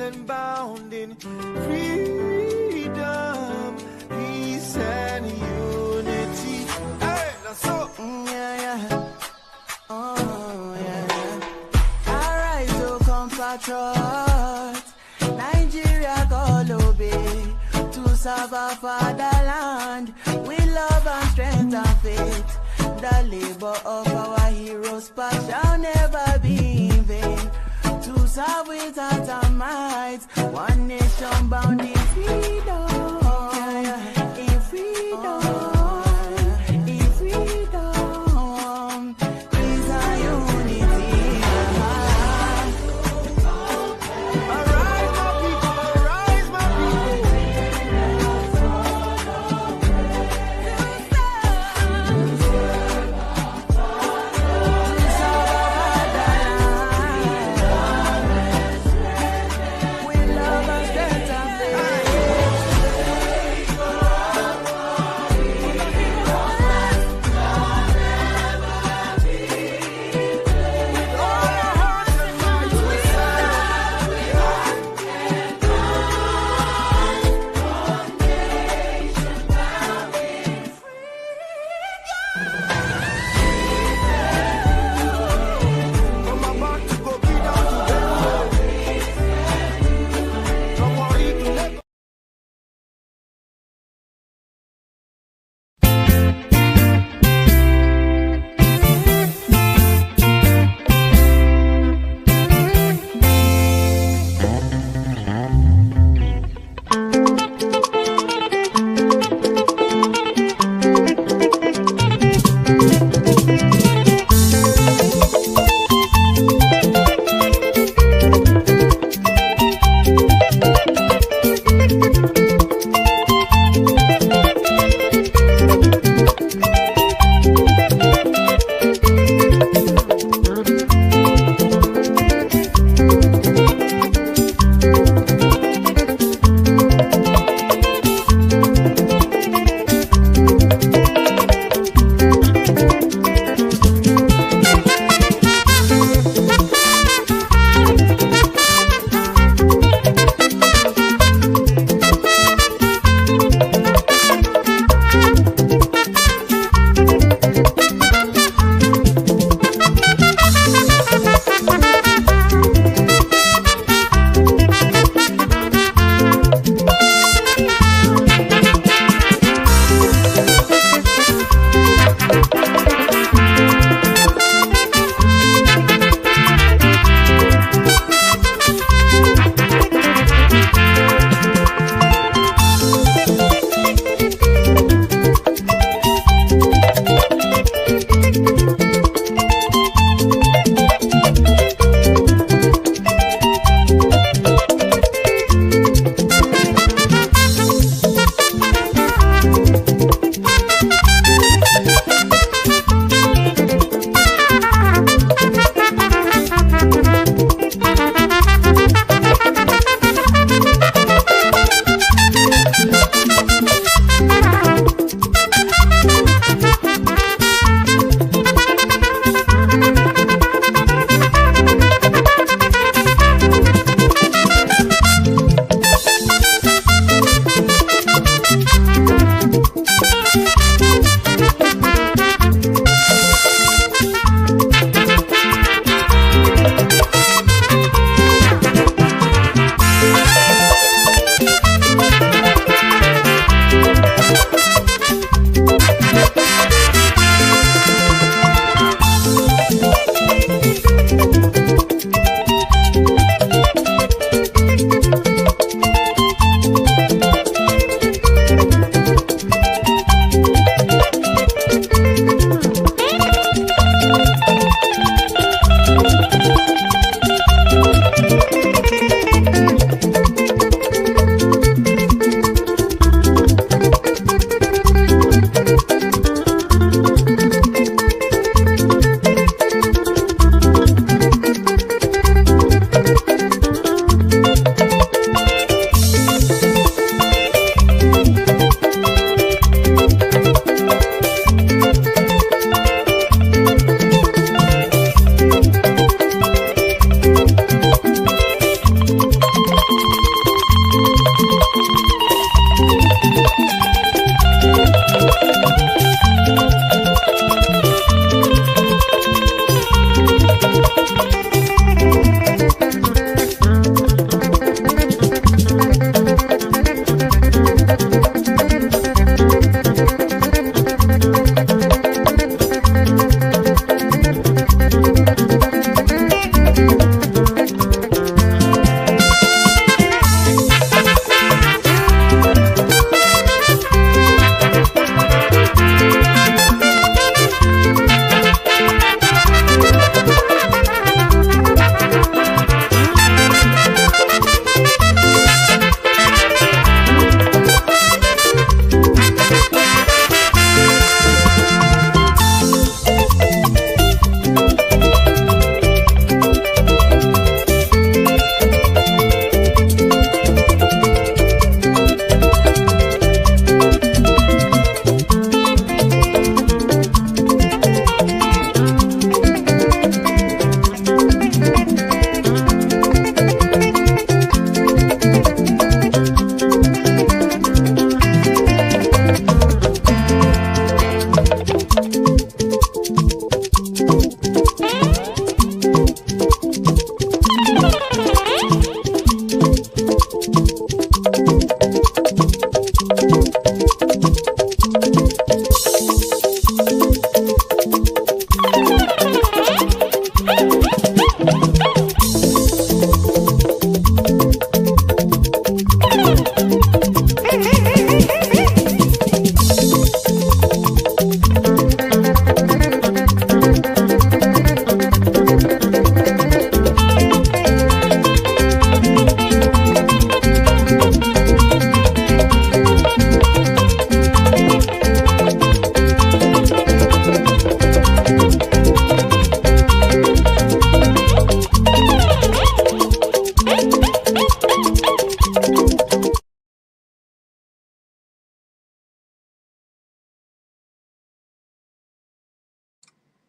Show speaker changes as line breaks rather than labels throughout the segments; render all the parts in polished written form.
and bound in freedom, peace and unity. Hey, that's so.
Arise, O compatriots, Nigeria call obey to serve our fatherland with love and strength and faith. The labor of our heroes past shall never be in vain. To serve with heart and might, one nation bound in freedom, in freedom, in freedom, peace and unity.
Arise, my people, arise, my people.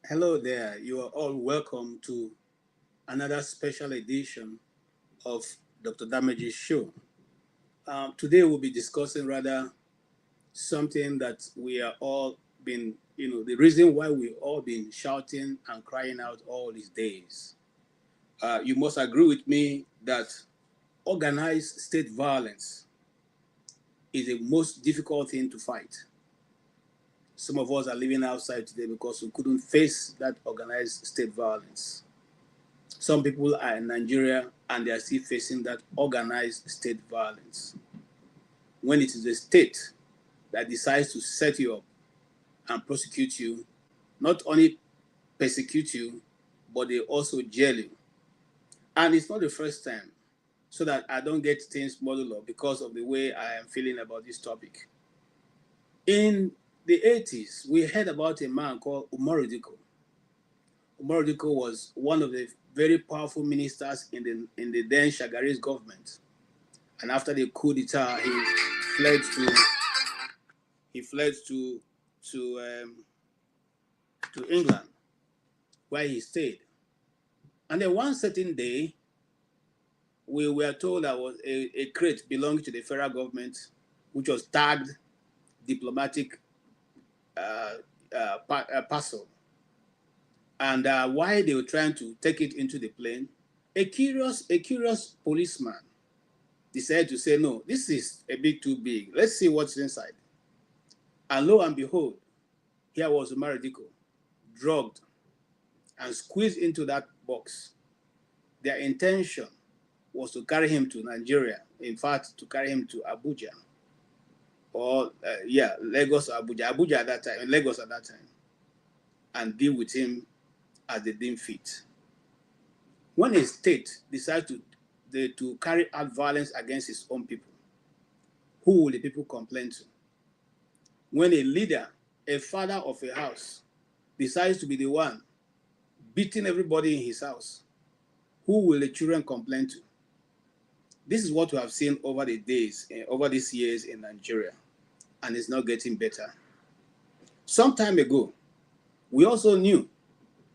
Hello there. You are all welcome to another special edition of Dr. Damage's show. Today we'll be discussing rather something that we are all been, the reason why we all been shouting and crying out all these days. You must agree with me that organized state violence is the most difficult thing to fight. Some of us are living outside today because we couldn't face that organized state violence. Some people are in Nigeria and they are still facing that organized state violence. When it is the state that decides to set you up and prosecute you, not only persecute you, but they also jail you. And it's not the first time, so that I don't get things muddled up because of the way I am feeling about this topic. In the 80s, we heard about a man called Umar Diko. Umar Diko was one of the very powerful ministers in the then Shagari's government. And after the coup d'etat, he fled to England, where he stayed. And then one certain day, we were told there was a crate belonging to the federal government, which was tagged diplomatic parcel. And while they were trying to take it into the plane, a curious policeman decided to say, no, this is a bit too big. Let's see what's inside. And lo and behold, here was Umar Diko, drugged and squeezed into that box. Their intention was to carry him to Nigeria. In fact, to carry him to Abuja. Or, Lagos or Abuja. Abuja at that time, Lagos at that time. And deal with him as they deem fit. When a state decides to carry out violence against its own people, who will the people complain to? When a leader, a father of a house, decides to be the one beating everybody in his house, who will the children complain to? This is what we have seen over the days, over these years in Nigeria, and it's not getting better. Some time ago, we also knew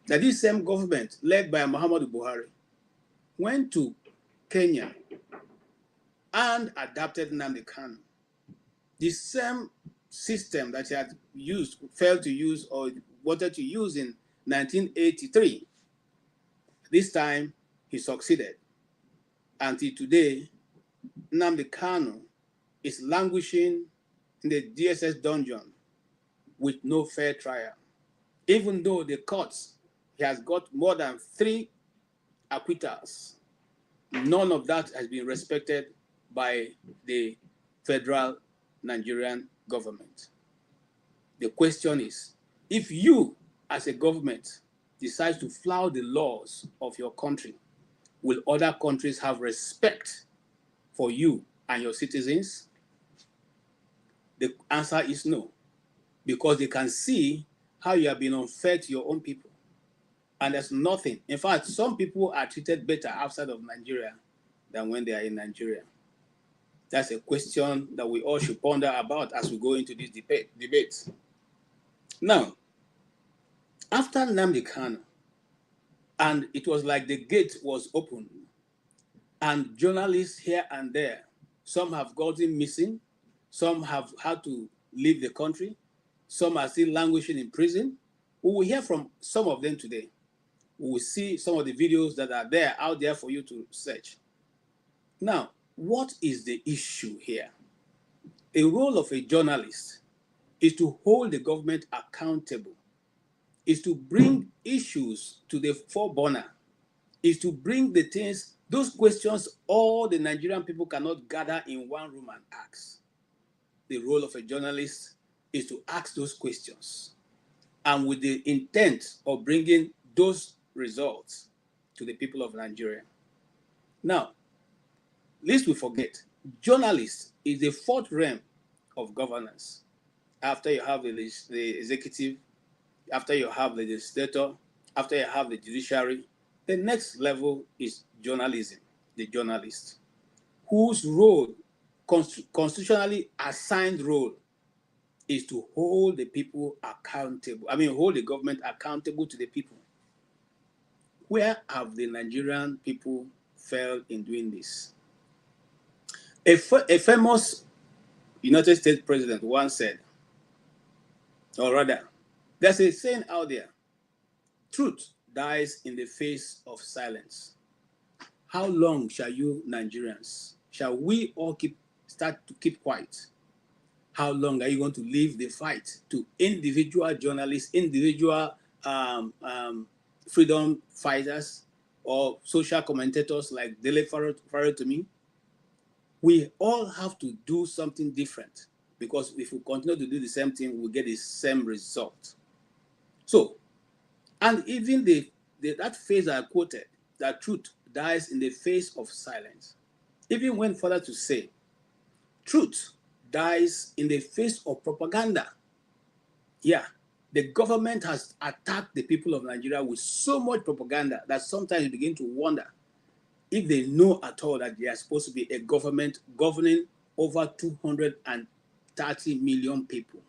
that this same government, led by Muhammadu Buhari, went to Kenya and adopted Nnamdi Kanu. The same system that he had failed to use or wanted to use in 1983. This time, he succeeded. Until today, Nnamdi Kanu is languishing in the DSS dungeon with no fair trial. Even though the courts, he has got more than 3 acquittals, none of that has been respected by the federal Nigerian government. The question is, if you as a government decide to flout the laws of your country, will other countries have respect for you and your citizens? The answer is no, because they can see how you have been unfair to your own people. And there's nothing. In fact, some people are treated better outside of Nigeria than when they are in Nigeria. That's a question that we all should ponder about as we go into this debate. Now, after Nnamdi Kanu, and it was like the gate was open, and journalists here and there, some have gotten missing, some have had to leave the country, some are still languishing in prison. We will hear from some of them today. We will see some of the videos that are there out there for you to search. Now, what is the issue here? A role of a journalist is to hold the government accountable, is to bring issues to the forerunner, is to bring the things, those questions all the Nigerian people cannot gather in one room and ask. The role of a journalist is to ask those questions, and with the intent of bringing those results to the people of Nigeria. Now, lest we forget, journalist is the fourth realm of governance. After you have the executive, after you have the legislator, after you have the judiciary, the next level is journalism, the journalist, whose role, constitutionally assigned role, is to hold the people accountable. Hold the government accountable to the people. Where have the Nigerian people failed in doing this? A famous United States president once said, or rather, there's a saying out there, truth dies in the face of silence. How long shall you Nigerians, shall we all start to keep quiet? How long are you going to leave the fight to individual journalists, individual freedom fighters, or social commentators like Dele Farotimi? We all have to do something different, because if we continue to do the same thing, we'll get the same result. So, and even that phrase I quoted, that truth dies in the face of silence, even went further to say, truth dies in the face of propaganda. Yeah, the government has attacked the people of Nigeria with so much propaganda that sometimes you begin to wonder if they know at all that they are supposed to be a government governing over 230 million people,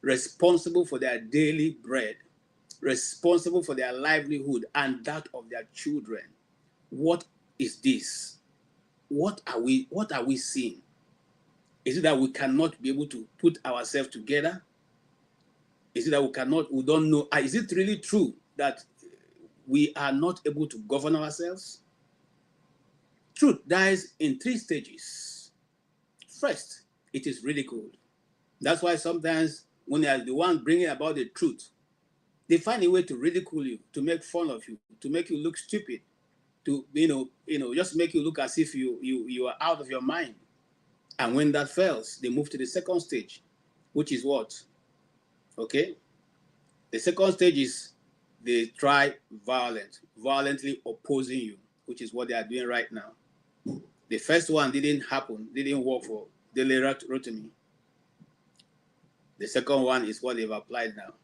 responsible for their daily bread, responsible for their livelihood and that of their children. What is this? What are we seeing? Is it that we cannot be able to put ourselves together? Is it that we don't know? Is it really true that we are not able to govern ourselves? Truth dies in 3 stages. First, it is ridiculed. That's why sometimes when they are the one bringing about the truth, they find a way to ridicule you, to make fun of you, to make you look stupid, to just make you look as if you are out of your mind. And when that fails, they move to the second stage, which is what? Okay? The second stage is they try violently opposing you, which is what they are doing right now. The first one didn't work for Dele Farotimi. The second one is what they've applied now.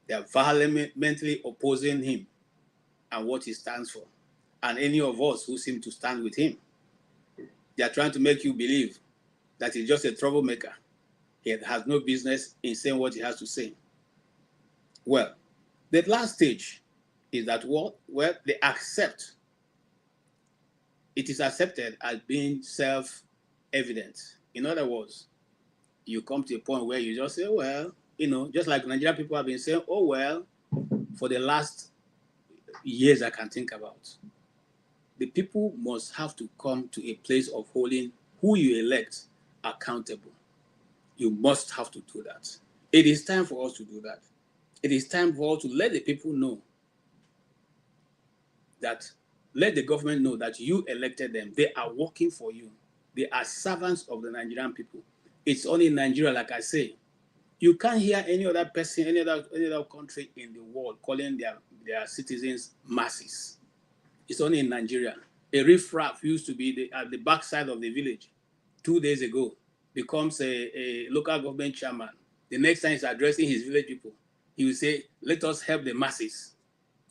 They are vehemently opposing him and what he stands for, and any of us who seem to stand with him. They are trying to make you believe that he's just a troublemaker. He has no business in saying what he has to say. Well, the last stage is that where they accept. It is accepted as being self-evident. In other words, you come to a point where you just say, well, just like Nigerian people have been saying, oh, well, for the last years I can think about. The people must have to come to a place of holding who you elect accountable. You must have to do that. It is time for us to do that. It is time for us to let the people know that, let the government know that you elected them. They are working for you. They are servants of the Nigerian people. It's only in Nigeria, like I say. You can't hear any other person, any other country in the world calling their citizens masses. It's only in Nigeria. A riffraff used to be at the backside of the village 2 days ago, becomes a local government chairman. The next time he's addressing his village people, he will say, let us help the masses.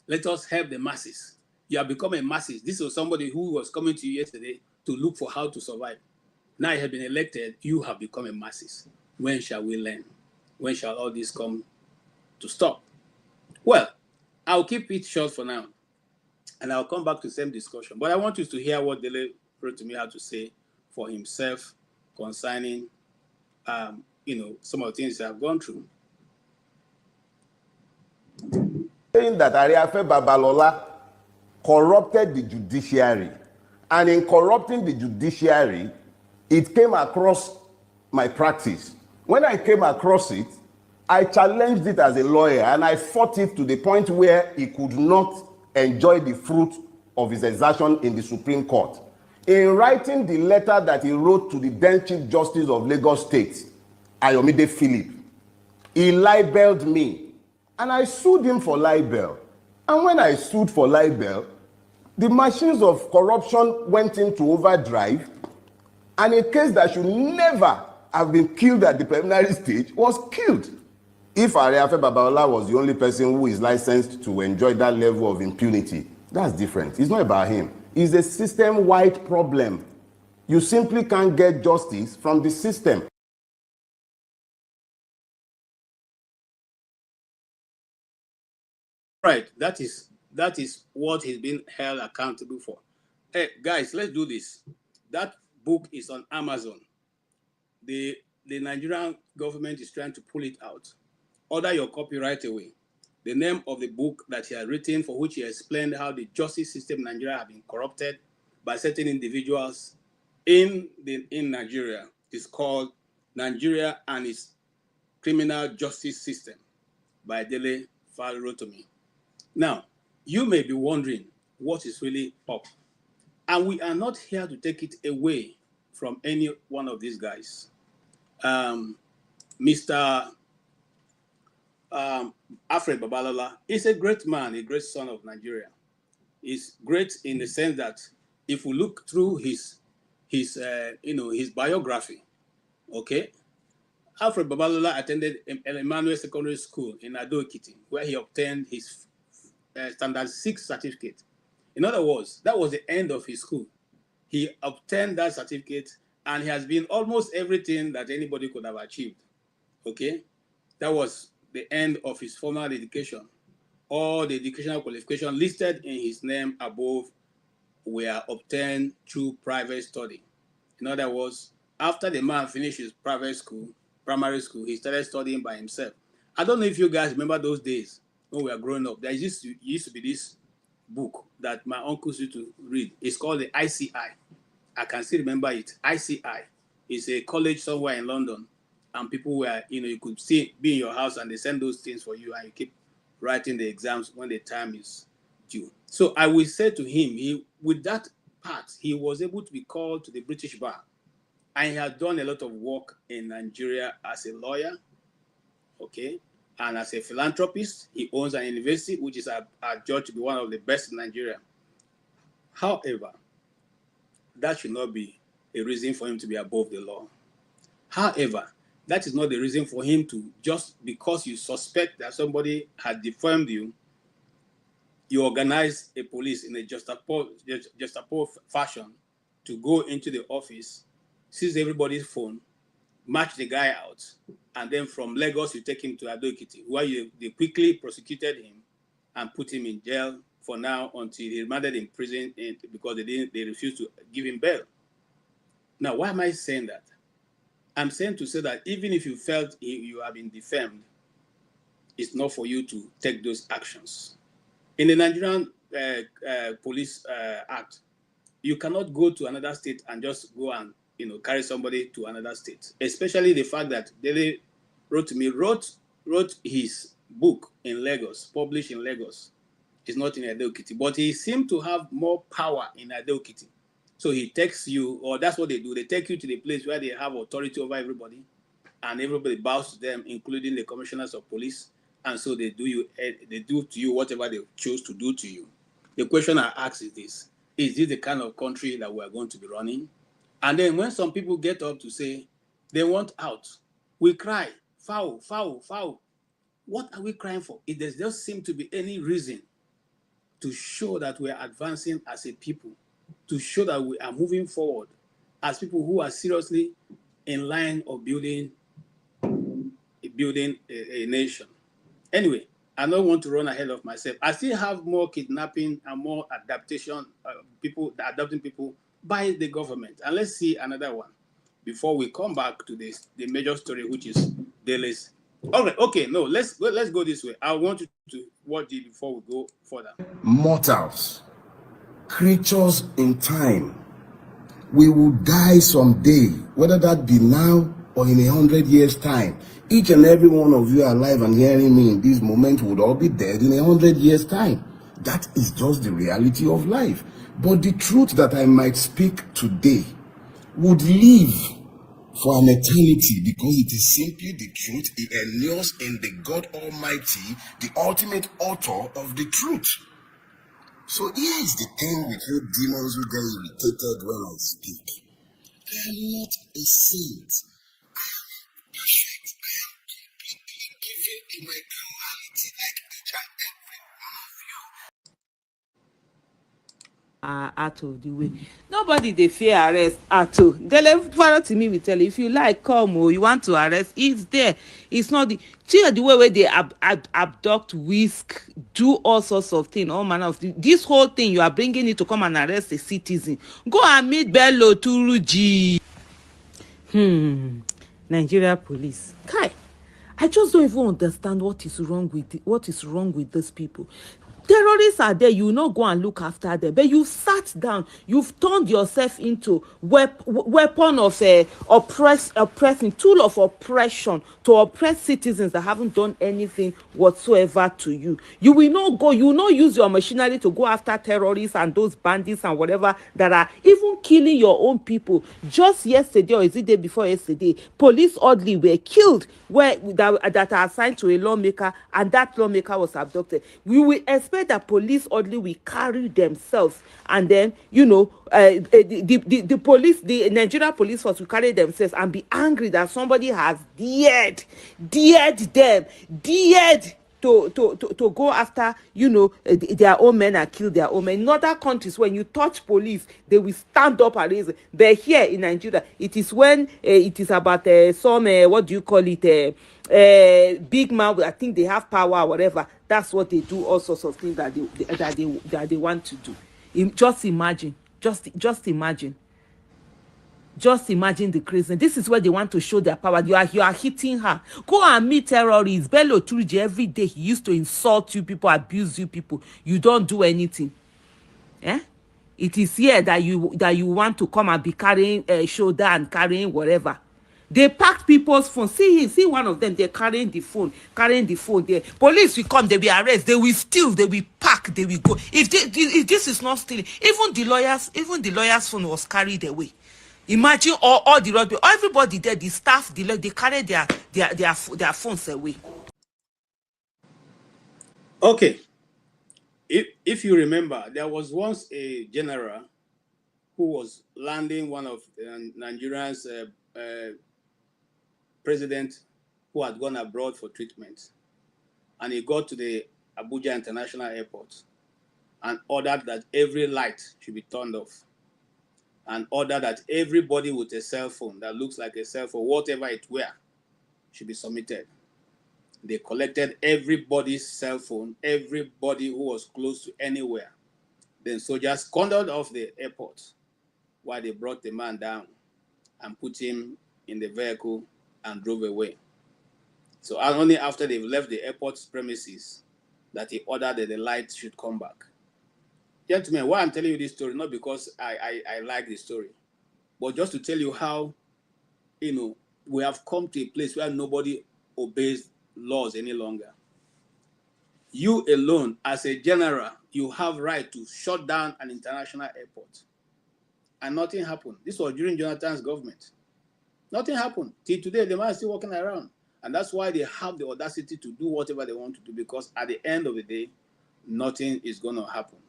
Let us help the masses. You have become a masses. This was somebody who was coming to you yesterday to look for how to survive. Now you have been elected, you have become a masses. When shall we learn? When shall all this come to stop? Well, I'll keep it short for now, and I'll come back to the same discussion. But I want you to hear what Dele Farotimi had to say for himself concerning, some of the things that I've gone through.
saying that Ariafe Babalola corrupted the judiciary. And in corrupting the judiciary, it came across my practice. When I came across it, I challenged it as a lawyer and I fought it to the point where he could not enjoy the fruit of his exertion in the Supreme Court. In writing the letter that he wrote to the then Chief Justice of Lagos State, Ayomide Philip, he libeled me and I sued him for libel. And when I sued for libel, the machines of corruption went into overdrive, and a case that should never have been killed at the preliminary stage was killed. If Ariafe Babalola was the only person who is licensed to enjoy that level of impunity, that's different. It's not about him. It's a system-wide problem. You simply can't get justice from the system.
Right, that is what he's been held accountable for. Hey guys, let's do this. That book is on Amazon. The Nigerian government is trying to pull it out. Order your copy right away. The name of the book that he has written, for which he explained how the justice system in Nigeria have been corrupted by certain individuals in Nigeria, is called Nigeria and its Criminal Justice System by Dele Farotimi. Now, you may be wondering what is really up. And we are not here to take it away from any one of these guys. Mr. Alfred Babalola is a great man, a great son of Nigeria. He's great in the sense that if we look through his biography, okay, Alfred Babalola attended Emmanuel Secondary School in Ado-Ekiti, where he obtained his Standard 6 certificate. In other words, that was the end of his school. He obtained that certificate, and he has been almost everything that anybody could have achieved. Okay, that was the end of his formal education. All the educational qualifications listed in his name above were obtained through private study. In other words, after the man finished his primary school, he started studying by himself. I don't know if you guys remember those days when we were growing up. There used to be this book that my uncles used to read. It's called the ICI. I can still remember it. ICI is a college somewhere in London, and people were, you could be in your house and they send those things for you, and you keep writing the exams when the time is due. So I will say to him, with that part, he was able to be called to the British bar, and he has done a lot of work in Nigeria as a lawyer, okay, and as a philanthropist. He owns an university, which is adjudged to be one of the best in Nigeria. However, that should not be a reason for him to be above the law. However, that is not the reason for him to, just because you suspect that somebody had defamed you, you organize a police in a juxtaposed fashion to go into the office, seize everybody's phone, match the guy out, and then from Lagos you take him to Ado-Ekiti, where they quickly prosecuted him and put him in jail for now until he remanded in prison because they refused to give him bail. Now, why am I saying that? I'm saying to say that even if you felt you have been defamed, it's not for you to take those actions. In the Nigerian Police Act, you cannot go to another state and just go and carry somebody to another state. Especially the fact that Dele Farotimi wrote his book in Lagos, published in Lagos. It's not in Ado-Ekiti, but he seemed to have more power in Ado-Ekiti. So he takes you, or that's what they do. They take you to the place where they have authority over everybody, and everybody bows to them, including the commissioners of police. And so they do to you whatever they choose to do to you. The question I ask is this: is this the kind of country that we are going to be running? And then when some people get up to say they want out, we cry, foul, foul, foul. What are we crying for? It does not seem to be any reason to show that we are advancing as a people, to show that we are moving forward as people who are seriously in line of building a nation. Anyway, I don't want to run ahead of myself. I still have more kidnapping and more adapting people by the government. And let's see another one before we come back to the major story, which is Dele's Okay, no, let's go this way. I want you to watch it before we go further.
Mortals, creatures in time. We will die someday, whether that be now or in 100 years' time. Each and every one of you alive and hearing me in this moment would all be dead in 100 years' time. That is just the reality of life. But the truth that I might speak today would live for an eternity, because it is simply the truth. It endures in the God Almighty, the ultimate author of the truth. So here is the thing with you demons who get irritated when I speak. I am not a saint. I am perfect. I am completely given in my carnality like each and every one of you.
Out of the way. Nobody they fear arrest at all. Dele Farotimi will tell you, if you like, come, or you want to arrest, it's there. It's not the see the way where they abduct, whisk, do all sorts of things, all manner of things. This whole thing, you are bringing it to come and arrest a citizen. Go and meet Bello Turuji. Nigeria police. Kai, I just don't even understand what is wrong with these people. Terrorists are there, you not go and look after them, but you've sat down, you've turned yourself into weapon of oppressing, tool of oppression to oppress citizens that haven't done anything whatsoever to you. You will not use your machinery to go after terrorists and those bandits and whatever that are even killing your own people. Just yesterday, or is it day before yesterday, police oddly were killed that are assigned to a lawmaker, and that lawmaker was abducted. We will expect that police oddly will carry themselves, and then the police, the Nigeria police force will carry themselves and be angry that somebody has dared to go after their own men and kill their own men. In other countries, when you touch police, they will stand up and raise it. But here in Nigeria, it is when it is about some what do you call it, big man. I think they have power or whatever. That's what they do. All sorts of things that they want to do. Just imagine. Just imagine the crazy. This is where they want to show their power. You are hitting her. Go and meet terrorists. Bello Turji, every day he used to insult you people, abuse you people. You don't do anything. Eh? It is here that you want to come and be carrying shoulder and carrying whatever. They packed people's phones. See one of them. They're carrying the phone. There. Police will come. They will arrest. They will steal. They will pack. They will go. If this is not stealing, even the lawyer's phone was carried away. Imagine all the rugby, everybody there, the staff, they carry their phones away.
Okay, if you remember, there was once a general who was landing one of Nigeria's president who had gone abroad for treatment, and he got to the Abuja International Airport and ordered that every light should be turned off, and order that everybody with a cell phone that looks like a cell phone, whatever it were, should be submitted. They collected everybody's cell phone, everybody who was close to anywhere. Then soldiers cornered off the airport while they brought the man down and put him in the vehicle and drove away. So only after they've left the airport's premises that he ordered that the lights should come back. Gentlemen, why I'm telling you this story, not because I like the story, but just to tell you how, we have come to a place where nobody obeys laws any longer. You alone, as a general, you have right to shut down an international airport. And nothing happened. This was during Jonathan's government. Nothing happened. Till today, the man is still walking around. And that's why they have the audacity to do whatever they want to do, because at the end of the day, nothing is going to happen.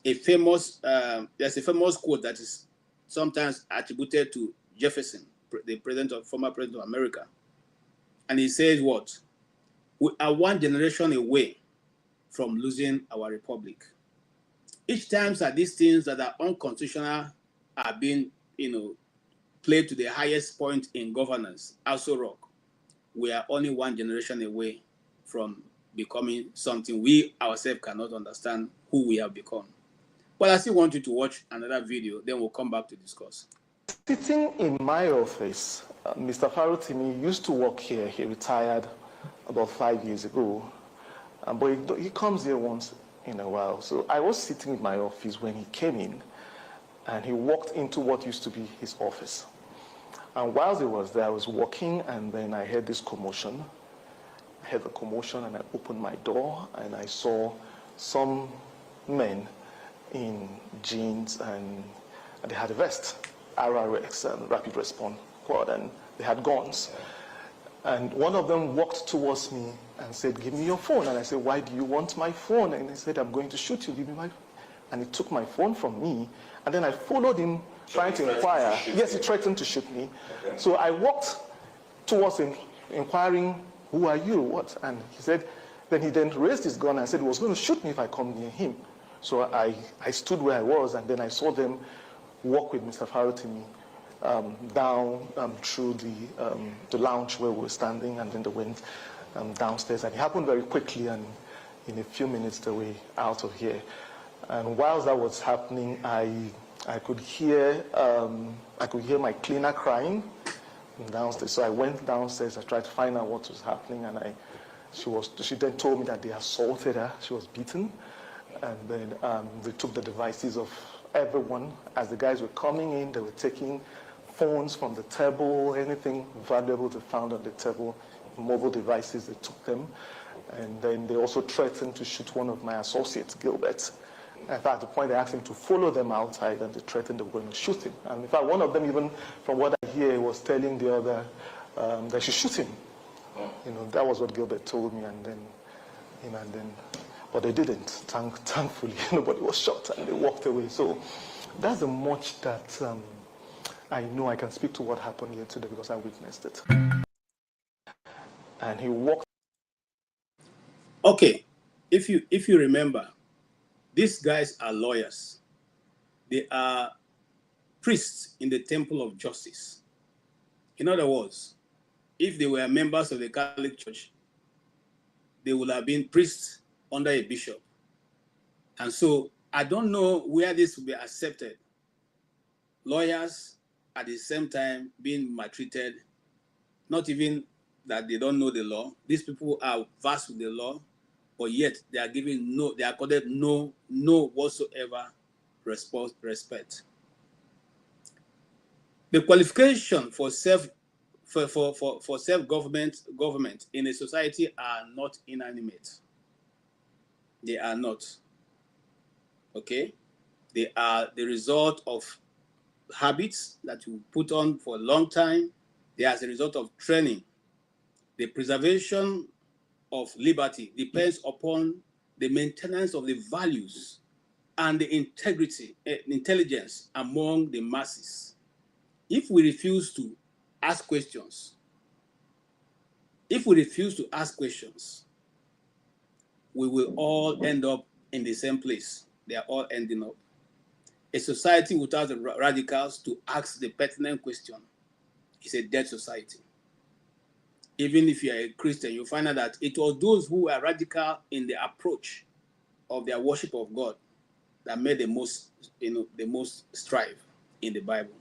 There's a famous quote that is sometimes attributed to Jefferson, the former president of America. And he says what? We are one generation away from losing our republic. Each time that these things that are unconstitutional are being, played to the highest point in governance, also rock, we are only one generation away from becoming something we ourselves cannot understand who we have become. But I still want you to watch another video, then we'll come back to discuss.
sitting in my office. Mr. Farotimi used to work here. He retired about 5 years ago. But he comes here once in a while. So I was sitting in my office when he came in, and he walked into what used to be his office. And while he was there, I was walking, and then I heard this commotion. I heard the commotion, and I opened my door, and I saw some men in jeans, and they had a vest, RRX, and Rapid Response Squad, and they had guns. And one of them walked towards me and said, "Give me your phone." And I said, "Why do you want my phone?" And he said, "I'm going to shoot you, give me my phone." And he took my phone from me, and then I followed him, trying to inquire. Yes, he threatened to shoot me. Okay. So I walked towards him, inquiring, "Who are you, what?" And he said, then he raised his gun and said he was going to shoot me if I come near him. So I stood where I was, and then I saw them walk with Mr. Farotimi down through the lounge where we were standing, and then they went downstairs. And it happened very quickly, and in a few minutes they were out of here. And while that was happening, I could hear my cleaner crying downstairs. So I went downstairs. I tried to find out what was happening, and she then told me that they assaulted her. She was beaten, and then they took the devices of everyone. As the guys were coming in, they were taking phones from the table, anything valuable they found on the table, mobile devices, they took them. And then they also threatened to shoot one of my associates, Gilbert. In fact, at the point they asked him to follow them outside, and they threatened they were going to shoot him. And in fact, one of them, even from what I hear, was telling the other they should shoot him. You know, that was what Gilbert told me, and then, but they didn't. Thankfully, nobody was shot, and they walked away. So that's the much that I know. I can speak to what happened here today because I witnessed it. And he walked.
Okay, if you remember, these guys are lawyers. They are priests in the temple of justice. In other words, if they were members of the Catholic Church, they would have been priests under a bishop. And so I don't know where this will be accepted. Lawyers at the same time being maltreated, not even that they don't know the law. These people are versed with the law, but yet they are given they are accorded no whatsoever respect. The qualification for self-government in a society are not inanimate. They are not. Okay? They are the result of habits that you put on for a long time. They are as a result of training. The preservation of liberty depends upon the maintenance of the values and the intelligence among the masses. If we refuse to ask questions, we will all end up in the same place. They are all ending up. A society without the radicals to ask the pertinent question is a dead society. Even if you are a Christian, you find out that it was those who were radical in the approach of their worship of God that made the most strife in the Bible.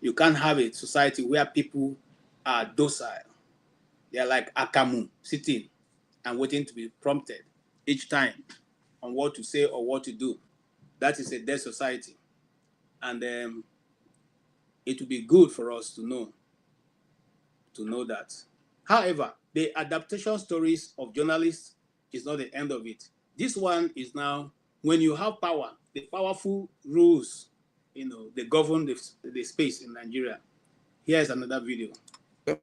You can't have a society where people are docile. They are like Akamu, sitting and waiting to be prompted each time on what to say or what to do. That is a dead society. And it would be good for us to know that. However, the adaptation stories of journalists is not the end of it. This one is now, when you have power, the powerful rules, they govern the space in Nigeria. Here's another video.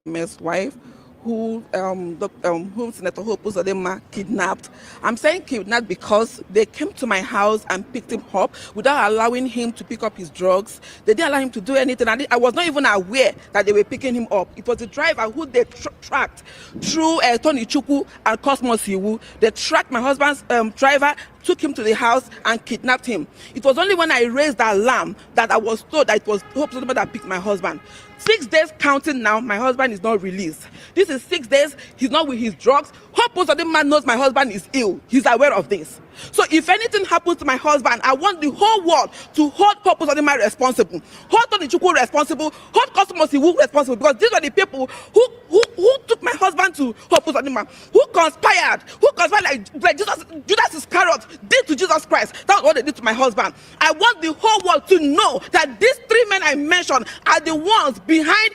Mayor's wife, whom Senator Hope Uzodinma kidnapped. I'm saying kidnapped because they came to my house and picked him up without allowing him to pick up his drugs. They didn't allow him to do anything. I was not even aware that they were picking him up. It was the driver who they tracked through Tony Chukwu and Cosmos Iwu. They tracked my husband's driver, took him to the house and kidnapped him. It was only when I raised the alarm that I was told that it was Hope Uzodinma that picked my husband. 6 days counting now, my husband is not released. This is 6 days, he's not with his drugs. Hope Uzodinma knows my husband is ill. He's aware of this. So if anything happens to my husband, I want the whole world to hold Hope Uzodinma responsible, hold Tony Chukwu responsible, hold Cosmos Iwu responsible, because these are the people who took my husband to Hope Uzodinma, who conspired like Judas Iscariot did to Jesus Christ. That's what they did to my husband. I want the whole world to know that these three men I mentioned are the ones behind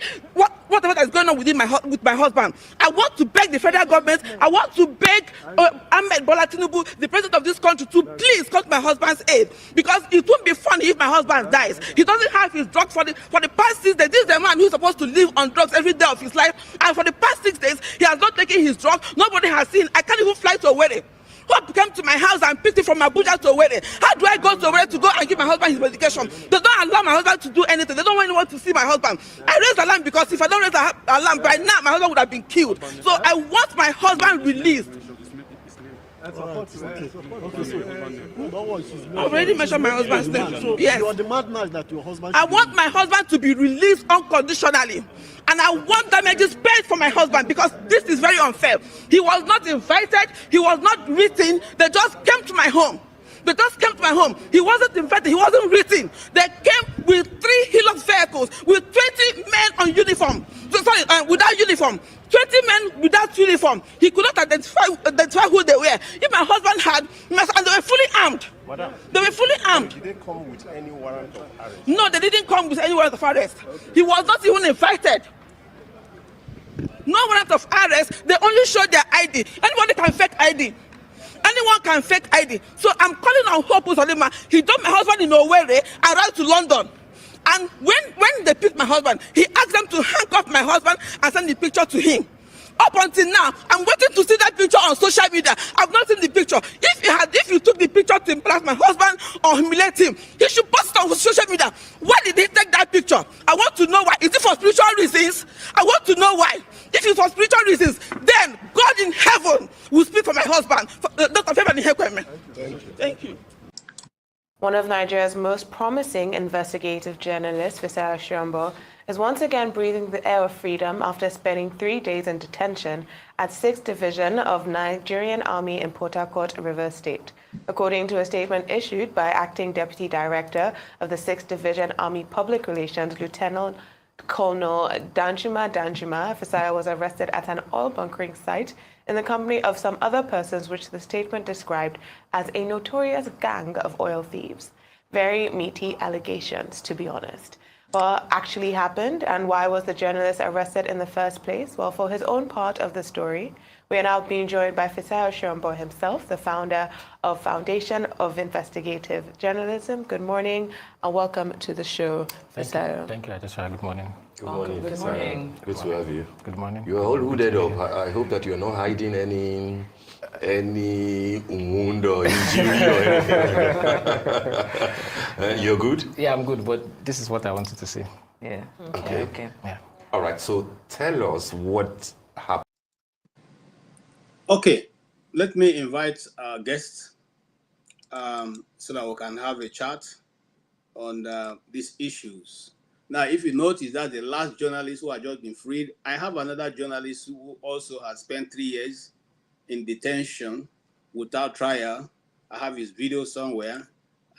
whatever that is going on with my husband. I want to beg the federal government, I want to beg Ahmed Bola Tinubu, the president of this country, to please come to my husband's aid, because it won't be funny if my husband dies. He doesn't have his drugs for the past 6 days. This is the man who's supposed to live on drugs every day of his life, and for the past 6 days he has not taken his drugs. Nobody has seen. I can't even fly to Owerri. Hope came to my house and picked it from Abuja to Owerri. How do I go to Owerri to go and give my husband his medication? They don't allow my husband to do anything. They don't want anyone to see my husband. I raised alarm because if I don't raise alarm, by now my husband would have been killed. So I want my husband released. I've already mentioned my husband's name.
So
yes.
you are the madman that your husband.
I want my husband to be released unconditionally. And I want damages paid for my husband, because this is very unfair. He was not invited. He was not written. They just came to my home. They just came to my home. He wasn't invited. He wasn't written. They came with 3 Hilux vehicles with 20 men on uniform. Without uniform. 20 men without uniform. He could not identify who they were. If my husband had, and they were fully armed.
Madam,
they were fully armed.
Did they come with any warrant of arrest?
No, they didn't come with any warrant of arrest. He was not even invited. No warrant of arrest. They only showed their ID. Anybody can fake ID. Anyone can fake ID. So I'm calling on Hope Uzodinma. He dumped my husband in Owerri and ran to London. And when they picked my husband, he asked them to handcuff my husband and send the picture to him. Up until now, I'm waiting to see that picture on social media. I've not seen the picture. If you took the picture to impress my husband or humiliate him, he should post it on social media. Why did he take that picture? I want to know why. Is it for spiritual reasons? I want to know why. If it's for spiritual reasons, then God in heaven will speak for my husband. Thank you.
One of Nigeria's most promising investigative journalists, Fisayo Shiombo, is once again breathing the air of freedom after spending 3 days in detention at 6th Division of Nigerian Army in Port Harcourt, Rivers State. According to a statement issued by Acting Deputy Director of the 6th Division Army Public Relations, Lieutenant Colonel Danjuma, Fisayo was arrested at an oil bunkering site in the company of some other persons, which the statement described as a notorious gang of oil thieves. Very meaty allegations, to be honest. What actually happened, and why was the journalist arrested in the first place? Well, for his own part of the story, we are now being joined by Fisayo Shiombo himself, the founder of Foundation of Investigative Journalism. Good morning and welcome to the show, Fisayo.
Thank you, Adesha. Good morning.
Good morning.
Good morning.
Good to have you.
Good morning.
You are all hooded up. I hope that you're not hiding any wound or injury or anything like that. You're good?
Yeah, I'm good, but this is what I wanted to say.
Yeah.
Okay.
Yeah.
All right, so tell us what happened.
Okay, let me invite our guests so that we can have a chat on these issues. Now, if you notice that the last journalist who had just been freed, I have another journalist who also has spent 3 years in detention without trial. I have his video somewhere.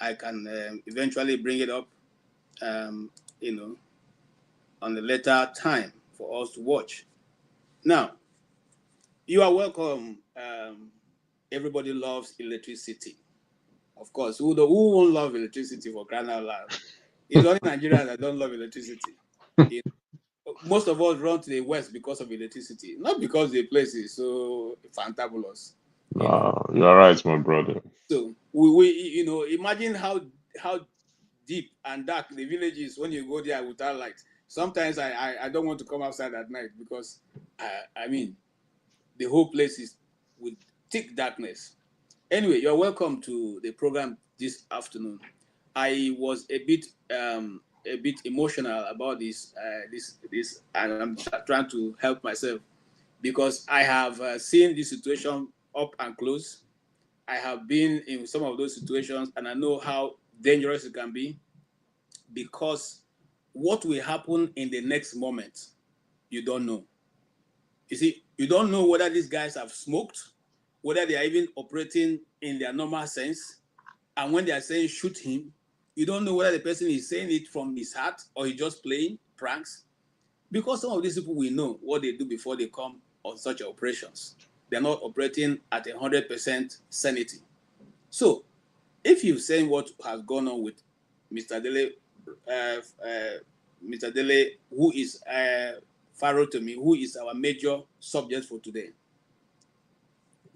I can eventually bring it up, on a later time for us to watch. Now, you are welcome. Everybody loves electricity. Of course, who won't love electricity, for crying out loud? It's only Nigerians that don't love electricity. Most of us run to the west because of electricity, not because the place is so fantabulous.
You're right, my brother.
So we imagine how deep and dark the village is when you go there without light. Sometimes I don't want to come outside at night because the whole place is with thick darkness. Anyway, you're welcome to the program this afternoon. I was a bit emotional about this, and I'm trying to help myself because I have seen this situation up and close. I have been in some of those situations, and I know how dangerous it can be because what will happen in the next moment, you don't know. You see, You don't know whether these guys have smoked, whether they are even operating in their normal sense. And when they are saying shoot him, you don't know whether the person is saying it from his heart or he's just playing pranks. Because some of these people, we know what they do before they come on such operations. They're not operating at 100% sanity. So, if you're saying what has gone on with Mr. Dele, Mr. Dele, who is Farotimi, who is our major subject for today,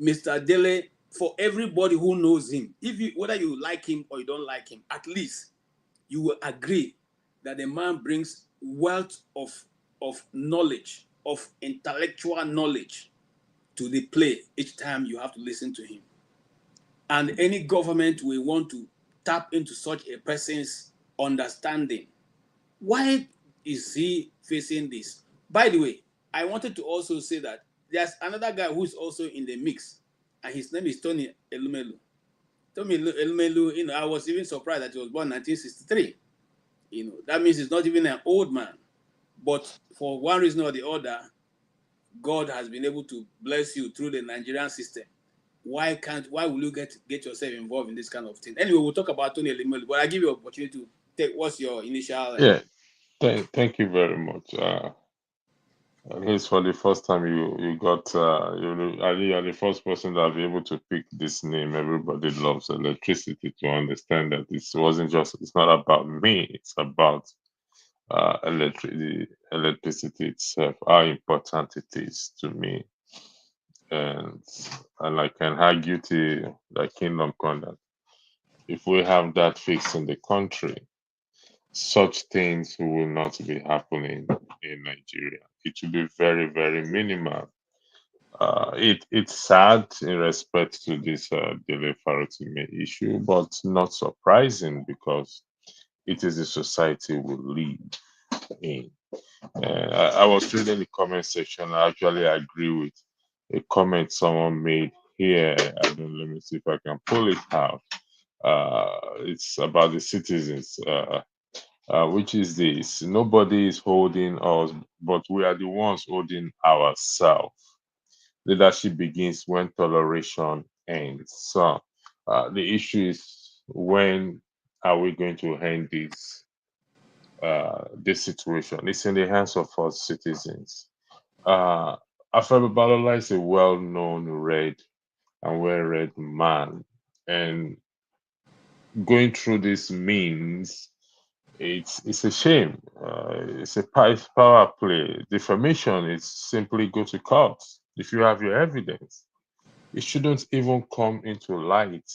Mr. Dele, for everybody who knows him, whether you like him or you don't like him, at least you will agree that the man brings wealth of knowledge, of intellectual knowledge to the play each time you have to listen to him. And any government will want to tap into such a person's understanding. Why is he facing this? By the way, I wanted to also say that there's another guy who's also in the mix, and his name is Tony Elumelu. Tony Elumelu, I was even surprised that he was born in 1963. That means he's not even an old man. But for one reason or the other, God has been able to bless you through the Nigerian system. Why will you get yourself involved in this kind of thing? Anyway, we'll talk about Tony Elumelu, but I give you an opportunity to take what's your initial.
Yeah, thank you very much. At least for the first time you got you're the first person that will be able to pick this name. Everybody loves electricity, to understand that it's not about me, it's about the electricity itself, how important it is to me. And I can argue to the kingdom come that if we have that fixed in the country, such things will not be happening in Nigeria. It will be very, very minimal. It's sad in respect to this Dele Farotimi issue, but not surprising because it is the society we live in. I was reading the comment section. I actually agree with a comment someone made here. Let me see if I can pull it out. It's about the citizens. Which is this: nobody is holding us, but we are the ones holding ourselves. Leadership begins when toleration ends. So the issue is, when are we going to end this situation? It's in the hands of us citizens. Afebe Balola is a well-known and well-read man, and going through this means it's a shame. It's a power play. Defamation is simply go to court if you have your evidence. It shouldn't even come into light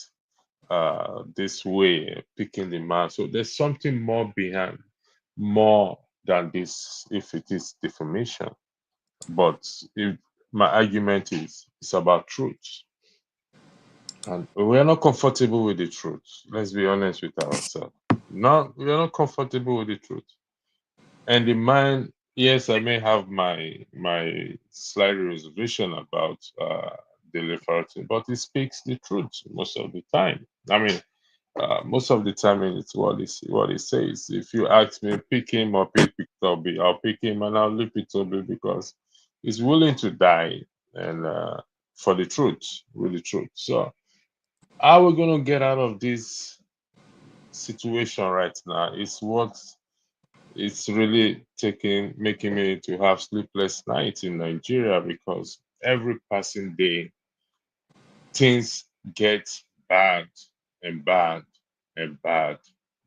this way, picking the man. So there's something more behind, more than this, if it is defamation. But if my argument is, it's about truth. And we're not comfortable with the truth. Let's be honest with ourselves. No, we're not comfortable with the truth. And the man, yes, I may have my slight reservation about Dele Farotimi, but he speaks the truth most of the time. I mean, most of the time it's what he says. If you ask me, pick him or pick Toby, I'll pick him and I'll leave Toby because he's willing to die and for the truth, with the truth. So how we're gonna get out of this situation right now is what it's really making me to have sleepless nights in Nigeria, because every passing day things get bad and bad and bad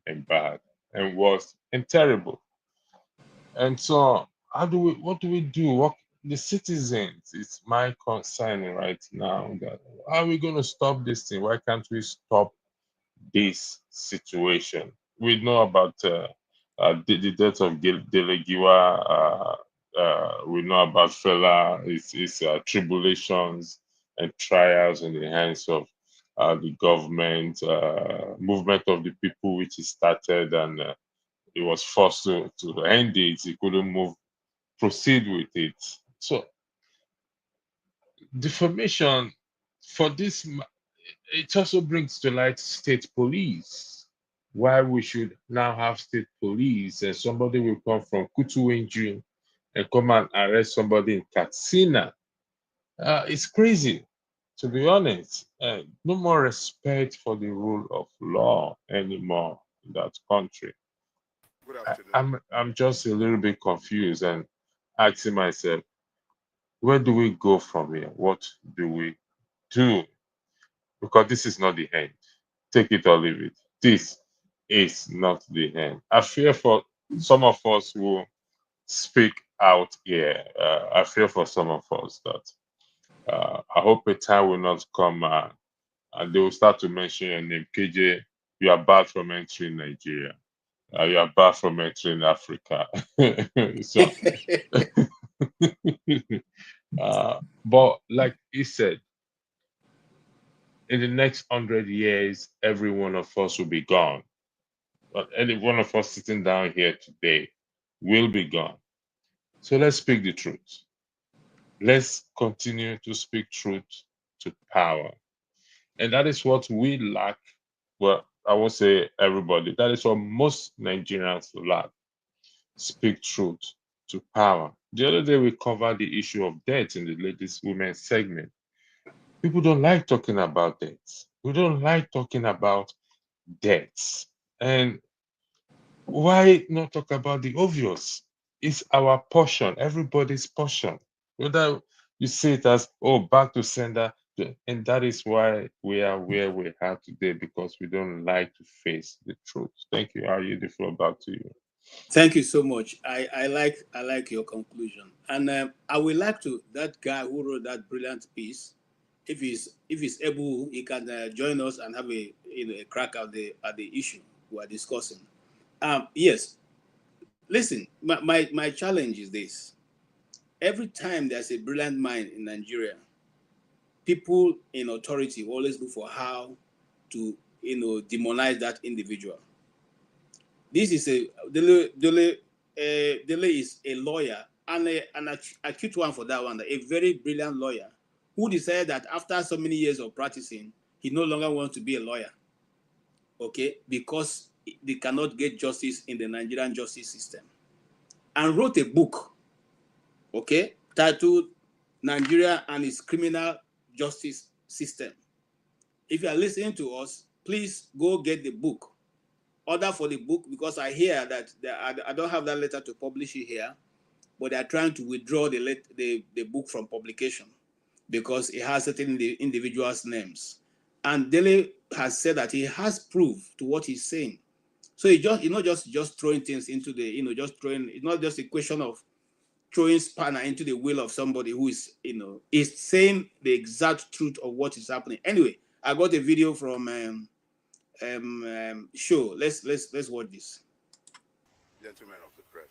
and bad and worse and terrible. And so what do we do? What the citizens, it's my concern right now, that how are we going to stop this thing? Why can't we stop this situation? We know about the death of Dele Giwa. We know about Fela, his tribulations and trials in the hands of the government, movement of the people, which he started, and he was forced to end it. He couldn't proceed with it. So defamation for this, it also brings to light state police. Why we should now have state police, and somebody will come from Kutuwenju and come and arrest somebody in Katsina It's crazy, to be honest. No more respect for the rule of law anymore in that country.
Good afternoon.
I'm just a little bit confused and asking myself, where do we go from here? What do we do? Because this is not the end. Take it or leave it. This is not the end. I fear for some of us who speak out here. I fear for some of us that I hope a time will not come and they will start to mention your name. KJ, you are bad from entering Nigeria. You are bad from entering Africa. So, but like he said, in the next 100 years, every one of us will be gone. But any one of us sitting down here today will be gone. So let's speak the truth. Let's continue to speak truth to power. And that is what we lack. Well, I won't say everybody. That is what most Nigerians lack. Speak truth to power. The other day, we covered the issue of death in the ladies' women segment. People don't like talking about death. We don't like talking about deaths. And why not talk about the obvious? It's our portion, everybody's portion. Whether you see it as, oh, back to sender, and that is why we are where we are today, because we don't like to face the truth. Thank you. I'll yield the floor back to you.
Thank you so much. I like your conclusion, and I would like to that guy who wrote that brilliant piece. If he's able, he can join us and have a crack at the issue we are discussing. Yes. Listen, my challenge is this: every time there's a brilliant mind in Nigeria, people in authority always look for how to demonize that individual. This is Dele is a lawyer and an acute one for that one, a very brilliant lawyer who decided that after so many years of practicing, he no longer wants to be a lawyer, okay, because they cannot get justice in the Nigerian justice system, and wrote a book, okay, titled Nigeria and its Criminal Justice System. If you are listening to us, please go get the book. Order for the book, because I hear that I don't have that letter to publish it here, but they are trying to withdraw the book from publication because it has certain individuals' names. And Dele has said that he has proof to what he's saying. So he just throwing things into the, just throwing, it's not just a question of throwing spanner into the wheel of somebody who is, is saying the exact truth of what is happening. Anyway, I got a video from show. Let's watch this.
Gentlemen of the press,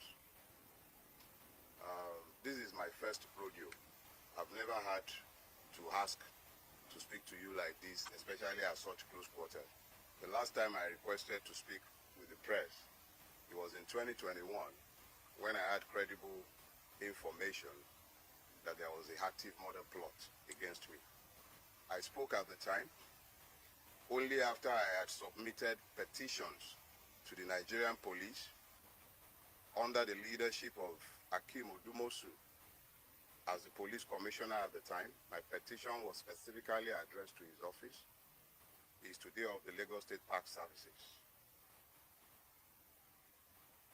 this is my first rodeo. I've never had to ask to speak to you like this, especially at such close quarters. The last time I requested to speak with the press, it was in 2021 when I had credible information that there was an active murder plot against me. I spoke at the time only after I had submitted petitions to the Nigerian police under the leadership of Akim Odumosu as the police commissioner at the time. My petition was specifically addressed to his office. He is today of the Lagos State Park Services.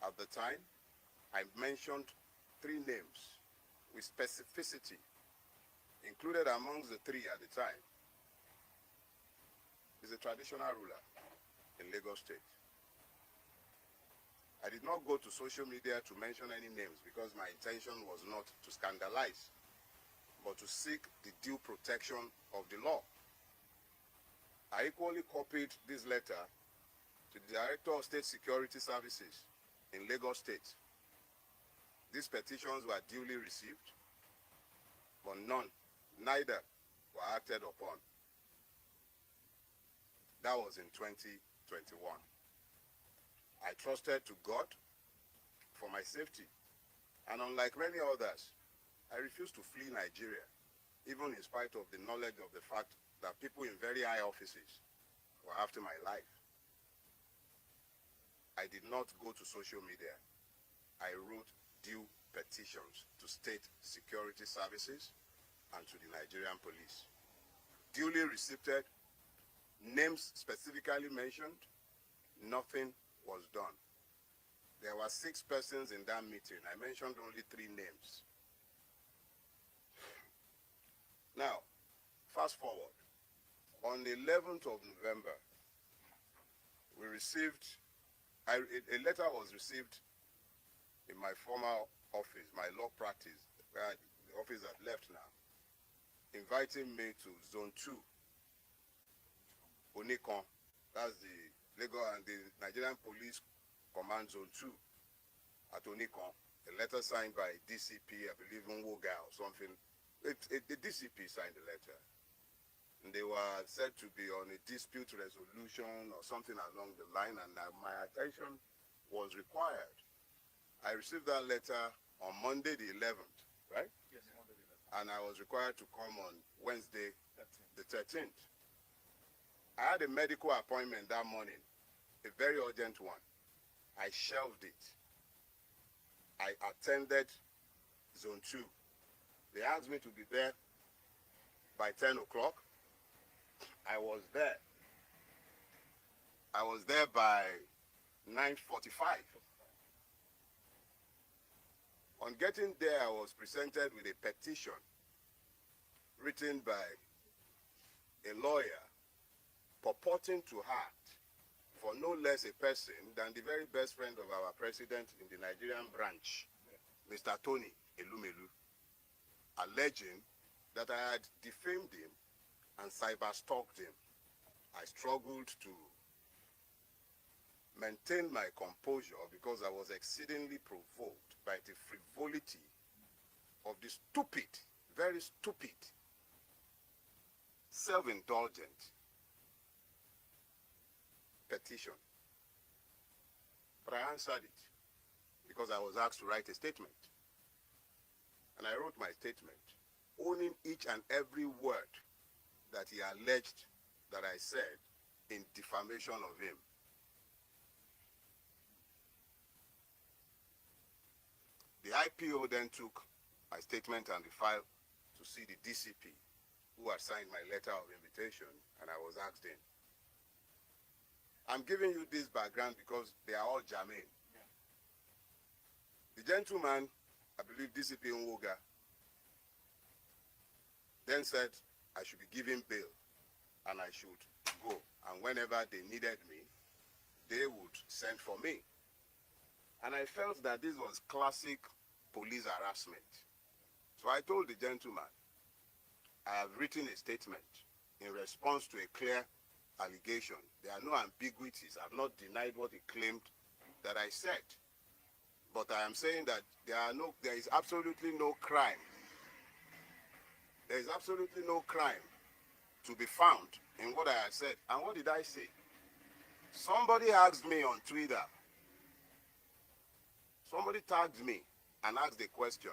At the time, I mentioned 3 names with specificity. Included amongst the 3 at the time is a traditional ruler in Lagos State. I did not go to social media to mention any names because my intention was not to scandalize, but to seek the due protection of the law. I equally copied this letter to the Director of State Security Services in Lagos State. These petitions were duly received, but neither were acted upon. That was in 2021. I trusted to God for my safety, and unlike many others, I refused to flee Nigeria, even in spite of the knowledge of the fact that people in very high offices were after my life. I did not go to social media. I wrote due petitions to state security services and to the Nigerian police. Duly receipted, names specifically mentioned, nothing was done. There were 6 persons in that meeting. I mentioned only 3 names. Now, fast forward. On the 11th of November, we received, a letter was received in my former office, my law practice, where the office I've left now, inviting me to Zone 2, Onikon. That's the Lagos and the Nigerian Police Command Zone 2 at Onikon. A letter signed by DCP, I believe Nwoga or something. The DCP signed the letter. And they were said to be on a dispute resolution or something along the line, and my attention was required. I received that letter on Monday the 11th, right? Yes, Monday the 11th. And I was required to come on Wednesday the 13th. I had a medical appointment that morning, a very urgent one. I shelved it. I attended Zone 2. They asked me to be there by 10 o'clock. I was there. I was there by 9:45. On getting there, I was presented with a petition written by a lawyer purporting to act for no less a person than the very best friend of our president in the Nigerian branch, Mr. Tony Elumelu, alleging that I had defamed him and cyber-stalked him. I struggled to maintain my composure because I was exceedingly provoked by the frivolity of the stupid, very stupid, self-indulgent petition. But I answered it because I was asked to write a statement. And I wrote my statement, owning each and every word that he alleged that I said in defamation of him. The IPO then took my statement and the file to see the DCP, who had signed my letter of invitation, and I was asked in. I'm giving you this background because they are all germane. The gentleman, I believe DCP Nwoga, then said I should be given bail and I should go. And whenever they needed me, they would send for me. And I felt that this was classic police harassment. So I told the gentleman, I have written a statement in response to a clear allegation. There are no ambiguities. I have not denied what he claimed that I said. But I am saying that there is absolutely no crime. There is absolutely no crime to be found in what I had said. And what did I say? Somebody asked me on Twitter. Somebody tagged me and asked a question.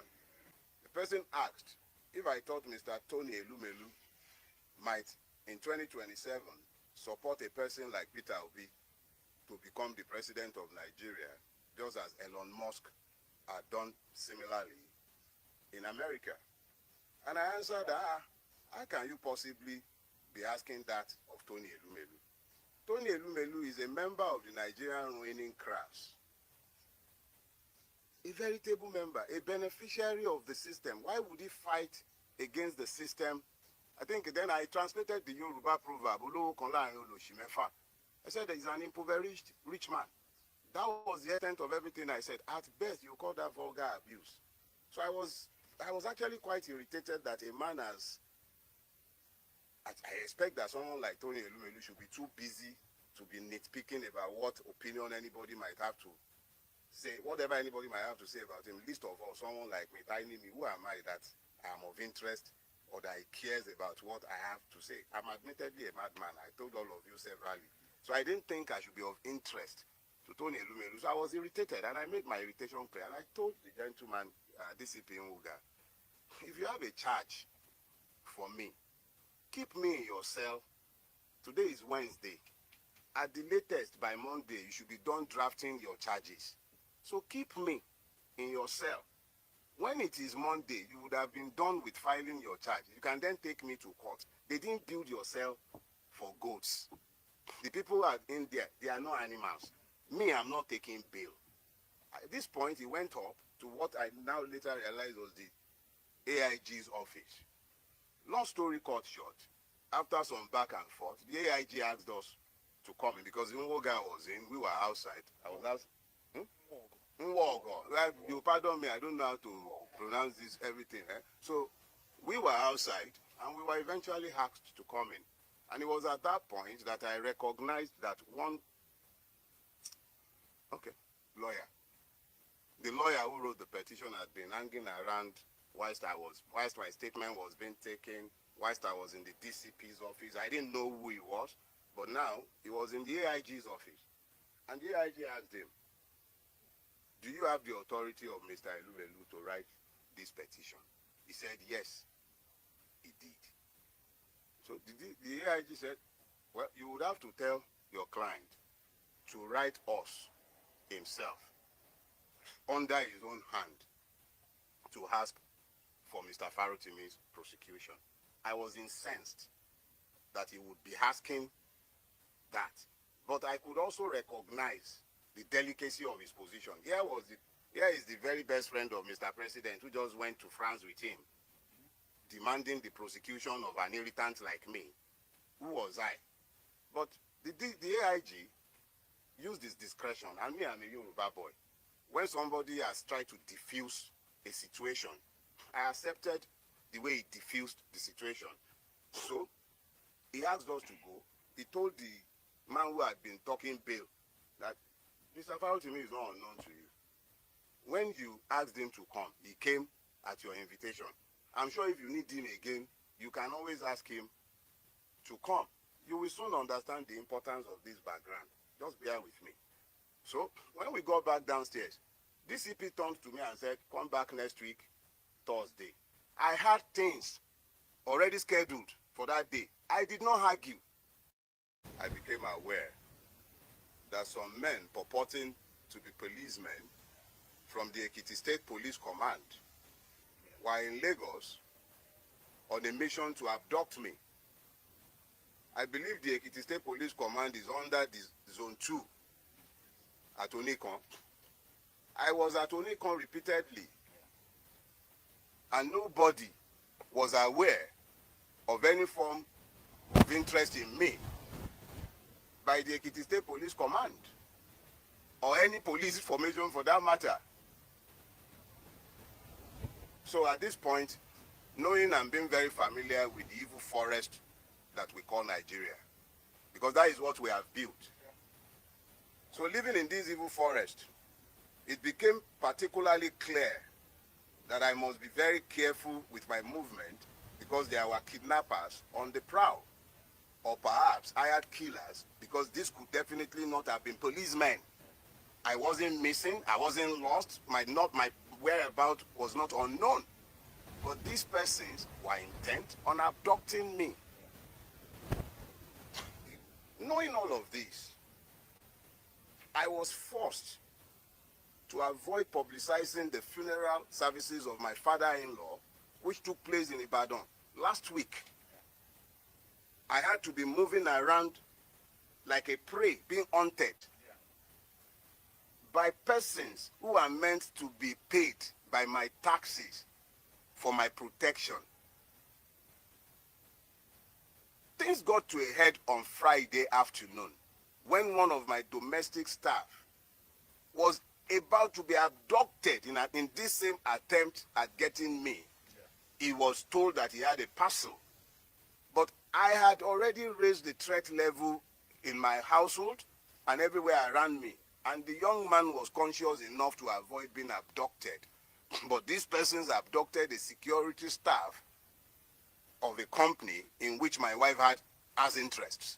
The person asked if I thought Mr. Tony Elumelu might, in 2027, support a person like Peter Obi to become the president of Nigeria, just as Elon Musk had done similarly in America. And I answered, how can you possibly be asking that of Tony Elumelu? Tony Elumelu is a member of the Nigerian ruling class, a veritable member, a beneficiary of the system. Why would he fight against the system? I think then I translated the Yoruba proverb, I said he's an impoverished rich man. That was the extent of everything I said. At best, you call that vulgar abuse. So I was actually quite irritated that a man has, I expect that someone like Tony Elumelu should be too busy to be nitpicking about what opinion anybody might have to say, whatever anybody might have to say about him. Least of all, someone like me, tiny me, who am I that I am of interest or that he cares about what I have to say? I'm admittedly a madman. I told all of you severally. So I didn't think I should be of interest to Tony Elumelu. So I was irritated, and I made my irritation clear. And I told the gentleman, DCP Nwoga, if you have a charge for me, keep me in your cell. Today is Wednesday. At the latest, by Monday, you should be done drafting your charges. So keep me in your cell. When it is Monday, you would have been done with filing your charge. You can then take me to court. They didn't build your cell for goats. The people are in there, they are not animals. Me, I'm not taking bail. At this point, he went up to what I now later realized was the AIG's office. Long story cut short, after some back and forth, the AIG asked us to come in because the guy was in, we were outside. I was asked, you pardon me, I don't know how to pronounce this, everything. So we were outside and we were eventually asked to come in. And it was at that point that I recognized that one, lawyer. The lawyer who wrote the petition had been hanging around whilst my statement was being taken, whilst I was in the DCP's office. I didn't know who he was, but now he was in the AIG's office. And the AIG asked him, do you have the authority of Mr. Elubelu to write this petition? He said, yes, he did. So the AIG said, well, you would have to tell your client to write us himself under his own hand to ask for Mr. Farotimi's prosecution. I was incensed that he would be asking that. But I could also recognize the delicacy of his position. Here is the very best friend of Mr. President who just went to France with him, demanding the prosecution of an irritant like me. Who was I? But the AIG used his discretion, and me, I'm a Yoruba boy. When somebody has tried to diffuse a situation, I accepted the way he diffused the situation. So he asked us to go. He told the man who had been talking bail that Mr. Farotimi is not unknown to you. When you asked him to come, he came at your invitation. I'm sure if you need him again, you can always ask him to come. You will soon understand the importance of this background. Just bear with me. So when we got back downstairs, DCP turned to me and said, come back next week, Thursday. I had things already scheduled for that day. I did not argue. I became aware that some men purporting to be policemen from the Ekiti State Police Command were in Lagos on a mission to abduct me. I believe the Ekiti State Police Command is under the Zone 2 at Onikon. I was at Onikon repeatedly, and nobody was aware of any form of interest in me by the Ekiti State Police Command, or any police formation for that matter. So at this point, knowing and being very familiar with the evil forest that we call Nigeria, because that is what we have built. So living in this evil forest, it became particularly clear that I must be very careful with my movement because there were kidnappers on the prowl, or perhaps hired killers, because this could definitely not have been policemen. I wasn't missing, I wasn't lost, my whereabouts was not unknown. But these persons were intent on abducting me. Knowing all of this, I was forced to avoid publicizing the funeral services of my father-in-law, which took place in Ibadan last week. I had to be moving around like a prey, being hunted by persons who are meant to be paid by my taxes for my protection. Things got to a head on Friday afternoon when one of my domestic staff was about to be abducted in this same attempt at getting me. He was told that he had a parcel. But I had already raised the threat level in my household and everywhere around me. And the young man was conscious enough to avoid being abducted. But these persons abducted a security staff of a company in which my wife had as interests.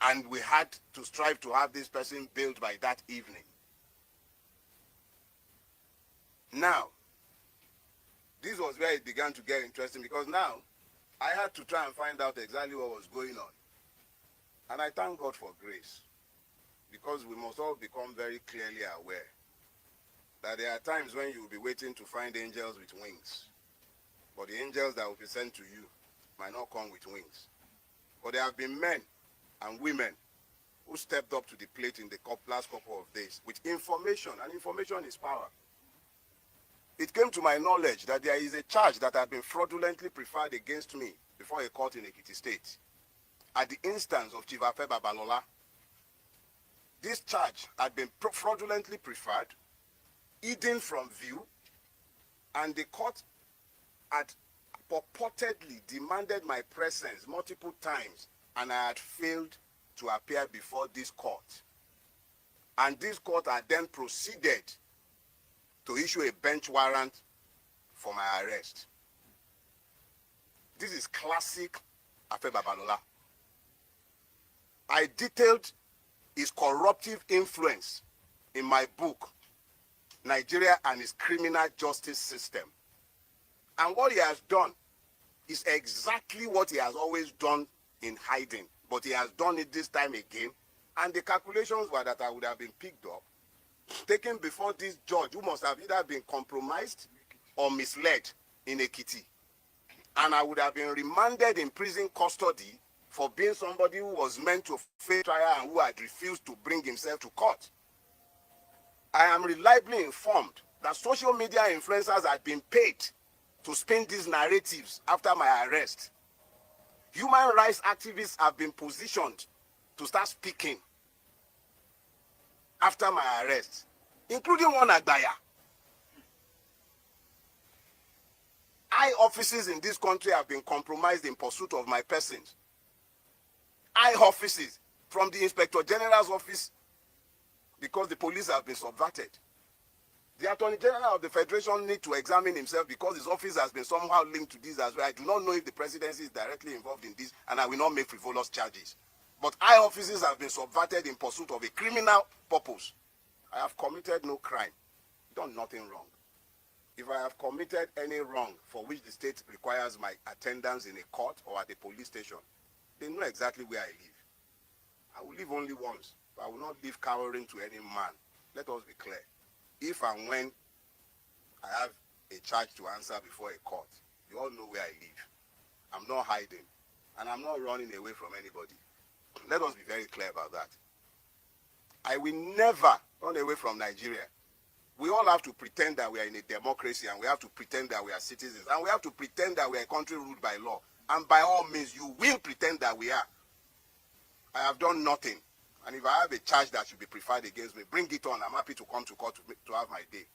And we had to strive to have this person bailed by that evening. Now, this was where it began to get interesting, because now I had to try and find out exactly what was going on. And I thank God for grace, because we must all become very clearly aware that there are times when you will be waiting to find angels with wings. But the angels that will be sent to you might not come with wings. But there have been men and women who stepped up to the plate in the last couple of days with information, and information is power. It came to my knowledge that there is a charge that had been fraudulently preferred against me before a court in Ekiti State at the instance of Chief Afe Babalola. This charge had been fraudulently preferred, hidden from view, and the court had purportedly demanded my presence multiple times, and I had failed to appear before this court. And this court had then proceeded to issue a bench warrant for my arrest. This is classic Afe Babalola. I detailed his corruptive influence in my book, Nigeria and its Criminal Justice System. And what he has done is exactly what he has always done in hiding, but he has done it this time again. And the calculations were that I would have been picked up, taken before this judge who must have either been compromised or misled in Ekiti. And I would have been remanded in prison custody for being somebody who was meant to face trial and who had refused to bring himself to court. I am reliably informed that social media influencers had been paid to spin these narratives after my arrest. Human rights activists have been positioned to start speaking after my arrest, including one Agbaya. High offices in this country have been compromised in pursuit of my person. High offices, from the Inspector General's office, because the police have been subverted. The Attorney General of the Federation needs to examine himself because his office has been somehow linked to this as well. I do not know if the presidency is directly involved in this, and I will not make frivolous charges. But high offices have been subverted in pursuit of a criminal purpose. I have committed no crime, done nothing wrong. If I have committed any wrong for which the state requires my attendance in a court or at a police station, they know exactly where I live. I will live only once, but I will not live cowering to any man. Let us be clear. If and when I have a charge to answer before a court, you all know where I live. I'm not hiding, and I'm not running away from anybody. Let us be very clear about that. I will never run away from Nigeria. We all have to pretend that we are in a democracy, and we have to pretend that we are citizens, and we have to pretend that we are a country ruled by law. And by all means, you will pretend that we are. I have done nothing. And if I have a charge that should be preferred against me, bring it on. I'm happy to come to court to have my day.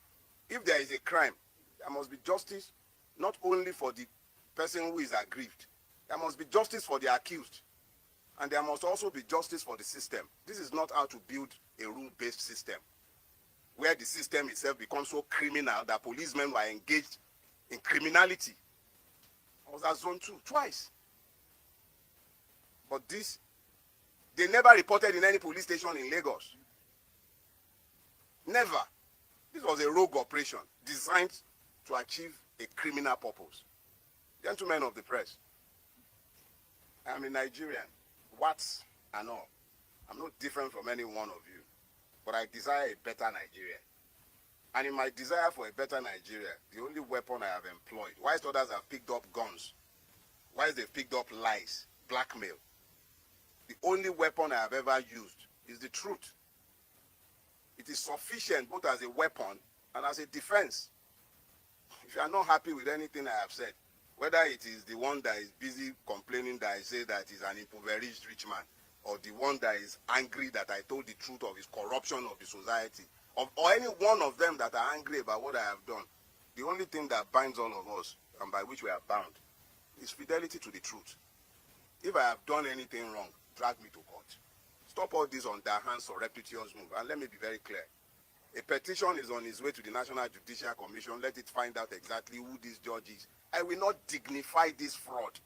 If there is a crime, there must be justice, not only for the person who is aggrieved. There must be justice for the accused. And there must also be justice for the system. This is not how to build a rule-based system, where the system itself becomes so criminal that policemen were engaged in criminality. I was at Zone 2 twice. But this, they never reported in any police station in Lagos. Never. This was a rogue operation designed to achieve a criminal purpose. Gentlemen of the press, I'm a Nigerian, WATs and all. I'm not different from any one of you, but I desire a better Nigeria. And in my desire for a better Nigeria, the only weapon I have employed, whilst others have picked up guns, whilst they've picked up lies, blackmail, the only weapon I have ever used is the truth. It is sufficient both as a weapon and as a defense. If you are not happy with anything I have said, whether it is the one that is busy complaining that I say that he's an impoverished rich man, or the one that is angry that I told the truth of his corruption of the society, or any one of them that are angry about what I have done, the only thing that binds all of us, and by which we are bound, is fidelity to the truth. If I have done anything wrong, drag me to court. Stop all this underhand surreptitious move, and let me be very clear. A petition is on its way to the National Judicial Commission. Let it find out exactly who this judge is. I will not dignify this fraud.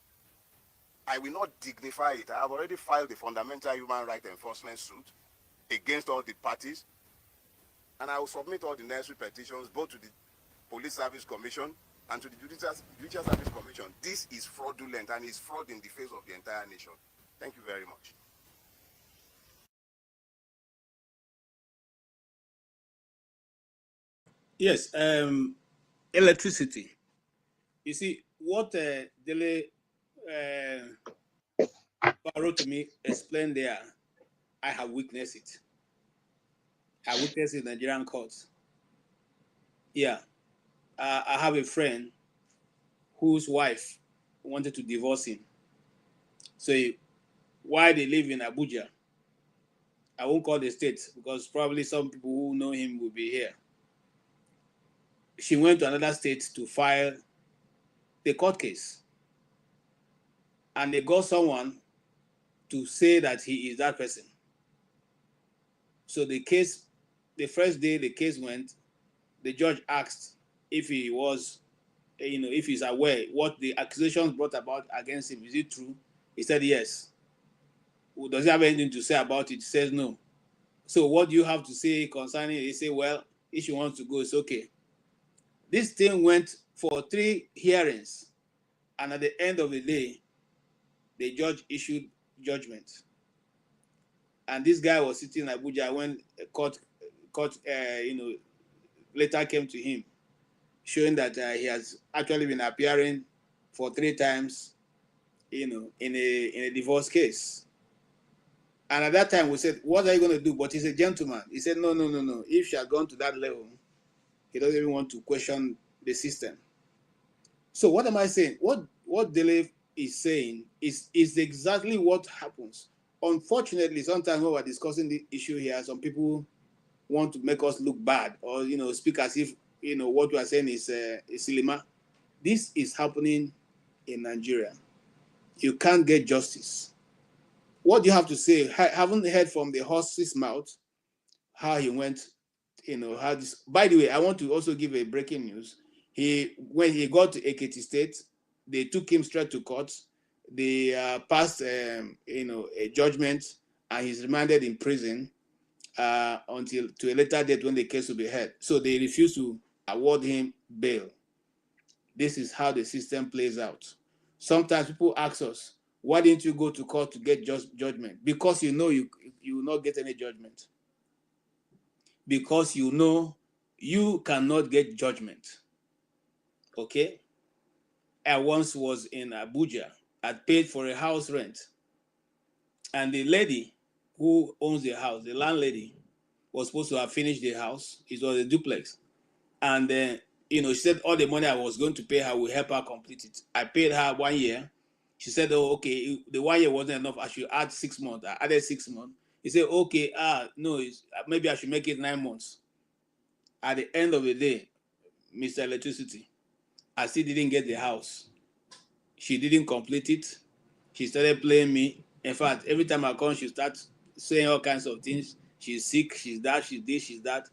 I will not dignify it. I have already filed a fundamental human rights enforcement suit against all the parties, and I will submit all the necessary petitions both to the Police Service Commission and to the Judicial Service Commission. This is fraudulent and is fraud in the face of the entire nation. Thank you very much.
Yes, electricity. You see, what Dele Farotimi explained there, I have witnessed it. I witnessed it in Nigerian courts. Yeah, I have a friend whose wife wanted to divorce him. So while they live in Abuja, I won't call the state because probably some people who know him will be here. She went to another state to file the court case. And they got someone to say that he is that person. So the case, the first day the case went, the judge asked if he was, if he's aware what the accusations brought about against him. Is it true? He said yes. Well, does he have anything to say about it? He says no. So what do you have to say concerning it? He said, well, if she wants to go, it's okay. This thing went for 3 hearings. And at the end of the day, the judge issued judgment. And this guy was sitting in Abuja when court later came to him, showing that he has actually been appearing for 3 times, in a divorce case. And at that time we said, what are you going to do? But he's a gentleman. He said, no. If she had gone to that level, he doesn't even want to question the system. So what am I saying? What Dele is saying is exactly what happens. Unfortunately, sometimes when we're discussing the issue here, some people want to make us look bad or speak as if what we are saying is silima. This is happening in Nigeria. You can't get justice. What do you have to say? I haven't heard from the horse's mouth how he went, how this. By the way, I want to also give a breaking news. When he got to Ekiti State, they took him straight to court. They passed, a judgment, and he's remanded in prison until to a later date when the case will be heard. So they refused to award him bail. This is how the system plays out. Sometimes people ask us, why didn't you go to court to get judgment? Because you will not get any judgment. Because you cannot get judgment. Okay? I once was in Abuja. I paid for a house rent. And the lady who owns the house, the landlady, was supposed to have finished the house. It was a duplex. And then, she said all the money I was going to pay her will help her complete it. I paid her 1 year. She said, oh, okay, the 1 year wasn't enough. I should add 6 months. I added 6 months. He said, okay, no, maybe I should make it 9 months. At the end of the day, Mr. Electricity, I still didn't get the house. She didn't complete it. She started playing me. In fact, every time I come, she starts saying all kinds of things. She's sick, she's that, she's this, she's that.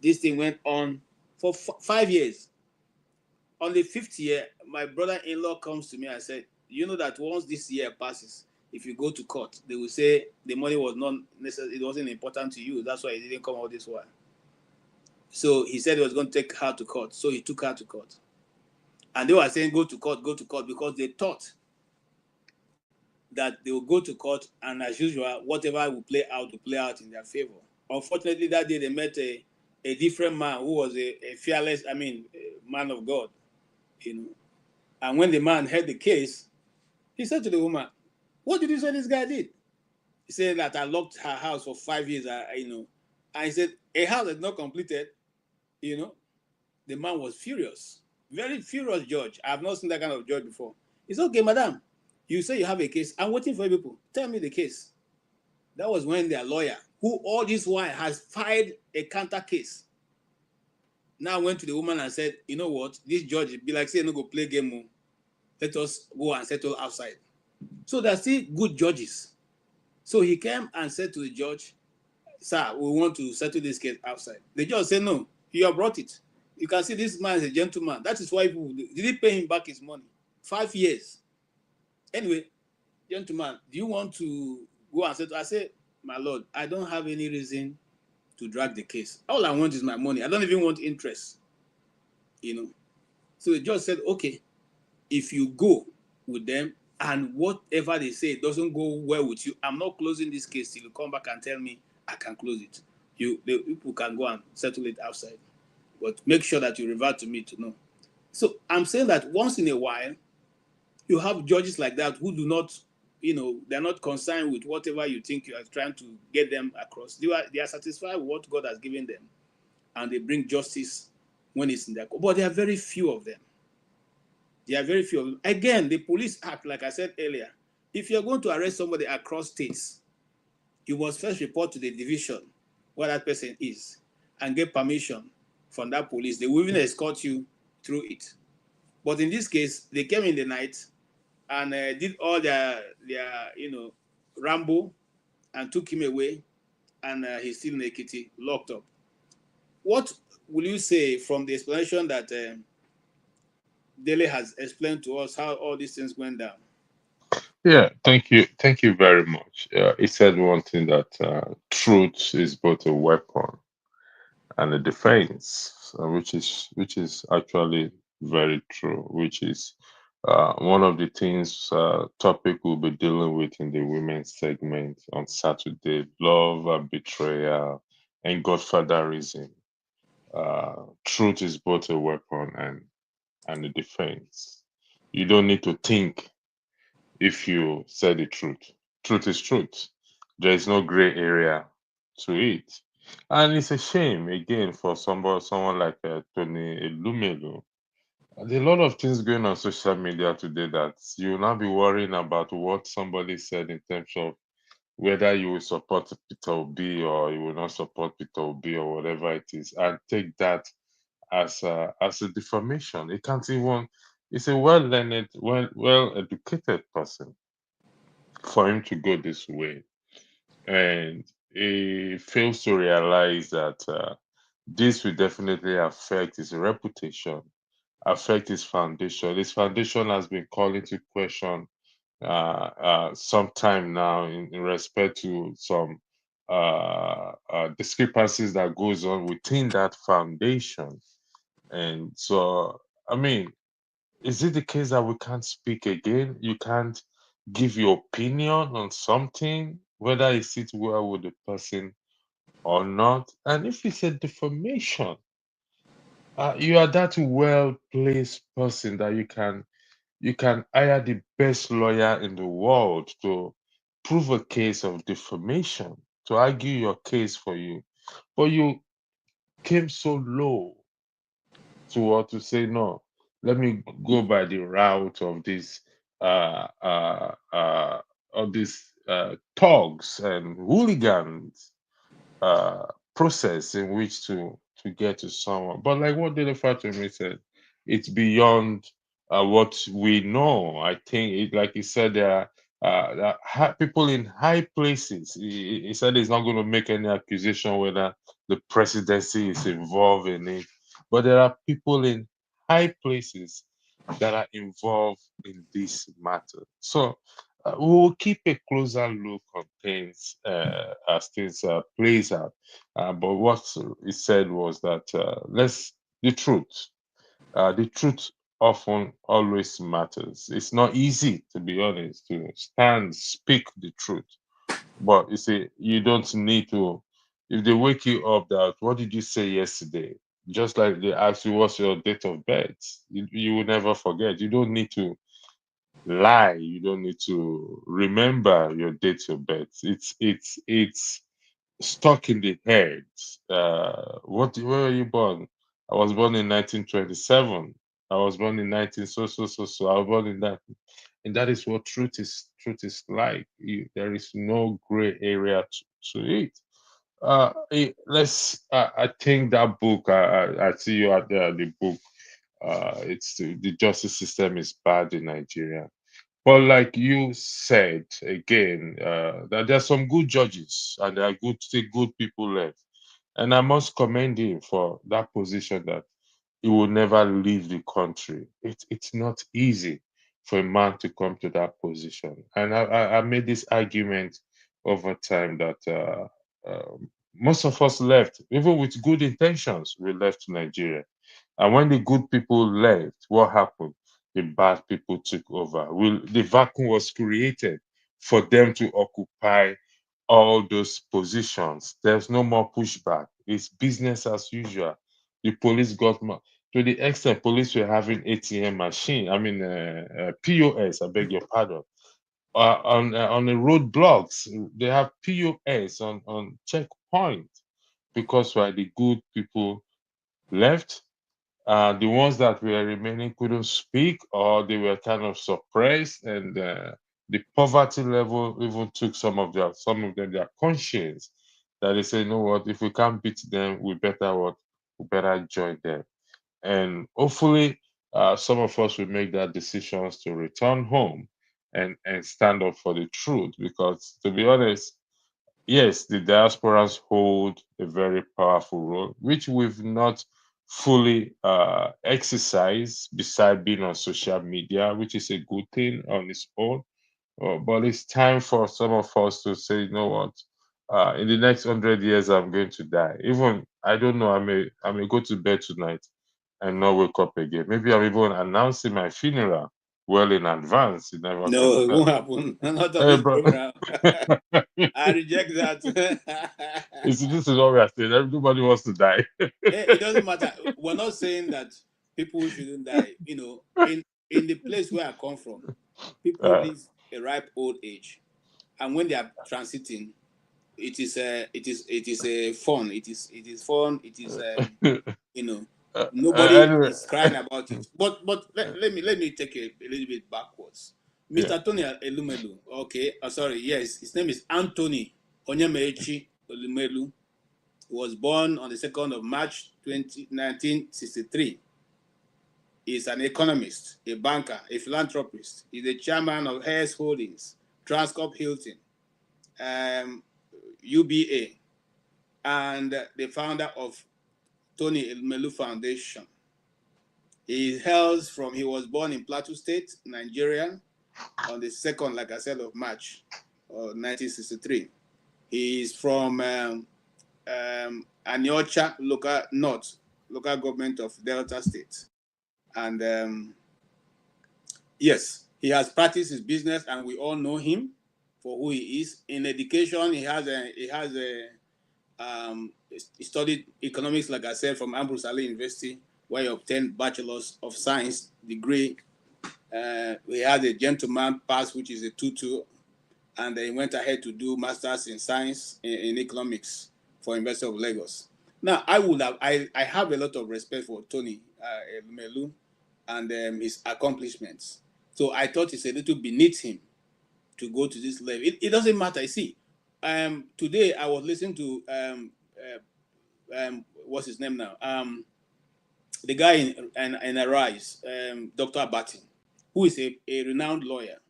This thing went on for 5 years. On the 5th year, my brother-in-law comes to me and said, you know that once this year passes, if you go to court, they will say the money was not necessary, it wasn't important to you. That's why it didn't come out this while. So he said he was going to take her to court. So he took her to court. And they were saying, go to court, because they thought that they will go to court and, as usual, whatever will play out in their favor. Unfortunately, that day they met a different man who was a fearless, man of God, And when the man heard the case, he said to the woman, what did you say this guy did? He said that I locked her house for 5 years, And he said, a house is not completed, The man was furious, very furious judge. I have not seen that kind of judge before. It's okay, madam. You say you have a case. I'm waiting for you people. Tell me the case. That was when their lawyer, who all this while has filed a counter case, now went to the woman and said, you know what? This judge be like, say, no go play game. Let us go and settle outside. So they're still good judges. So he came and said to the judge, sir, we want to settle this case outside. The judge said, no, you have brought it. You can see this man is a gentleman. That is why people didn't pay him back his money. 5 years. Anyway, gentleman, do you want to go and settle? I said, my lord, I don't have any reason to drag the case. All I want is my money. I don't even want interest. So the judge said, okay, if you go with them and whatever they say doesn't go well with you, I'm not closing this case till you come back and tell me I can close it. The people can go and settle it outside. but make sure that you revert to me to know. So I'm saying that once in a while, you have judges like that who do not, they're not concerned with whatever you think you are trying to get them across. They are satisfied with what God has given them, and they bring justice when it's in their court. But there are very few of them. There are very few of them. Again, the police act, like I said earlier, if you're going to arrest somebody across states, you must first report to the division where that person is and get permission from that police. They will even escort you through it. But in this case, they came in the night and did all their ramble and took him away, and he's still in Ekiti, locked up. What will you say from the explanation that Dele has explained to us how all these things went down?
Yeah, thank you very much. He said one thing that truth is both a weapon and a defense, which is actually very true. Which is one of the things topic we'll be dealing with in the women's segment on Saturday: love, betrayal, and godfatherism. Truth is both a weapon and a defense. You don't need to think if you say the truth. Truth is truth. There is no gray area to it. And it's a shame again for someone like Tony Elumelu. There's a lot of things going on social media today that you will not be worrying about what somebody said in terms of whether you will support Peter Obi or you will not support Peter Obi or whatever it is, and take that as a defamation. It can't even. It's a well learned, well educated person for him to go this way, and he fails to realize that this will definitely affect his reputation, affect his foundation. His foundation has been called into question some time now in respect to some discrepancies that goes on within that foundation. And so, I mean, is it the case that we can't speak again? You can't give your opinion on something, whether it sits well with the person or not? And if it's a defamation, you are that well placed person that you can hire the best lawyer in the world to prove a case of defamation, to argue your case for you. But you came so low to say no, let me go by the route of this uh uh uh thugs and hooligans uh process in which to get to someone. But like what Dele Farotimi said, it's beyond what we know. I think it, like he said, there are people in high places. He said he's not going to make any accusation whether the presidency is involved in it, but there are people in high places that are involved in this matter. So we will keep a closer look on things as things plays out. But what he said was that let's the truth. The truth often always matters. It's not easy, to be honest, to speak the truth. But you see, you don't need to. If they wake you up that, what did you say yesterday? Just like they ask you what's your date of birth, you will never forget. You don't need to lie. You don't need to remember your date of birth. It's stuck in the head. Where were you born? I was born in 1927. I was born in 19 so. I was born in that, and that is what truth is. Truth is like. There is no gray area to it. I think that book. I see you at the book. It's the justice system is bad in Nigeria. But like you said again, that there are some good judges and there are still good people left. And I must commend him for that position that he will never leave the country. It's not easy for a man to come to that position. And I made this argument over time that most of us left, even with good intentions, we left Nigeria. And when the good people left, what happened? The bad people took over. The vacuum was created for them to occupy all those positions. There's no more pushback. It's business as usual. the police got to the extent police were having ATM machine. I mean, POS. I beg your pardon. On the roadblocks, they have POS on checkpoint because why the good people left. The ones that were remaining couldn't speak, or they were kind of suppressed, and the poverty level even took some of them their conscience, that they say, you know what, if we can't beat them, we better join them. And hopefully, some of us will make that decisions to return home and stand up for the truth. Because to be honest, yes, the diasporas hold a very powerful role, which we've not fully exercised, beside being on social media, which is a good thing on its own. But it's time for some of us to say, you know what, in the next 100 years, I'm going to die. Even, I don't know, I may go to bed tonight and not wake up again. Maybe I'm even announcing my funeral well in advance. You never
No,
know.
it won't happen. Not on
Hey,
this
bro.
program. I reject that.
This is what we are saying. Everybody wants to die.
It doesn't matter. We're not saying that people shouldn't die. You know, in the place where I come from, people
Uh,
reach a ripe old age, and when they are transiting, it is a fun. It is fun. It is you know, nobody
anyway,
is crying about it. But let me take a little bit backwards.
yeah.
Mr. Tony Elumelu. Okay, sorry. Yes, his name is Anthony Onyemechi Elumelu. He was born on the 2nd of March 1963. He's an economist, a banker, a philanthropist. He's the chairman of Hess Holdings, Transcorp Hilton, UBA, and the founder of Tony Elumelu Foundation. He was born in Plateau State, Nigeria, on the 2nd, like I said, of March of 1963. He is from Aniocha local government of Delta State. And yes, he has practiced his business, and we all know him for who he is. In education, he studied economics, like I said, from Ambrose Ali University, where he obtained Bachelor's of Science degree. He had a gentleman pass, which is a 2-2, and he went ahead to do Masters in Science in Economics for University of Lagos. Now, I have a lot of respect for Tony Elumelu and his accomplishments. So I thought it's a little beneath him to go to this level. It doesn't matter. You see, today I was listening to what's his name now? The guy in Arise, Dr. Abatin, who is a renowned lawyer,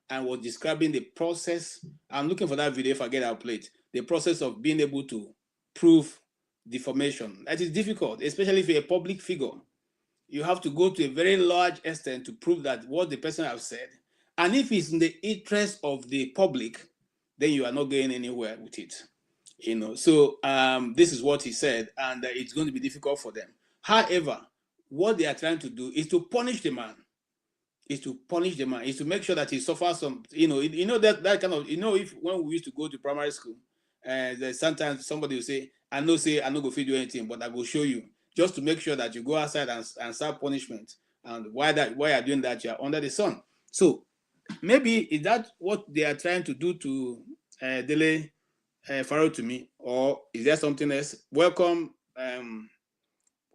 and was describing the process. I'm looking for that video. If I get out, play it. The process of being able to prove defamation. That is difficult, especially if you're a public figure. You have to go to a very large extent to prove that what the person has said. And if it's in the interest of the public, then you are not going anywhere with it. So this is what he said, and it's going to be difficult for them. However, what they are trying to do is to punish the man. Is to make sure that he suffers some, that kind of, if when we used to go to primary school, sometimes somebody will say, I know go feed you anything, but I will show you, just to make sure that you go outside and serve punishment. And why you're doing that, you're under the sun. So maybe is that what they are trying to do to Dele Farotimi, or is there something else? Welcome,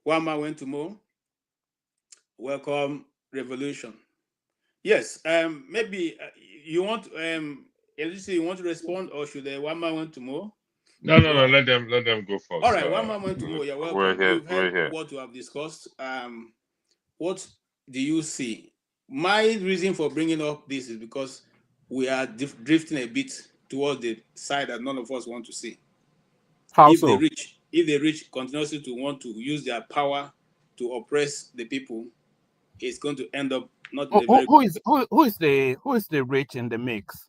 Wama went to Mo. Welcome, Revolution. Yes, maybe you want Elise, you want to respond, or should Wama went to Mo?
No, let them go first.
All right, Wama went to Mo. You're welcome. You've heard what we have discussed. What do you see? My reason for bringing up this is because we are drifting a bit towards the side that none of us want to see.
How
if
so?
the rich continuously to want to use their power to oppress the people, it's going to end up not in a very
who is the rich in the mix?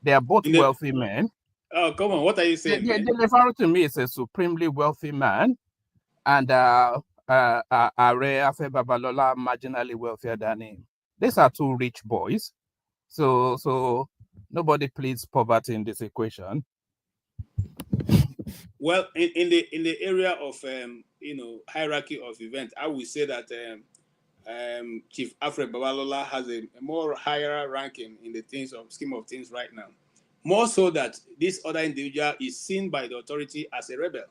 They are both wealthy men.
Oh, come on, what are you saying?
Dele Farotimi is a supremely wealthy man, and Are Afe Babalola marginally wealthier than him. These are two rich boys. So nobody pleads poverty in this equation.
Well, in the area of hierarchy of events, I would say that Chief Alfred Babalola has a more higher ranking in the scheme of things right now. More so that this other individual is seen by the authority as a rebel.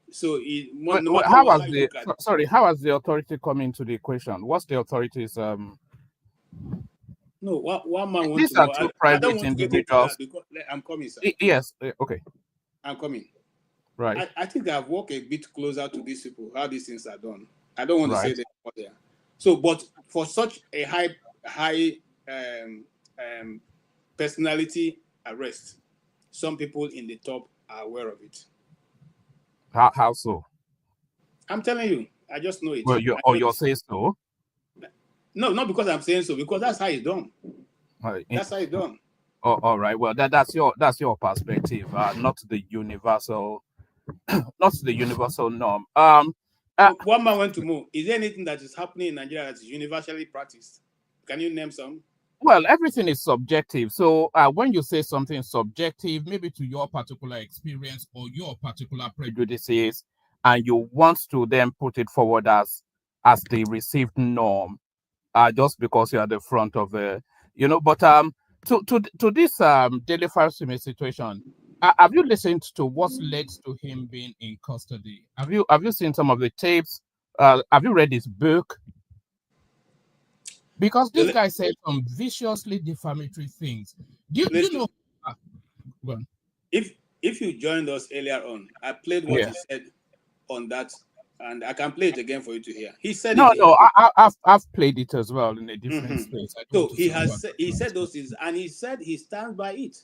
So no matter
how
how
has
you look at it.
sorry, how has the authority come into the equation? What's the authority's
No, one man wants
these
to
are
know.
two
I don't
private
want to get into that
individuals.
because I'm coming, sir.
Yes, okay.
I'm coming.
Right.
I think I've walked a bit closer to these people, how these things are done. I don't want to say
Right.
them more there. So, but for such a high personality arrest, some people in the top are aware of it.
How so?
I'm telling you, I just know it.
Well, you're saying so?
No, not because I'm saying so, because that's how it's done. That's how it's done.
Oh, all right. Well, that's your perspective, not the universal, not the universal norm.
One man went to move. Is there anything that is happening in Nigeria that is universally practiced? Can you name some?
Well, everything is subjective. So when you say something subjective, maybe to your particular experience or your particular prejudices, and you want to then put it forward as the received norm, just because you're at the front of but to this Dele Farotimi situation, have you listened to what's led to him being in custody? Have you seen some of the tapes? Have you read his book? Because this guy said some viciously defamatory things. Do you know? Go on.
If you joined us earlier on, I played what he said on that, and I can play it again for you to hear. He said
I've played it as well in a different space.
So he said those things, and he said he stands by it.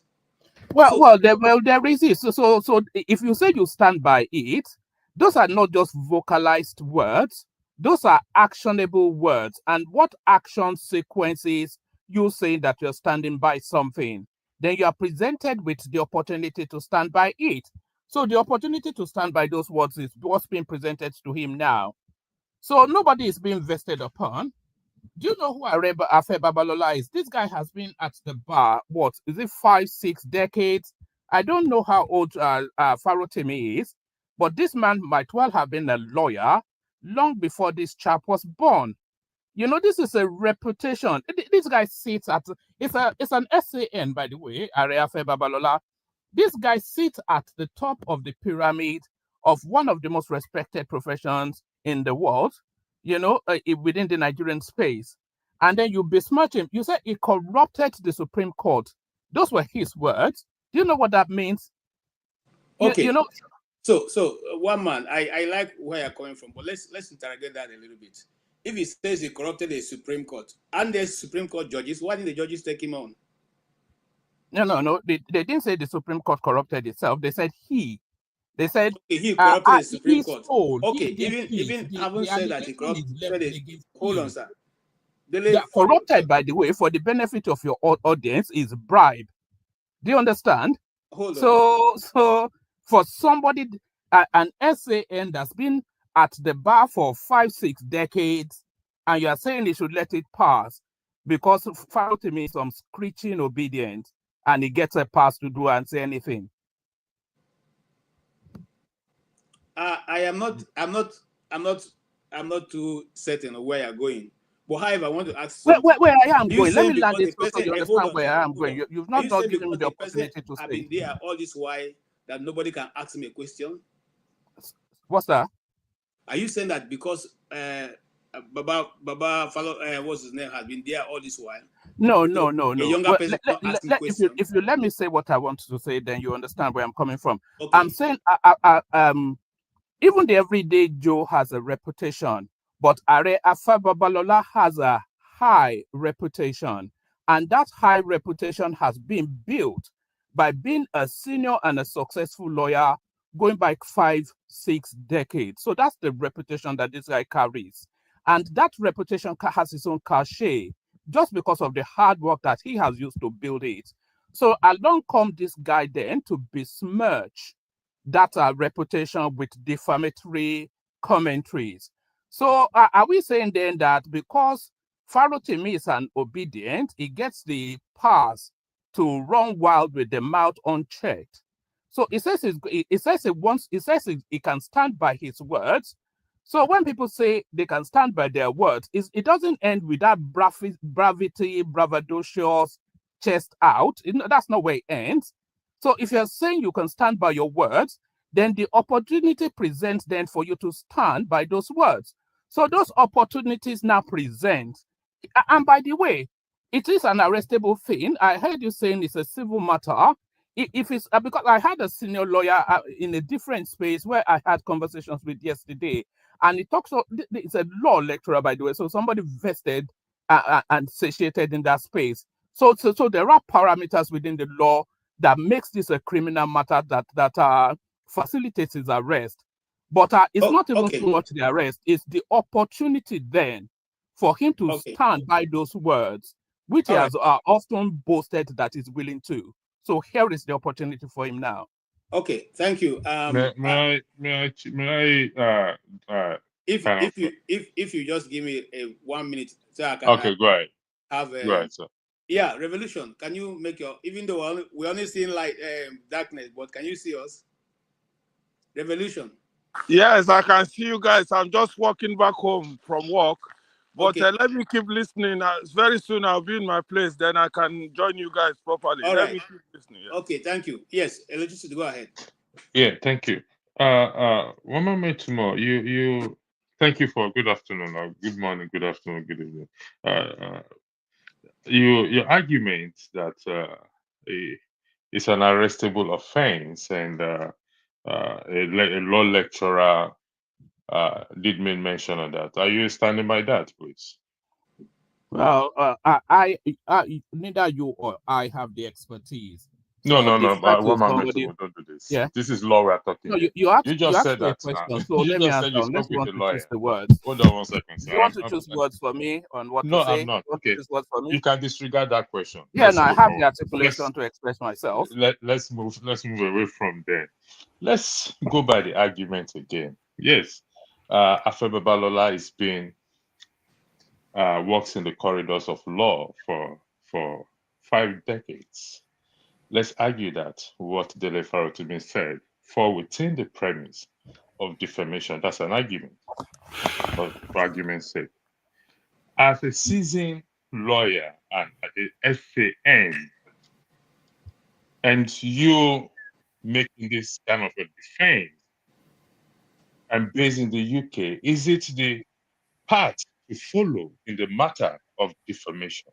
Well, there is it. So if you say you stand by it, those are not just vocalized words. Those are actionable words. And what action sequences you saying that you're standing by something? Then you are presented with the opportunity to stand by it. So the opportunity to stand by those words is what's being presented to him now. So nobody is being vested upon. Do you know who Afe Babalola is? This guy has been at the bar, what, is it 5-6 decades? I don't know how old Farotimi is, but this man might well have been a lawyer long before this chap was born. This is a reputation. This guy sits at, it's an SAN, by the way, Afe Babalola. This guy sits at the top of the pyramid of one of the most respected professions in the world, within the Nigerian space. And then you besmirch him. You say he corrupted the Supreme Court. Those were his words. Do you know what that means?
Okay. So one man, I like where you're coming from, but let's interrogate that a little bit. If he says he corrupted the Supreme Court, and there's Supreme Court judges, why didn't the judges take him on?
No. They didn't say the Supreme Court corrupted itself. They said he. They said
he corrupted the Supreme Court.
Stole,
okay, even haven't said that he corrupted. Hold on, sir.
Corrupted, by the way, for the benefit of your audience, is bribe. Do you understand?
Hold on.
So for somebody, an SAN that's been at the bar for 5-6 decades, and you are saying he should let it pass because Farotimi is some screeching obedient, and he gets a pass to do and say anything.
I'm not too certain of where you're going. But however, I want to ask
where I am going. Let me land this so you understand where I am going. You've not given me the opportunity to
I've been there all this while that nobody can ask me a question.
What's that?
Are you saying that because Baba what's his name, has been there all this while?
No.
A younger person ask me questions.
If you let me say what I want to say, then you understand where I'm coming from.
Okay.
I'm saying even the everyday Joe has a reputation, but Afe Babalola has a high reputation, and that high reputation has been built by being a senior and a successful lawyer going back 5-6 decades. So that's the reputation that this guy carries, and that reputation has its own cachet just because of the hard work that he has used to build it. So along come this guy then to besmirch that reputation with defamatory commentaries. So are we saying then that because Farotimi is an obedient, he gets the pass to run wild with the mouth unchecked? So he says he can stand by his words, So when people say they can stand by their words, it doesn't end with that bravity, braggadocious, chest out. That's not where it ends. So if you're saying you can stand by your words, then the opportunity presents then for you to stand by those words. So those opportunities now present. And by the way, it is an arrestable thing. I heard you saying it's a civil matter. If it's because I had a senior lawyer in a different space where I had conversations with yesterday, and he talks. It's a law lecturer, by the way, so somebody vested and satiated in that space. So there are parameters within the law that makes this a criminal matter that facilitates his arrest. But it's not even so much the arrest; it's the opportunity then for him to stand by those words, which he has often boasted that he's willing to. So here is the opportunity for him now.
Okay, thank you. If you just give me a 1 minute so I can
go ahead.
Have
go ahead, sir.
Yeah, Revolution. Can you make your, even though we're only seeing light, darkness, but can you see us? Revolution.
Yes, I can see you guys. I'm just walking back home from work. But let me keep listening. Very soon I'll be in my place. Then I can join you guys properly. Let me keep listening. Yes.
Okay, thank you. Yes, electricity, go ahead.
Yeah, thank you. One moment more. You thank you for good afternoon or good morning, good afternoon, good evening. Your argument that it's an arrestable offense and a law lecturer did make mention of that. Are you standing by that, please?
Well, I neither you or I have the expertise.
No. One
moment,
don't do this. Yeah, this is law we're talking.
No, you just said that question. So let me answer. Unless you want to choose the words.
Hold on 1 second, sir.
You want to choose words for me on what to say?
No, I'm not. Okay.
Words for me?
You can disregard that question.
Yeah, no, I have the articulation to express myself.
Let's move away from there. Let's go by the argument again. Yes, Afe Babalola is being works in the corridors of law for 5 decades. Let's argue that what Dele Farotimi said fall within the premise of defamation. That's an argument, for argument's sake. As a seasoned lawyer and a FAN, and you making this kind of a defense, and based in the UK, is it the path to follow in the matter of defamation?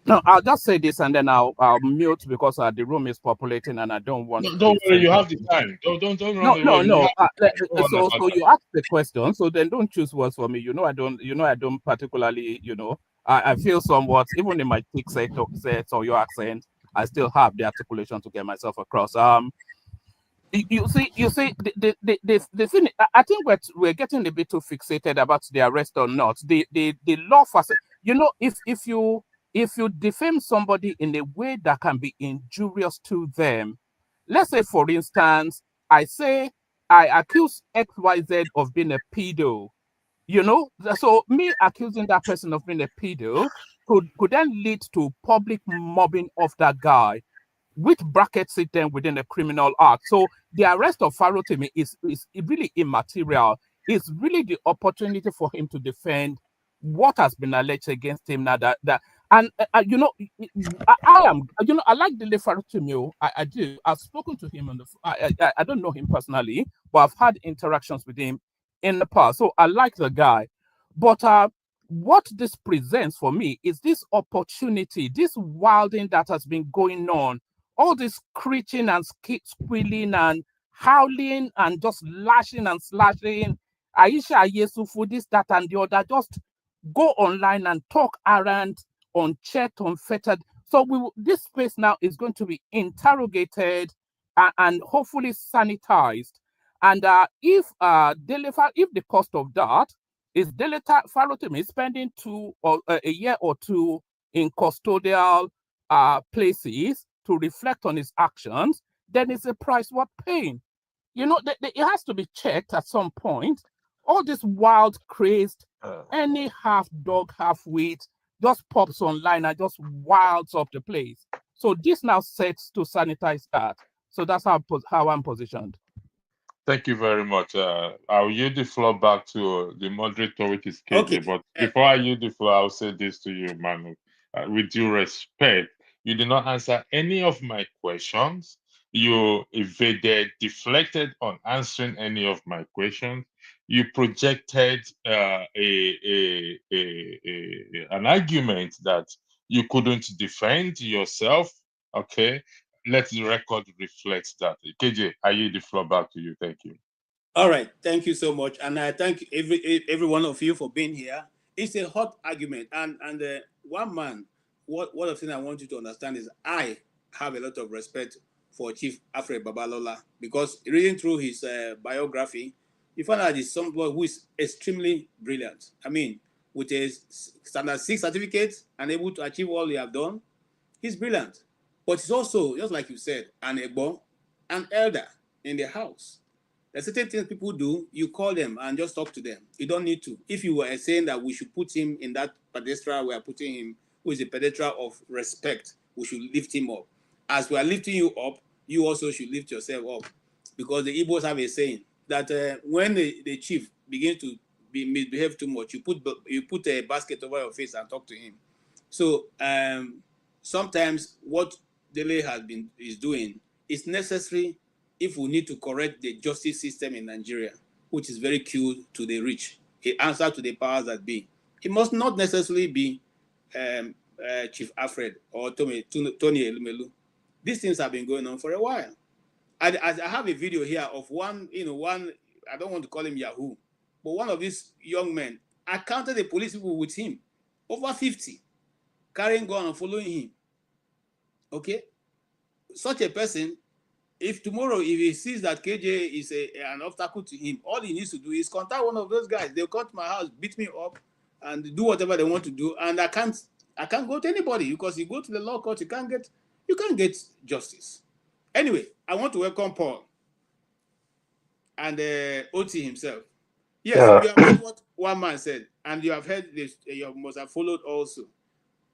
No, I'll just say this and then I'll mute because the room is populating and I don't want.
No, don't worry, you have the time. Don't run away.
No. So you asked the question, so then don't choose words for me. I don't particularly. I feel somewhat, even in my thick set or your accent, I still have the articulation to get myself across. You see, the thing. I think we're getting a bit too fixated about the arrest or not. The law if you defame somebody in a way that can be injurious to them, let's say, for instance, I accuse XYZ of being a pedo, so me accusing that person of being a pedo could then lead to public mobbing of that guy, which brackets it then within a criminal act. So the arrest of Farotimi is really immaterial. It's really the opportunity for him to defend what has been alleged against him now. I like Dele Farotimi. I do. I've spoken to him on the. I don't know him personally, but I've had interactions with him in the past. So I like the guy. But what this presents for me is this opportunity, this wilding that has been going on, all this screeching and squealing and howling and just lashing and slashing. Aisha Yesufu, this, that, and the other. Just go online and talk around, unchecked, unfettered. So this space now is going to be interrogated and hopefully sanitized. And if the cost of that is Dele Farotimi spending a year or two in custodial places to reflect on his actions, then it's a price worth paying. It has to be checked at some point. All this wild, crazed, any half dog, half wheat just pops online and just wilds up the place. So this now sets to sanitize that. So that's how I'm positioned.
Thank you very much. I'll yield the floor back to the moderator, which is KJ.
Okay.
But before I yield the floor, I'll say this to you, Manu. With due respect, you did not answer any of my questions. You evaded, deflected on answering any of my questions. You projected an argument that you couldn't defend yourself. Okay, let the record reflect that. KJ, I yield the floor back to you. Thank you.
All right. Thank you so much. And I thank every one of you for being here. It's a hot argument. And one man, what the thing I want you to understand is I have a lot of respect for Chief Alfred Babalola, because reading through his biography, you find out he's someone who is extremely brilliant. I mean, with a standard 6 certificate and able to achieve all he have done, he's brilliant. But he's also, just like you said, an Ebo, an elder in the house. There's certain things people do, you call them and just talk to them. You don't need to. If you were saying that we should put him in that pedestal, we are putting him, who is a pedestal of respect, we should lift him up. As we are lifting you up, you also should lift yourself up. Because the Igbos have a saying that when the chief begins to misbehave too much, you put a basket over your face and talk to him. So sometimes what Dele is doing is necessary if we need to correct the justice system in Nigeria, which is very skewed to the rich. He answers to the powers that be. It must not necessarily be Chief Alfred or Tony Elumelu. These things have been going on for a while. I have a video here of one, I don't want to call him Yahoo, but one of these young men, I counted the police people with him, over 50, carrying gun and following him. Okay? Such a person, if tomorrow, if he sees that KJ is an obstacle to him, all he needs to do is contact one of those guys. They'll come to my house, beat me up, and do whatever they want to do. And I can't go to anybody, because you go to the law court, you can't get justice. Anyway, I want to welcome Paul and OT himself. Yes, you have heard what one man said, and you have heard this. You must have followed also.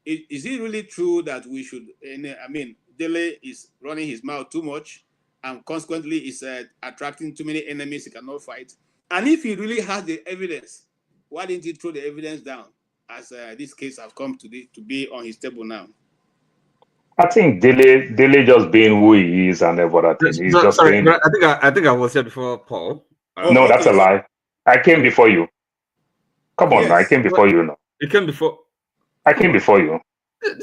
Is it really true that we should? Dele is running his mouth too much, and consequently is attracting too many enemies he cannot fight. And if he really has the evidence, why didn't he throw the evidence down, as this case has come to be on his table now?
I think Dele just being who he is and everything. He's just
sorry,
being...
I think I was here before Paul.
No, that's a lie. I came before you. Come on, now. I came before you now.
You came before.
I came before you.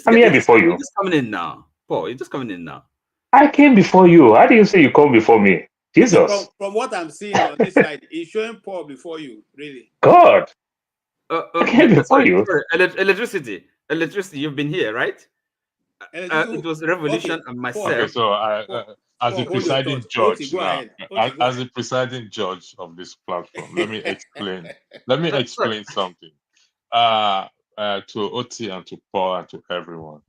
I'm here before you.
You're just coming in now, Paul. You're just coming in now.
I came before you. How do you say you come before me? Jesus.
From what I'm seeing on this side, he's showing Paul before you, really.
God. I came before you.
Electricity. You've been here, right? It was Revolution and myself.
Okay, so as the presiding judge now, as the presiding judge of this platform, let me explain. Let me explain something to OT and to Paul and to everyone.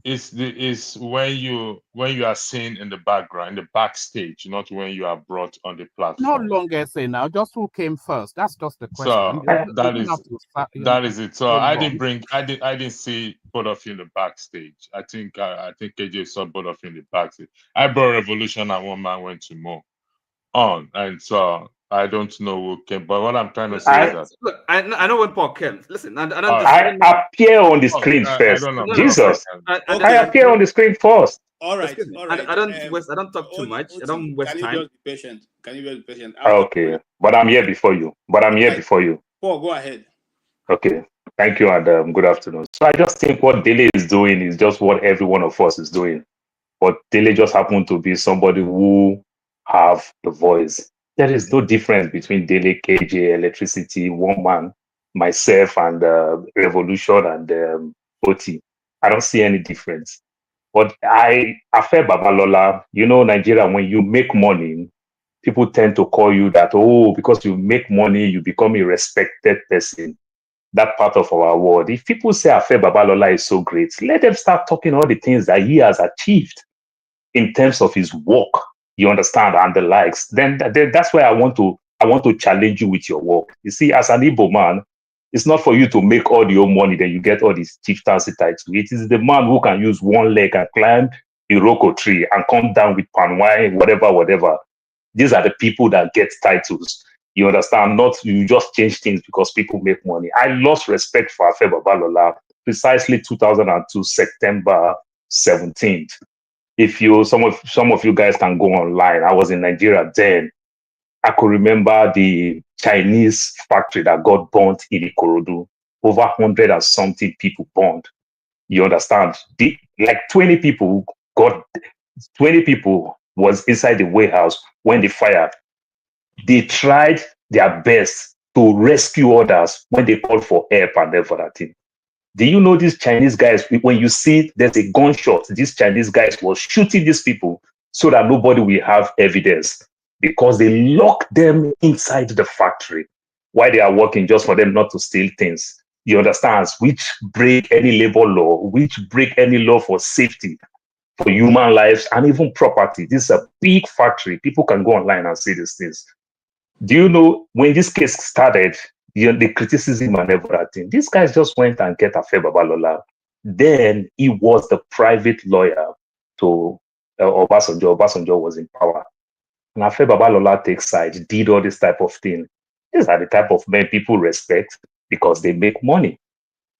Is when you are seen in the background, in the backstage, not when you are brought on the platform.
No longer say now, just who came first. That's just the question.
So that is it. So I didn't see both of you in the backstage. I think KJ saw both of you in the backstage. I brought Revolution and one man went to Mo on, and so I don't know who came. But what I'm trying to say is that
look, I know when Paul came. Listen, I
appear on the screen first. Jesus, I appear on the screen first.
All right.
I don't talk too much. I don't waste time.
Can you just be patient?
Okay, but I'm here before you.
Paul, go ahead.
Okay, thank you and good afternoon. So I just think what Dele is doing is just what every one of us is doing. But Dele just happened to be somebody who have the voice. There is no difference between Dele, KJ, Electricity, one man, myself, and Revolution and OT. I don't see any difference. But Afe Babalola, Nigeria, when you make money, people tend to call you that, because you make money, you become a respected person. That part of our world. If people say Afe Babalola is so great, let them start talking all the things that he has achieved in terms of his work. You understand, and the likes. Then that's why I want to challenge you with your work. You see, as an Igbo man, it's not for you to make all your money, then you get all these chieftaincy titles. It is the man who can use one leg and climb the Iroko tree and come down with pan wine, whatever. These are the people that get titles. You understand? Not you just change things because people make money. I lost respect for Afe Babalola precisely 2002, September 17th. If you some of you guys can go online, I was in Nigeria then. I could remember the Chinese factory that got burnt in Ikorodu. Over 100 and something people burned. You understand? Like 20 people was inside the warehouse when they fired. They tried their best to rescue others when they called for help and everything. Do you know these Chinese guys, when you see there's a gunshot, these Chinese guys were shooting these people so that nobody will have evidence because they lock them inside the factory while they are working just for them not to steal things. You understand? Which break any labor law, which break any law for safety, for human lives, and even property. This is a big factory. People can go online and see these things. Do you know when this case started, the criticism and everything, these guys just went and get Afe Babalola. Then he was the private lawyer to Obasanjo. Obasanjo was in power. And Afe Babalola takes side, did all this type of thing. These are the type of men people respect because they make money.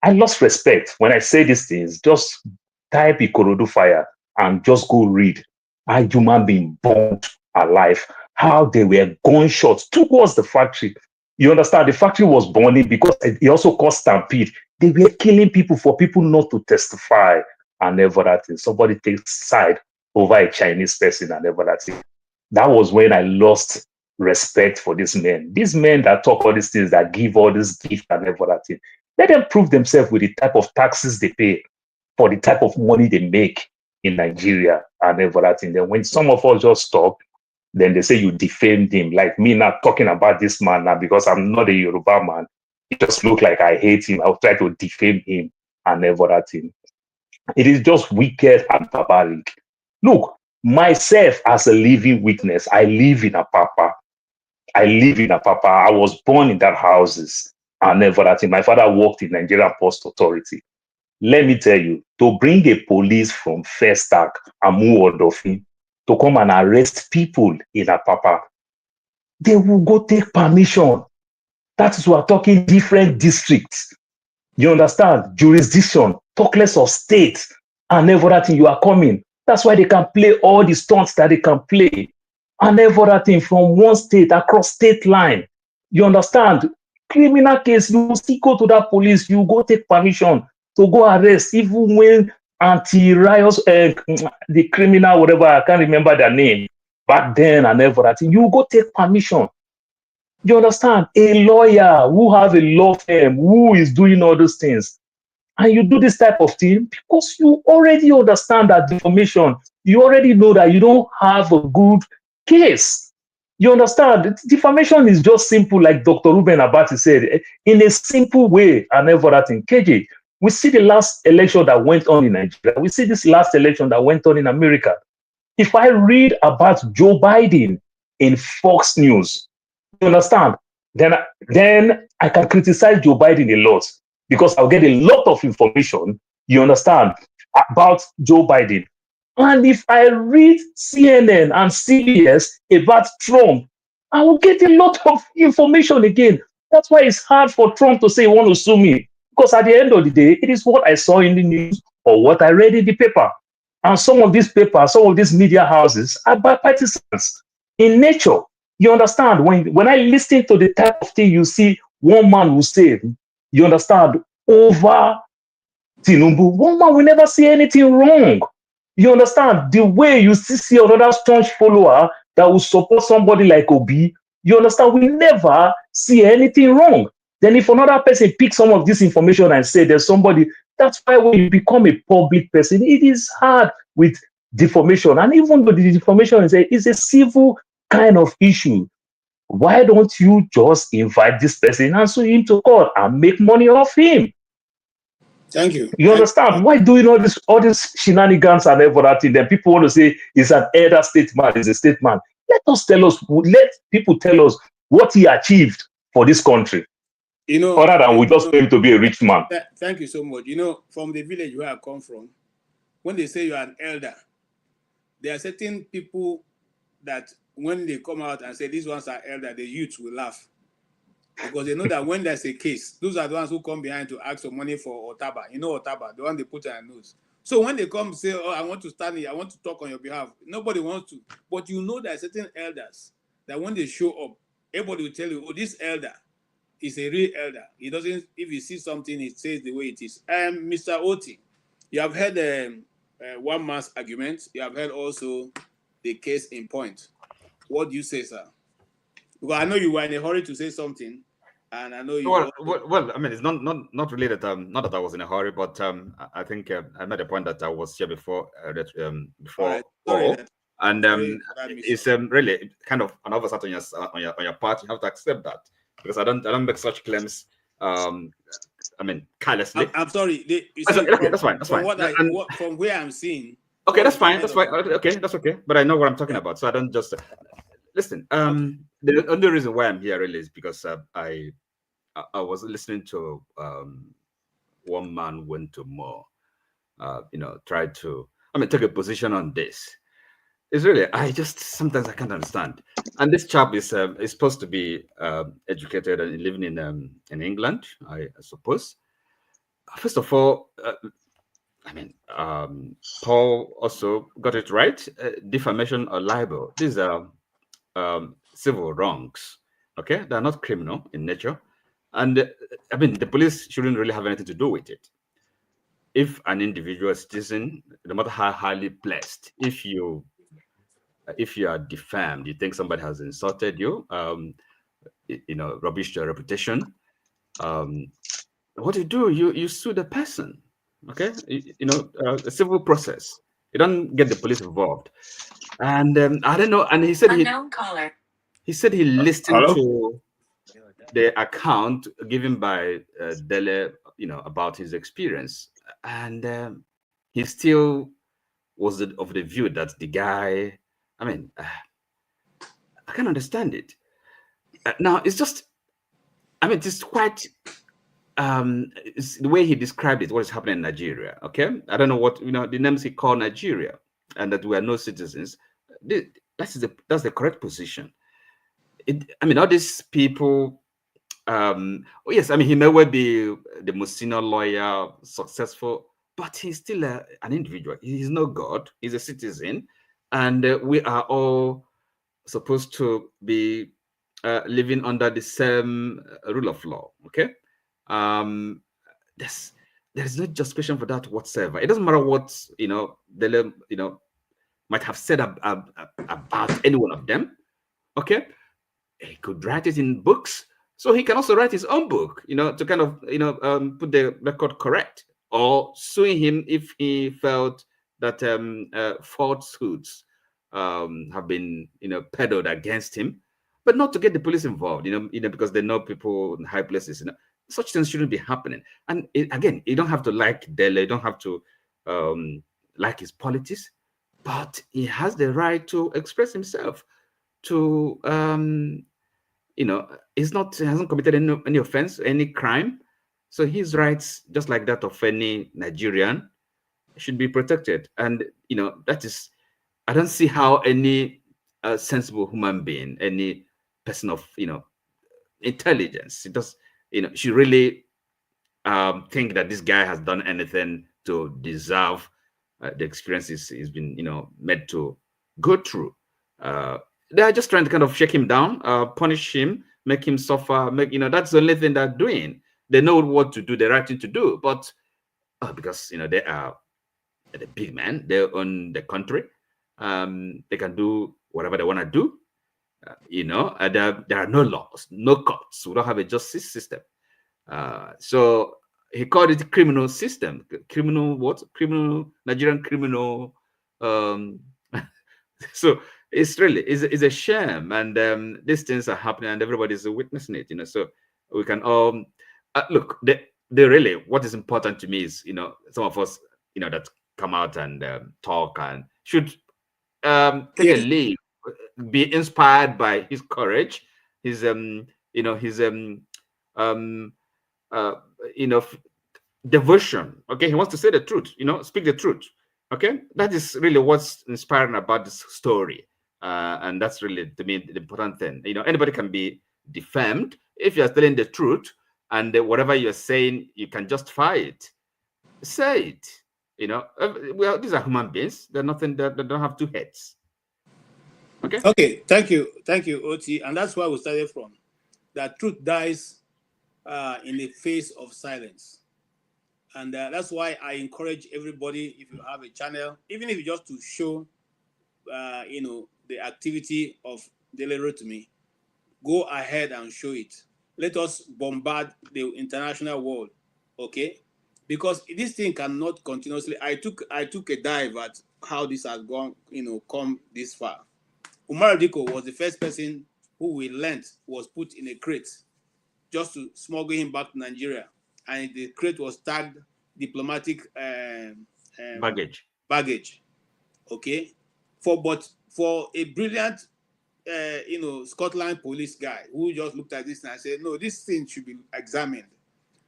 I lost respect. When I say these things, just type Ikorodu fire and just go read how human being burned alive, how they were gunshots towards the factory. You understand? The factory was burning because it also caused stampede. They were killing people for people not to testify and everything. Somebody takes side over a Chinese person and everything. That was when I lost respect for these men. These men that talk all these things, that give all this gift and everything. Let them prove themselves with the type of taxes they pay for the type of money they make in Nigeria and everything. Then when some of us just stop, then they say you defamed him. Like me not talking about this man now because I'm not a Yoruba man. It just look like I hate him. I'll try to defame him and everything. It is just wicked and barbaric. Look, myself as a living witness, I live in Apapa. I was born in that houses and everything. My father worked in Nigerian Post Authority. Let me tell you, to bring a police from Festac, Amu Odofin, to come and arrest people in Apapa, they will go take permission. That is, we are talking different districts. You understand? Jurisdiction, talk less of state and everything. You are coming. That's why they can play all the stunts that they can play and everything from one state across state line. You understand? Criminal case, you still go to that police, you go take permission to go arrest, even when anti-riot, the criminal, whatever, I can't remember their name, back then and everything, you go take permission. You understand? A lawyer who have a law firm, who is doing all those things, and you do this type of thing because you already understand that defamation, you already know that you don't have a good case. You understand? Defamation is just simple, like Dr. Ruben Abati said, in a simple way and everything. KJ, we see the last election that went on in Nigeria. We see this last election that went on in America. If I read about Joe Biden in Fox News, you understand? Then I can criticize Joe Biden a lot because I'll get a lot of information, you understand, about Joe Biden. And if I read CNN and CBS about Trump, I will get a lot of information again. That's why it's hard for Trump to say he wants to sue me. Because at the end of the day, it is what I saw in the news or what I read in the paper. And some of these papers, some of these media houses are bipartisans in nature. You understand? When I listen to the type of thing you see one man will say, you understand, over Tinubu, one man will never see anything wrong. You understand? The way you see another staunch follower that will support somebody like Obi, you understand, we never see anything wrong. Then if another person picks some of this information and say there's somebody, that's why when you become a public person, it is hard with defamation. And even though the defamation is a civil kind of issue, why don't you just invite this person and sue him to court and make money off him?
Thank you.
You understand? Why doing all this shenanigans and everything? Then people want to say he's an elder statesman, he's a statesman. Let people tell us what he achieved for this country.
You know,
other than we just claim to be a rich man.
Thank you so much. You know, from the village where I come from, when they say you are an elder, there are certain people that when they come out and say these ones are elder, the youth will laugh. Because they know that when there's a case, those are the ones who come behind to ask for money for Otaba. You know Otaba, the one they put on their nose. So when they come say, oh, I want to stand here, I want to talk on your behalf, nobody wants to. But you know there are certain elders that when they show up, everybody will tell you, oh, this elder is a real elder. He doesn't, if he sees something, he says the way it is. Mr. Oti, you have heard one man's argument. You have heard also the case in point. What do you say, sir? Because I know you were in a hurry to say something, and I know you.
Well, I mean, it's not really that not that I was in a hurry, but I think I made a point that I was here before before all, and it's really kind of an oversight on your part. You have to accept that because I don't make such claims. I mean, carelessly.
I'm sorry.
Okay, that's fine. That's
from
fine.
From where I'm seeing.
Okay, that's fine. That's fine. Okay, that's okay. But I know what I'm talking about, so I don't just listen. The only reason why I'm here really is because I was listening to one man went to more, tried to take a position on this. It's really sometimes I can't understand. And this chap is supposed to be educated and living in England, I suppose. First of all, Paul also got it right. Defamation or libel. These are civil wrongs. Okay, they're not criminal in nature, and the police shouldn't really have anything to do with it. If an individual citizen, no matter how highly placed, if you are defamed, you think somebody has insulted you, rubbish your reputation, what do? You sue the person. Okay, a civil process. You don't get the police involved. And I don't know. And he said he said he listened to the account given by Dele, about his experience, and he still was of the view that the guy. I can't understand it. Now it's just, it's quite. It's the way he described it, what is happening in Nigeria. Okay, I don't know what the names he called Nigeria, and that we are no citizens. That's the correct position. All these people. Yes, he may well be the most senior lawyer, successful, but he's still an individual. He's no God. He's a citizen, and we are all supposed to be living under the same rule of law. Okay. There is no justification for that whatsoever. It doesn't matter what Dele might have said about any one of them. Okay, he could write it in books, so he can also write his own book. To kind of put the record correct, or suing him if he felt that falsehoods have been peddled against him, but not to get the police involved. Because they know people in high places. Such things shouldn't be happening. And again, you don't have to like Dele, you don't have to like his politics, but he has the right to express himself. To he hasn't committed any offense, any crime, so his rights, just like that of any Nigerian, should be protected. And that is, I don't see how any sensible human being, any person of intelligence, should really think that this guy has done anything to deserve the experiences he's been, made to go through. They're just trying to kind of shake him down, punish him, make him suffer. That's the only thing they're doing. They know what to do, the right thing to do, but because they are the big man, they own the country. They can do whatever they want to do. There are no laws, no courts. We don't have a justice system. So he called it criminal system. Criminal Nigerian criminal. So it's a shame, and these things are happening, and everybody's witnessing it. So we can all look. They really, what is important to me is some of us that come out and talk and should take a lead. Be inspired by his courage, his devotion. Okay, he wants to say the truth, speak the truth. Okay, that is really what's inspiring about this story. And that's really, to me, the important thing. You know, anybody can be defamed if you're telling the truth, and whatever you're saying, you can justify it. Say it. You know, well, these are human beings. They're nothing. They don't have two heads. Okay.
Okay. Thank you, OT. And that's why we started from. That truth dies in the face of silence. And that's why I encourage everybody, if you have a channel, even if you just to show, the activity of Dele Farotimi, go ahead and show it. Let us bombard the international world, okay? Because this thing cannot continuously. I took a dive at how this has gone, come this far. Umar Diko was the first person who we learned was put in a crate just to smuggle him back to Nigeria, and the crate was tagged diplomatic baggage. Okay, for a brilliant, Scotland police guy who just looked at this and said, no, this thing should be examined,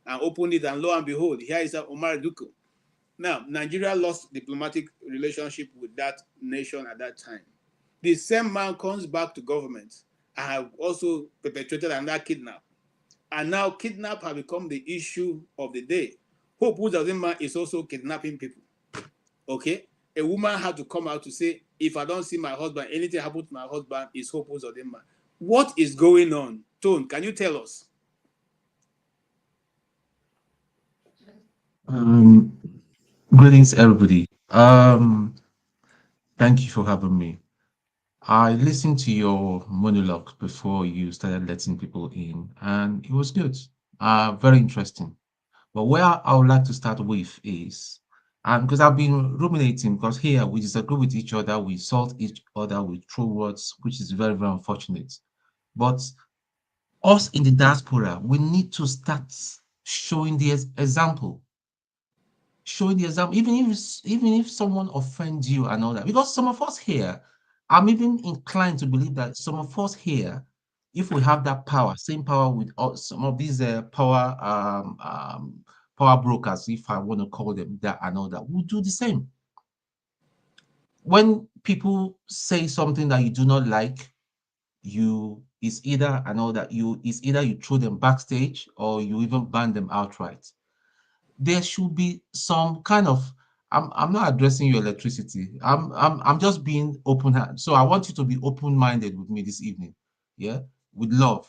and opened it, and lo and behold, here is Omar Duku. Now, Nigeria lost diplomatic relationship with that nation at that time. The same man comes back to government and have also perpetrated another kidnap. And now kidnap have become the issue of the day. Hope Uzodinma is also kidnapping people. Okay? A woman had to come out to say, if I don't see my husband, anything happen to my husband, is Hope Uzodinma. What is going on? Tone, can you tell us?
Greetings, everybody. Thank you for having me. I listened to your monologue before you started letting people in, and it was good. Very interesting. But where I would like to start with is, because I've been ruminating, because here we disagree with each other, we insult each other, we throw words, which is very, very unfortunate. But us in the diaspora, we need to start showing the example. Showing the example, even if someone offends you and all that, because some of us here, I'm even inclined to believe that some of us here, if we have that power, same power with some of these power brokers, if I want to call them that and all that, we'll do the same. When people say something that you do not like, it's either you throw them backstage or you even ban them outright. There should be some kind of, I'm not addressing your electricity. I'm just being open-handed. So I want you to be open-minded with me this evening, yeah, with love.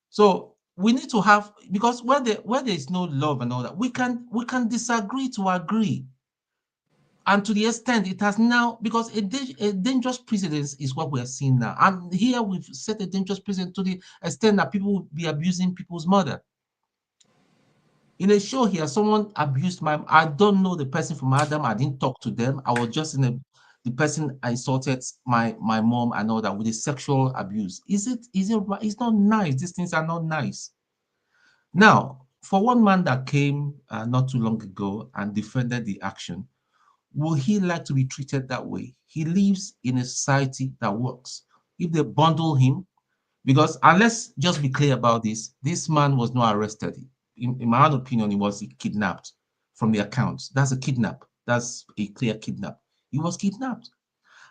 So we need to have, because where there is no love and all that, we can disagree to agree. And to the extent it has now, because a dangerous precedent is what we are seeing now. And here we've set a dangerous precedent to the extent that people will be abusing people's mother. In a show here, someone abused I don't know the person from Adam. I didn't talk to them. I was just the person insulted my mom and all that with a sexual abuse. Is it right? It's not nice. These things are not nice. Now, for one man that came not too long ago and defended the action, will he like to be treated that way? He lives in a society that works. If they bundle him, because, and let's just be clear about this man was not arrested. In my own opinion, he was kidnapped from the accounts. That's a kidnap. That's a clear kidnap. He was kidnapped.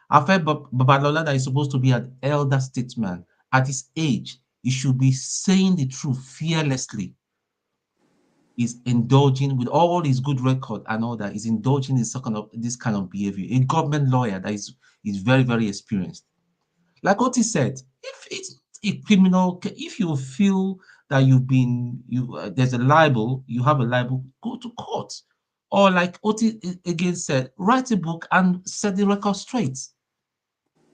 Afe Babalola, that is supposed to be an elder statesman, at his age, he should be saying the truth fearlessly. Is indulging with all his good record and all that, is indulging in this kind of behavior. A government lawyer that is very, very experienced. Like Oti said, if it's a criminal, if you feel that there's a libel, you have a libel, go to court. Or like Oti again said, write a book and set the record straight.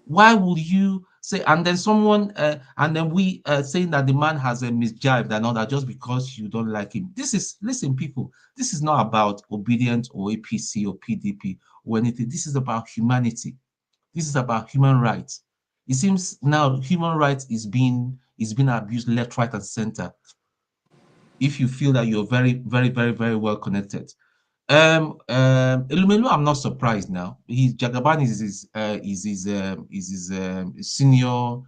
Why would you say, and then someone, and then we saying that the man has a misjived and all that just because you don't like him? Listen, people, this is not about obedience or APC or PDP or anything. This is about humanity. This is about human rights. It seems now human rights is being abused left, right, and center. If you feel that you're very, very, very, very well connected. Elumelu, I'm not surprised now. Jagaban is his senior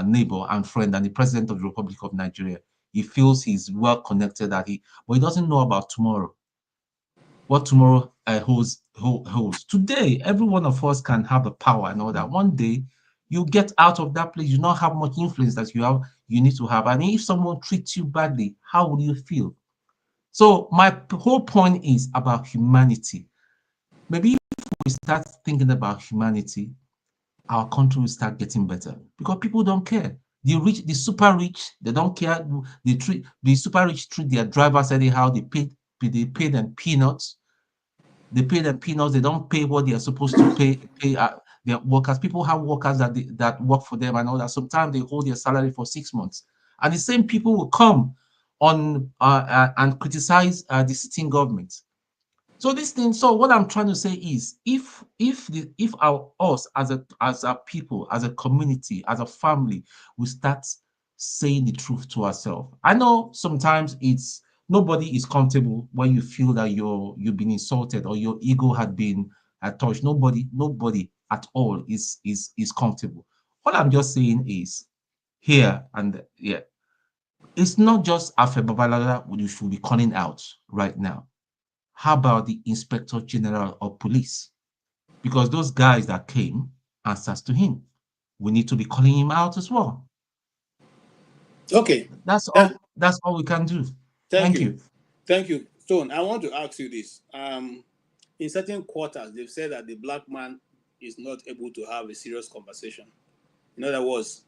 neighbor and friend and the president of the Republic of Nigeria. He feels he's well connected, but he doesn't know about tomorrow. What tomorrow holds. Today, every one of us can have the power and all that. One day, You get out of that place, you not have much influence that you need to have. And if someone treats you badly, how will you feel? So my whole point is about humanity. Maybe if we start thinking about humanity, our country will start getting better because people don't care. The rich, the super rich, they don't care. The super rich treat their drivers anyhow. They pay them peanuts. They pay them peanuts. They don't pay what they are supposed to pay their workers. People have workers that work for them and all that. Sometimes they hold their salary for 6 months, and the same people will come on and criticize the sitting government. So this thing, so what I'm trying to say is, if us as a people, as a community, as a family, we start saying the truth to ourselves. I know sometimes it's nobody is comfortable when you feel that you've been insulted or your ego had been touched. Nobody at all is comfortable. What I'm just saying is here and yeah, it's not just Afe Babalala you should be calling out right now. How about the Inspector General of Police? Because those guys that came answers to him. We need to be calling him out as well.
Okay.
That's all. That's all we can do. Thank you.
Thank you. Stone, I want to ask you this. In certain quarters, they've said that the black man is not able to have a serious conversation. In other words,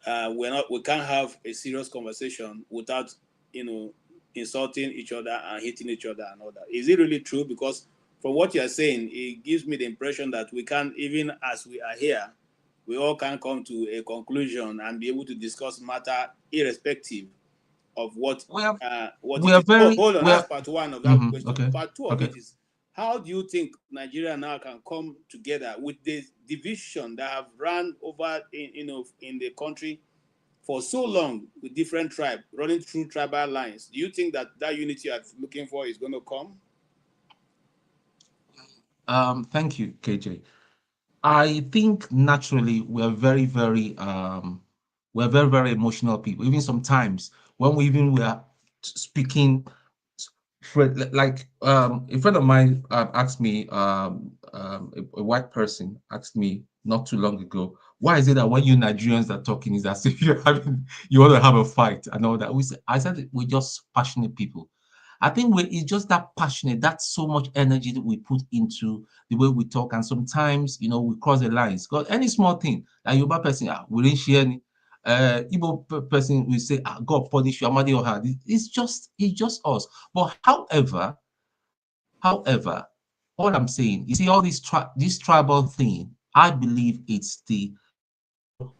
we can't have a serious conversation without, insulting each other and hitting each other and all that. Is it really true? Because from what you are saying, it gives me the impression that we can't, even as we are here, we all can come to a conclusion and be able to discuss matter irrespective of what
we
it
are
is.
very
Hold on,
we
that's
are
part one of that question.
okay.
Part two of
Okay.
it is, how do you think Nigeria now can come together with the division that have run over in the country for so long with different tribes running through tribal lines? Do you think that unity you're looking for is going to come?
Thank you, KJ. I think naturally we're very emotional people. Even sometimes when were speaking, like a friend of mine asked me, a white person asked me not too long ago, why is it that when you Nigerians are talking, is as if you want to have a fight and all that? I said we're just passionate people. I think it's just that passionate, that's so much energy that we put into the way we talk, and sometimes we cross the lines. Because any small thing, like Yoruba person, we didn't share any. Igbo person will say, God punish you, Amadi Oha. It's just us. But however, all I'm saying, you see, all this tribal thing, I believe it's the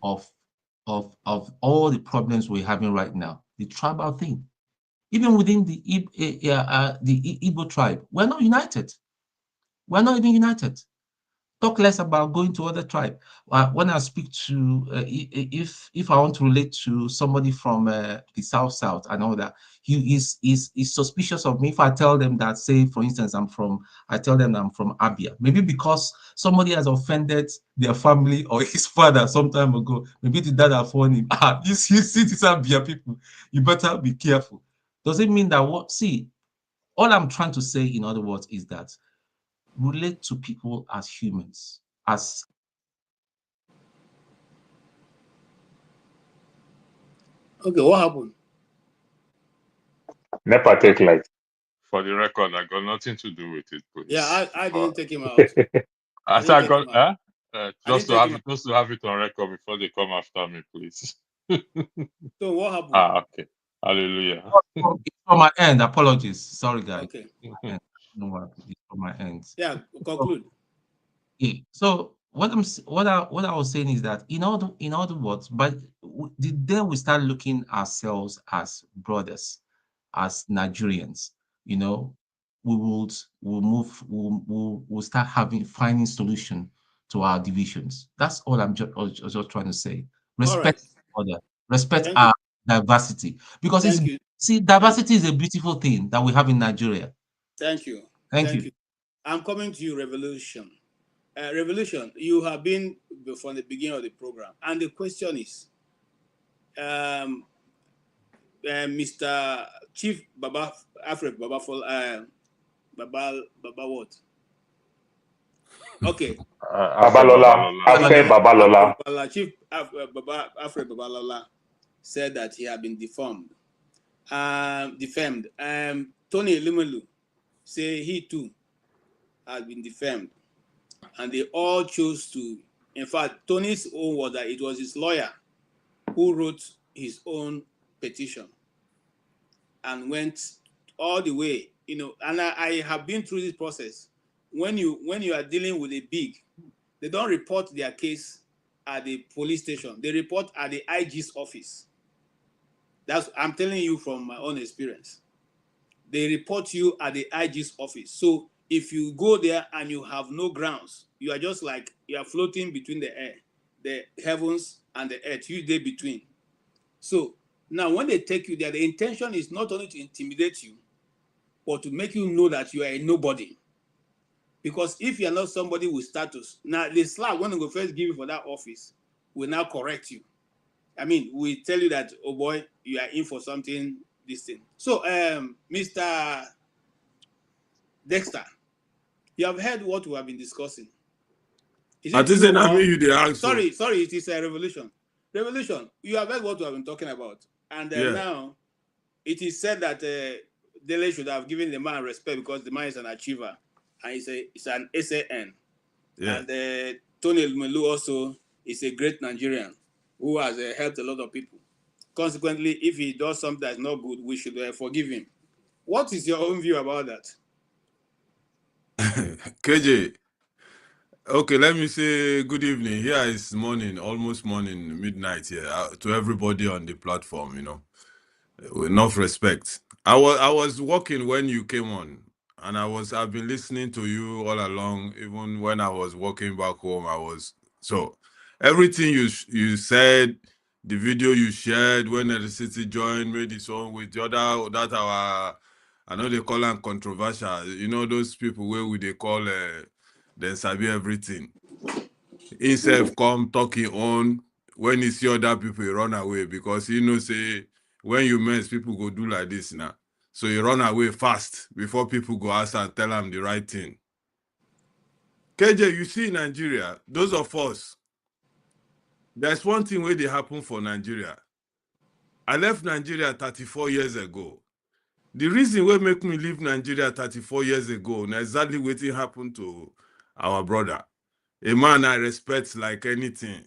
of all the problems we're having right now. The tribal thing. Even within the Igbo tribe, we're not united. We're not even united. Talk less about going to other tribe. When I speak to, if I want to relate to somebody from the South and all that, he is suspicious of me if I tell them that, say, for instance, I tell them I'm from Abia. Maybe because somebody has offended their family or his father some time ago. Maybe the dad have warned him. You see these Abia people, you better be careful. Does it mean that see, all I'm trying to say, in other words, is that relate to people as humans.
Okay, what happened?
Never take light.
For the record, I got nothing to do with it, please.
Yeah, I didn't take him out.
I said I got just to have it on record before they come after me, please.
So what happened?
Okay. Hallelujah.
It's from my end. Apologies. Sorry, guys.
Okay.
No, it's from my end.
Yeah, conclude.
So what I was saying is that in other words, but the day we start looking ourselves as brothers, as Nigerians, we'll start finding solution to our divisions. That's all I'm just trying to say. Respect other, respect our diversity, because diversity is a beautiful thing that we have in Nigeria.
Thank you.
Thank you.
I'm coming to you, Revolution. Revolution, you have been from the beginning of the program, and the question is, Mr. Chief Baba Alfred Baba what? Okay.
Babalola, Afe Babalola.
Chief Alfred Babalola said that he had been defamed. Tony Elumelu say he too had been defamed. And they all chose to, in fact, Tony's own was that it was his lawyer who wrote his own petition and went all the way, and I have been through this process. When you are dealing with a big, they don't report their case at the police station. They report at the IG's office. I'm telling you from my own experience. They report you at the IG's office. So if you go there and you have no grounds, you are just like you are floating between the air, the heavens and the earth, you there between. So now when they take you there, the intention is not only to intimidate you, but to make you know that you are a nobody. Because if you are not somebody with status, now the slap when they will first give you for that office will now correct you. I mean, we tell you that, oh boy, you are in for something, this thing. So, Mr. Dexter, you have heard what we have been discussing. Is it true or... Sorry, it is a revolution. Revolution, you have heard what we have been talking about. And now, it is said that Dele should have given the man respect because the man is an achiever. And it's an SAN. Yeah. And Tony Melu also is a great Nigerian who has helped a lot of people. Consequently, if he does something that's not good, we should forgive him. What is your own view about that?
KJ, okay, let me say good evening. Here is morning, almost morning, midnight here, to everybody on the platform, with enough respect. I was walking when you came on, and I've been listening to you all along, even when I was walking back home. So everything you said, the video you shared when the city joined, made his own with the other, that I know they call them controversial. Those people where they call they sabi everything. Himself come talking on, when he see other people, he run away because say when you mess, people go do like this now. So he run away fast before people go ask and tell him the right thing. KJ, you see in Nigeria, those of us, there's one thing where they happen for Nigeria. I left Nigeria 34 years ago. The reason why make me leave Nigeria 34 years ago, and exactly what happened to our brother. A man I respect like anything.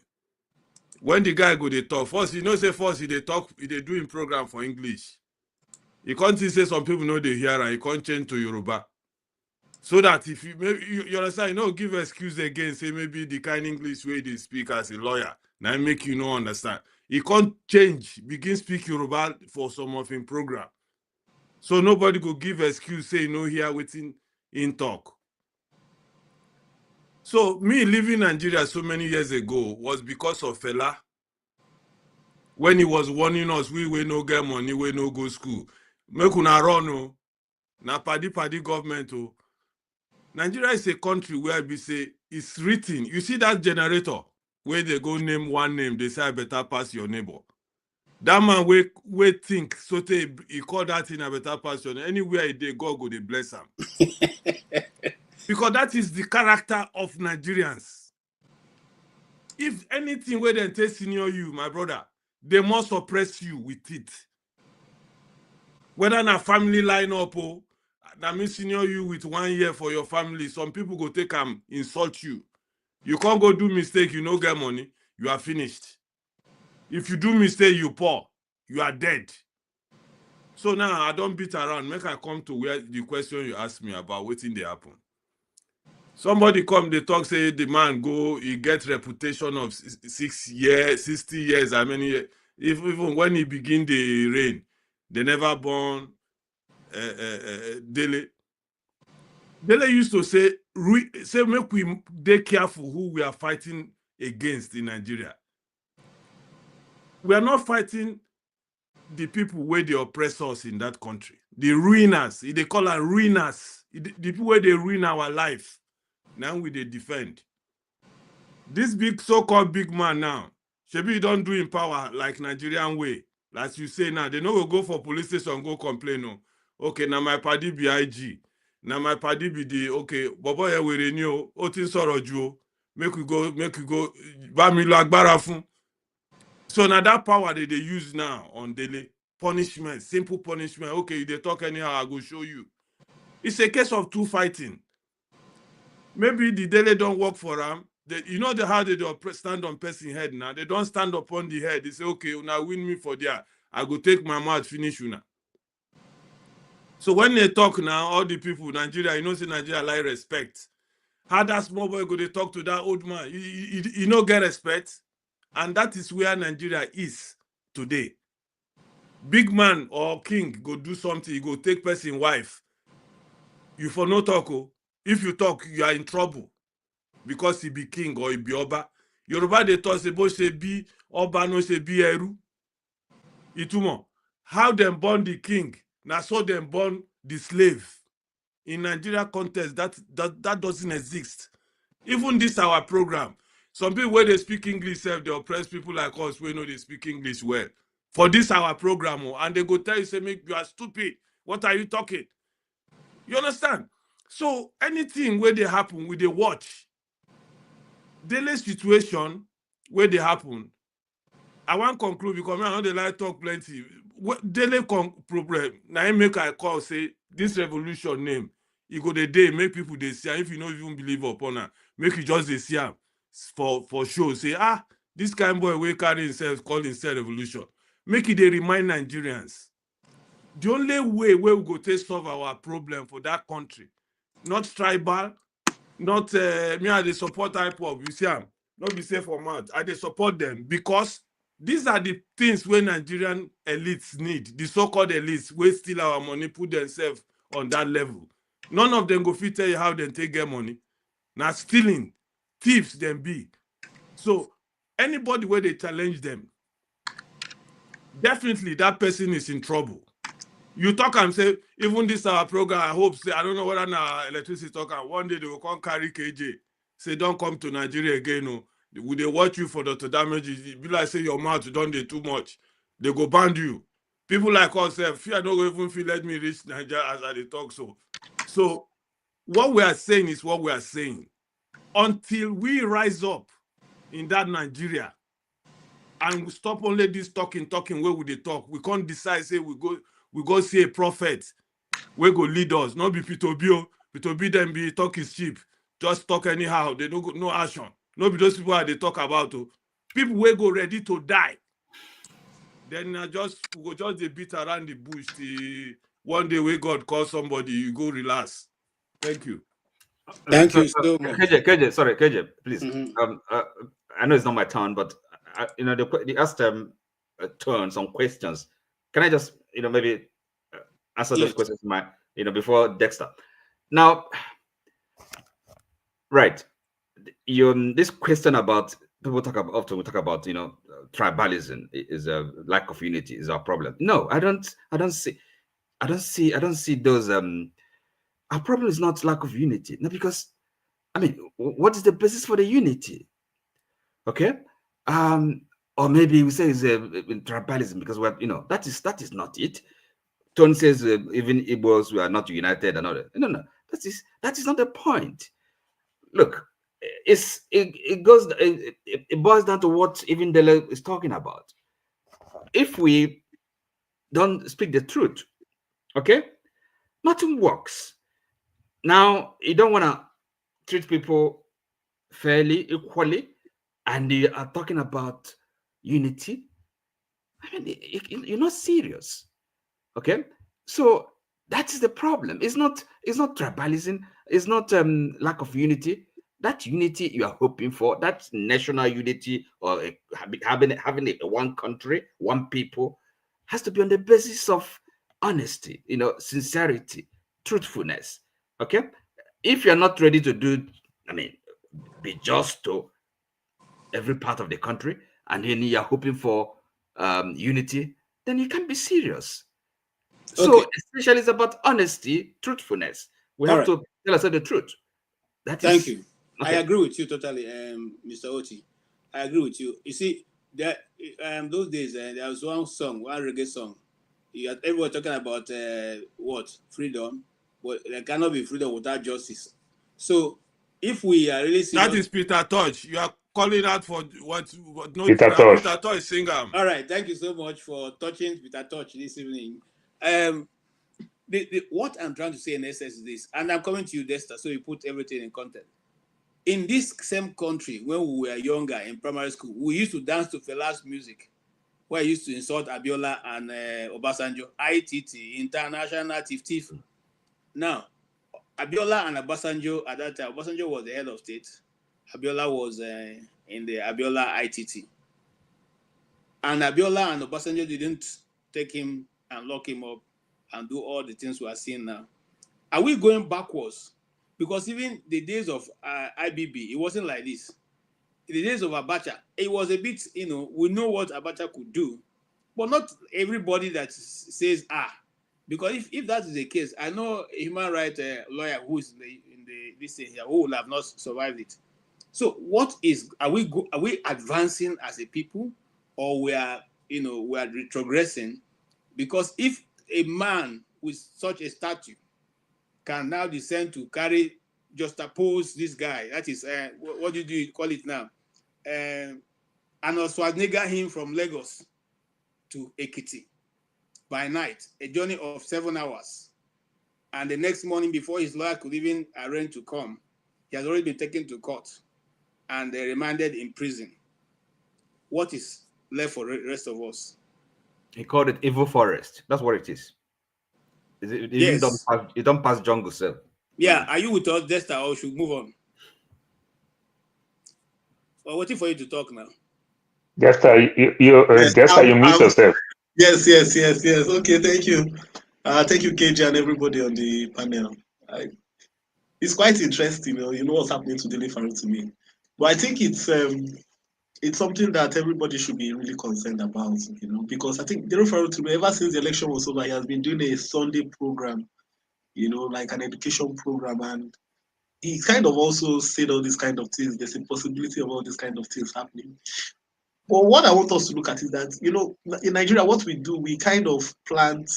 When the guy go they talk, first, he they talk, he they do in program for English. You can't say some people know they hear and you can't change to Yoruba. So that if you understand, give excuse again, say maybe the kind English way they speak as a lawyer. Now make you no understand. He can't change, begin speak Yoruba for some of him program. So nobody go give excuse, say hear within in talk. So me leaving Nigeria so many years ago was because of Fela. When he was warning us, we no get money, we no go school. Make una run, na party government. Nigeria is a country where we say it's written. You see that generator where they go name one name, they say I better pass your neighbor. That man we think so he call that in a better pass your neighbor. Anywhere they God go they bless him. Because that is the character of Nigerians. If anything where they take senior you, my brother, they must oppress you with it. Whether na family line up, that means senior you with 1 year for your family. Some people go take insult you. You can't go do mistake, you no get money, you are finished. If you do mistake, you poor, you are dead. So now I don't beat around. Make I come to where the question you asked me about waiting they happen. Somebody come, they talk, say the man go, he get reputation of 6 years, 60 years, how many years? Even when he begin the reign, they never born Dele. Dele used to say, make we be careful who we are fighting against in Nigeria. We are not fighting the people where they oppress us in that country. The ruiners, they call us ruiners. The people where they ruin our life. Now we they defend. This big so-called big man now, Shebi don't do in power like Nigerian way. Like you say now, they know will go for police station, go complain. No. Okay, now my party BIG. Now my party be the okay, Bobo here we renew, Otin Sorojo, make we go, Bamilo Agbara fun. So now that power that they use now on Dele, punishment, simple punishment. Okay, they talk anyhow, I go show you. It's a case of two fighting. Maybe the Dele don't work for them. You know how they do stand on person head now. They don't stand upon the head. They say, okay, now win me for there. I go take my mouth, finish you now. So when they talk now, all the people, Nigeria, you know, say Nigeria like respect. How that small boy go they talk to that old man? You know, get respect. And that is where Nigeria is today. Big man or king go do something, you go take person wife. You for no talk. Oh. If you talk, you are in trouble. Because he be king or he be oba. Yoruba they talk say be oba no say be eru. Itumo. How them born the king? Now so them born the slave. In Nigeria context, that doesn't exist. Even this our program. Some people where they speak English, they oppress people like us where know they speak English well. For this our program, and they go tell you, say, make you are stupid. What are you talking? You understand? So anything where they happen, we they watch. Daily situation where they happen. I want to conclude because I know they like talk plenty. Daily problem. Now I make I call say this revolution name. You go the day make people they see. If you don't even believe upon her, make you just they see her for show. Say this kind boy will carry himself call himself revolution. Make it they remind Nigerians. The only way where we go to solve our problem for that country, not tribal, not me I they support IPOB. You see, not be safe for months. I they support them because these are the things where Nigerian elites need. The so-called elites will steal our money, put themselves on that level. None of them go fit tell you how they take their money. Now stealing, thieves them be. So anybody where they challenge them, definitely that person is in trouble. You talk and say, even this our program, I hope, say, I don't know whether now electricity talk, and one day they will come carry KJ. Say, don't come to Nigeria again. No. Will they watch you for the damage? It be like say your mouth don't do too much. They go ban you. People like us, fear don't even feel let me reach Nigeria as I talk so. So what we are saying is what we are saying. Until we rise up in that Nigeria and we stop only this talking, where would they talk? We can't decide, say we go see a prophet. We go lead us. Not be Pitobio. Pitobio them be talk is cheap. Just talk anyhow. They don't go no action. Not be those people they talk about. People will go ready to die. Then we go just they beat around the bush. One day when God calls somebody, you go relax. Thank you.
Thank you so much.
KJ, sorry, KJ, please. I know it's not my turn, but you know they asked turn some questions. Can I just maybe answer those questions before Dexter? Now, right, this question about people often we talk about tribalism is a lack of unity is our problem. No, I don't see those. Our problem is not lack of unity. No, because I mean, what is the basis for the unity? Okay, or maybe we say it's tribalism because that is not it. Tony says even Igbos we are not united and all that. No, that is not the point. Look, it boils down to what even Dele is talking about. If we don't speak the truth, okay, nothing works. Now you don't want to treat people fairly, equally, and you are talking about unity. I mean, you're not serious. Okay, so that is the problem. It's not tribalism. It's not lack of unity. That unity you are hoping for, that national unity or having a one country, one people, has to be on the basis of honesty, sincerity, truthfulness. Okay, if you're not ready to be just to every part of the country, and then you're hoping for unity, then you can't be serious. So essentially, it's about honesty, truthfulness. We have to tell us the truth.
Thank you. Okay. I agree with you totally, Mr. Oti. I agree with you. You see, that those days there was one reggae song. Everyone talking about what freedom. but there cannot be freedom without justice. So if we are really serious,
That is Peter Touch. You are calling out for what no
Peter Tosh.
Peter Touch singer.
All right, thank you so much for touching Peter Touch this evening. What I'm trying to say in essence is this, and I'm coming to you, Desta, so you put everything in context. In this same country, when we were younger in primary school, we used to dance to Fela's music, where I used to insult Abiola and Obasanjo, ITT, International Tif. Now, Abiola and Obasanjo, at that time, Obasanjo was the head of state. Abiola was in the Abiola ITT. And Abiola and Obasanjo didn't take him and lock him up and do all the things we are seeing now. Are we going backwards? Because even the days of IBB, it wasn't like this. In the days of Abacha, it was a bit, we know what Abacha could do, but not everybody that says, because if that is the case, I know a human rights lawyer who is in this thing here who will have not survived it. So what is, are we advancing as a people, or we are retrogressing? Because if a man with such a stature can now descend to carry, just oppose this guy, that is, what do you call it now? Arnold Schwarzenegger him from Lagos to Ekiti by night, a journey of 7 hours. And the next morning, before his lawyer could even arrange to come, he has already been taken to court and remanded in prison. What is left for the rest of us?
He called it evil forest. That's what it is. It
Yes.
don't pass jungle, sir.
Yeah, are you with us, Desta, or should move on? We're waiting for you to talk now.
Desta, you mute yourself.
Yes. Okay, thank you. Thank you, KJ, and everybody on the panel. It's quite interesting, you know what's happening to Dele Farotimi. But I think it's something that everybody should be really concerned about, because I think Dele Farotimi, ever since the election was over, he has been doing a Sunday program, like an education program, and he kind of also said all these kind of things. There's a possibility of all these kind of things happening. But what I want us to look at is that, in Nigeria, what we do, we kind of plant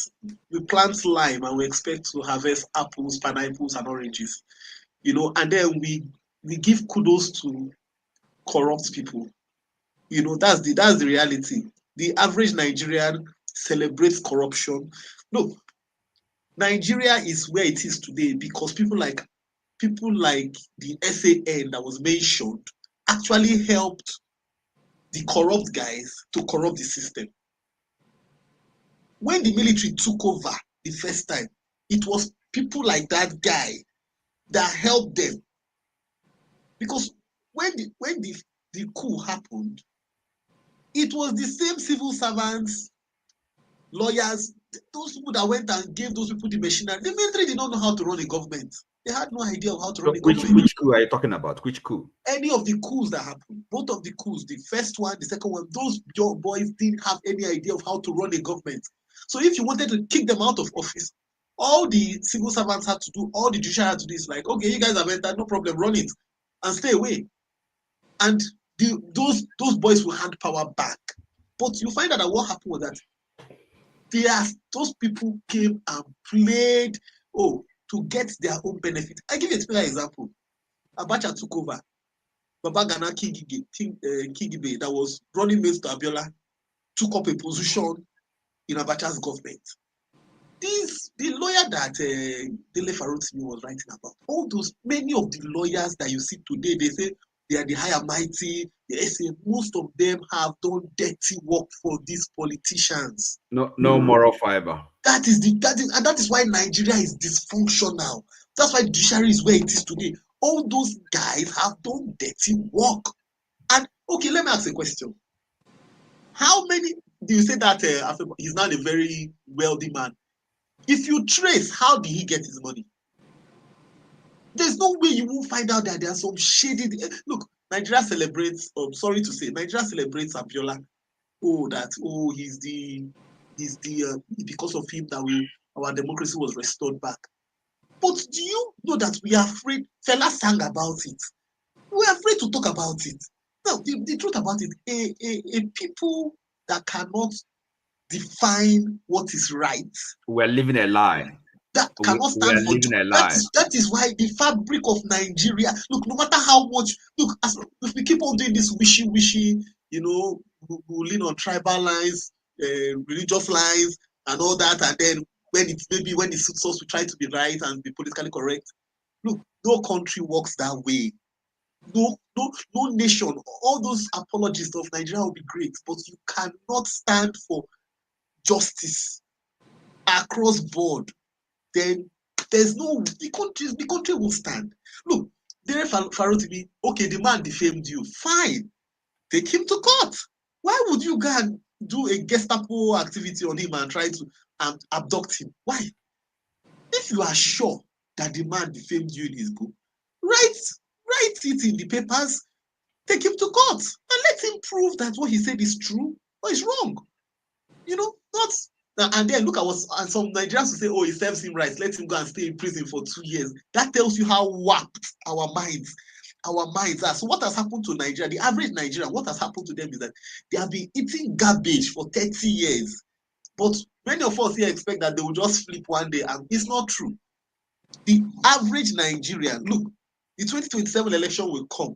lime and we expect to harvest apples, pineapples, and oranges, and then we give kudos to corrupt people. That's the reality. The average Nigerian celebrates corruption. No, Nigeria is where it is today because people like the SAN that was mentioned actually helped the corrupt guys to corrupt the system. When the military took over the first time, it was people like that guy that helped them. Because when the coup happened, it was the same civil servants, lawyers, those people that went and gave those people the machinery. The military did not know how to run a government. They had no idea of how to run a government.
Which coup are you talking about? Which coup?
Any of the coups that happened, both of the coups, the first one, the second one, those young boys didn't have any idea of how to run a government. So if you wanted to kick them out of office, all the civil servants had to do, all the judiciary had to do is like, okay, you guys have entered, no problem, run it and stay away. And those boys will hand power back. But you find out that what happened was that those people came and played, to get their own benefit. I give you a special example. Abacha took over. Babagana Kingibe, that was running mates to Abiola, took up a position in Abacha's government. The lawyer that Dele Farotimi was writing about, many of the lawyers that you see today, they say they are the high and mighty. They say most of them have done dirty work for these politicians.
No moral fiber.
That is why Nigeria is dysfunctional. That's why the judiciary is where it is today. All those guys have done dirty work. And okay, let me ask a question. How many do you say that he's not a very wealthy man? If you trace, how did he get his money? There's no way you won't find out that there are some shady. Look, Nigeria celebrates. Sorry to say, Nigeria celebrates Abiola. He's the because of him that our democracy was restored back. But do you know that we are afraid? Fela sang about it. We're afraid to talk about it. Now, the truth about it, a people that cannot define what is right.
We're living a lie.
that cannot
we
stand
are
for
living a
that
lie.
is why the fabric of Nigeria, look, no matter how much, look, as if we keep on doing this wishy-wishy, you know, we lean on tribal lines, religious lines, and all that, and then when it suits us, we try to be right and be politically correct. Look, no country works that way. No nation. All those apologists of Nigeria will be great, but you cannot stand for justice across board. Then there's no the country will stand. Look, Dele Farotimi, okay, the man defamed you. Fine, take him to court. Why would you go and do a Gestapo activity on him and try to abduct him? Why? If you are sure that the man defamed you in his book, write it in the papers, take him to court, and let him prove that what he said is true or is wrong. You know, not. And then look at what and some Nigerians will say, oh, he serves him right, let him go and stay in prison for 2 years. That tells you how warped our minds are. So what has happened to Nigeria, the average Nigerian, what has happened to them is that they have been eating garbage for 30 years. But many of us here expect that they will just flip one day, and it's not true. The average Nigerian, look, the 2027 election will come.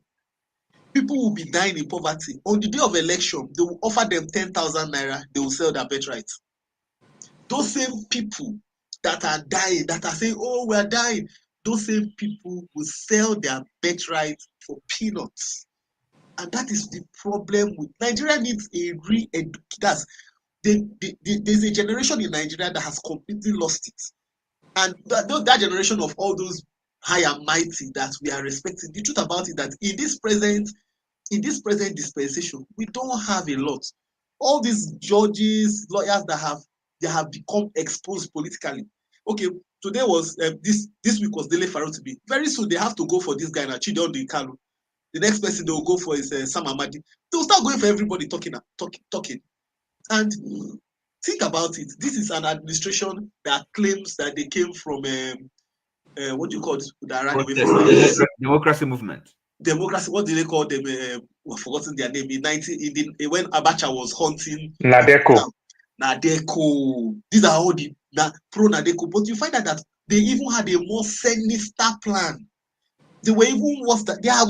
People will be dying in poverty. On the day of election, they will offer them 10,000 naira, they will sell their birthright. Those same people that are dying, that are saying, oh, we are dying, those same people will sell their birthright for peanuts. And that is the problem with Nigeria. Needs a re-education. There's a generation in Nigeria that has completely lost it. And that generation of all those high and mighty that we are respecting, the truth about it that in this present dispensation, we don't have a lot. All these judges, lawyers they have become exposed politically. Okay, today was this week was Dele Farotimi. Very soon they have to go for this guy now, Chidon Kalu. The next person they will go for is Sam Amadi. They will start going for everybody talking. And think about it. This is an administration that claims that they came from what do you call it? That ran away from
democracy movement.
Democracy. What did they call them? I've forgotten their name. When Abacha was hunting
Nadeko.
Nadeko. These are all the pro Nadeko. But you find out that they even had a more sinister plan. They were even worse. They are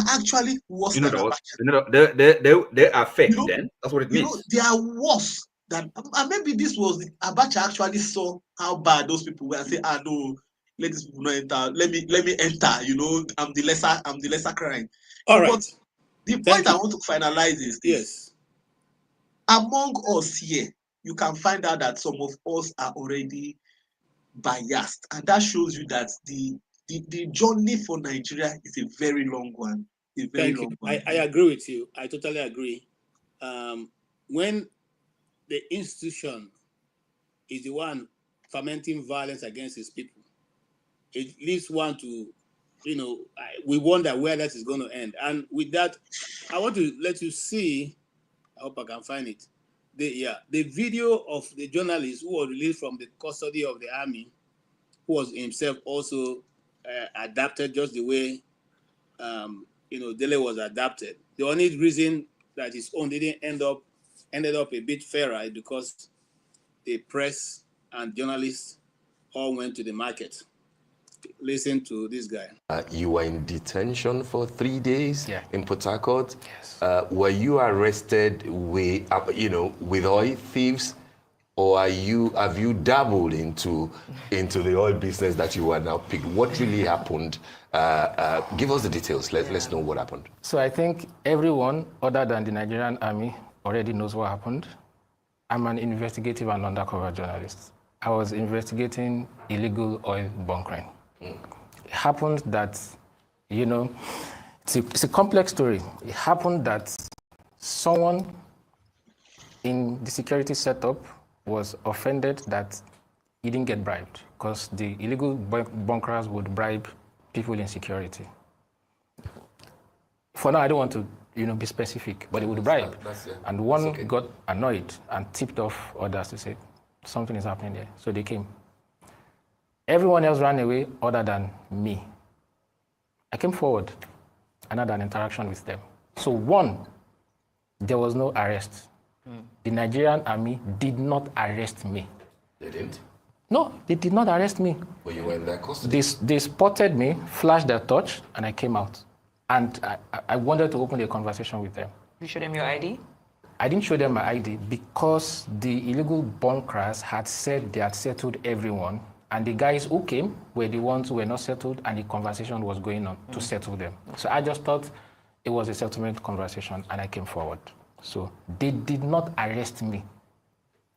actually worse than Abacha.
They are fake. Then that's what it means.
They are worse than. And maybe this was Abacha actually saw how bad those people were and say, no, let these people not enter. Let me enter. You know, I'm the lesser crime.
All right.
But the point I want to finalize is this. Yes. Among us here, you can find out that some of us are already biased, and that shows you that the journey for Nigeria is a very long one.
Thank you. I agree with you. I totally agree. When the institution is the one fomenting violence against its people, it leaves one to, we wonder where that is going to end. And with that, I want to let you see, I hope I can find it, the video of the journalist who was released from the custody of the army, who was himself also adapted just the way, Dele was adapted. The only reason that his own didn't ended up a bit fairer is because the press and journalists all went to the market. Listen to this guy.
You were in detention for 3 days in Port Harcourt.
Yes.
Were you arrested with oil thieves, or have you dabbled into the oil business that you are now picked? What really happened? Give us the details. Let's know what happened.
So I think everyone other than the Nigerian army already knows what happened. I'm an investigative and undercover journalist. I was investigating illegal oil bunkering. It happened that, it's a complex story. It happened that someone in the security setup was offended that he didn't get bribed, because the illegal bunkerers would bribe people in security. For now, I don't want to be specific, but they would bribe. And one got annoyed and tipped off others to say, something is happening there. So they came. Everyone else ran away other than me. I came forward and had an interaction with them. So one, there was no arrest. The Nigerian army did not arrest me.
They didn't?
No, they did not arrest me.
But you were in their custody.
They spotted me, flashed their torch, and I came out. And I wanted to open a conversation with them.
You showed them your ID?
I didn't show them my ID because the illegal bunkers had said they had settled everyone, and the guys who came were the ones who were not settled, and the conversation was going on to settle them. So I just thought it was a settlement conversation, and I came forward. So they did not arrest me.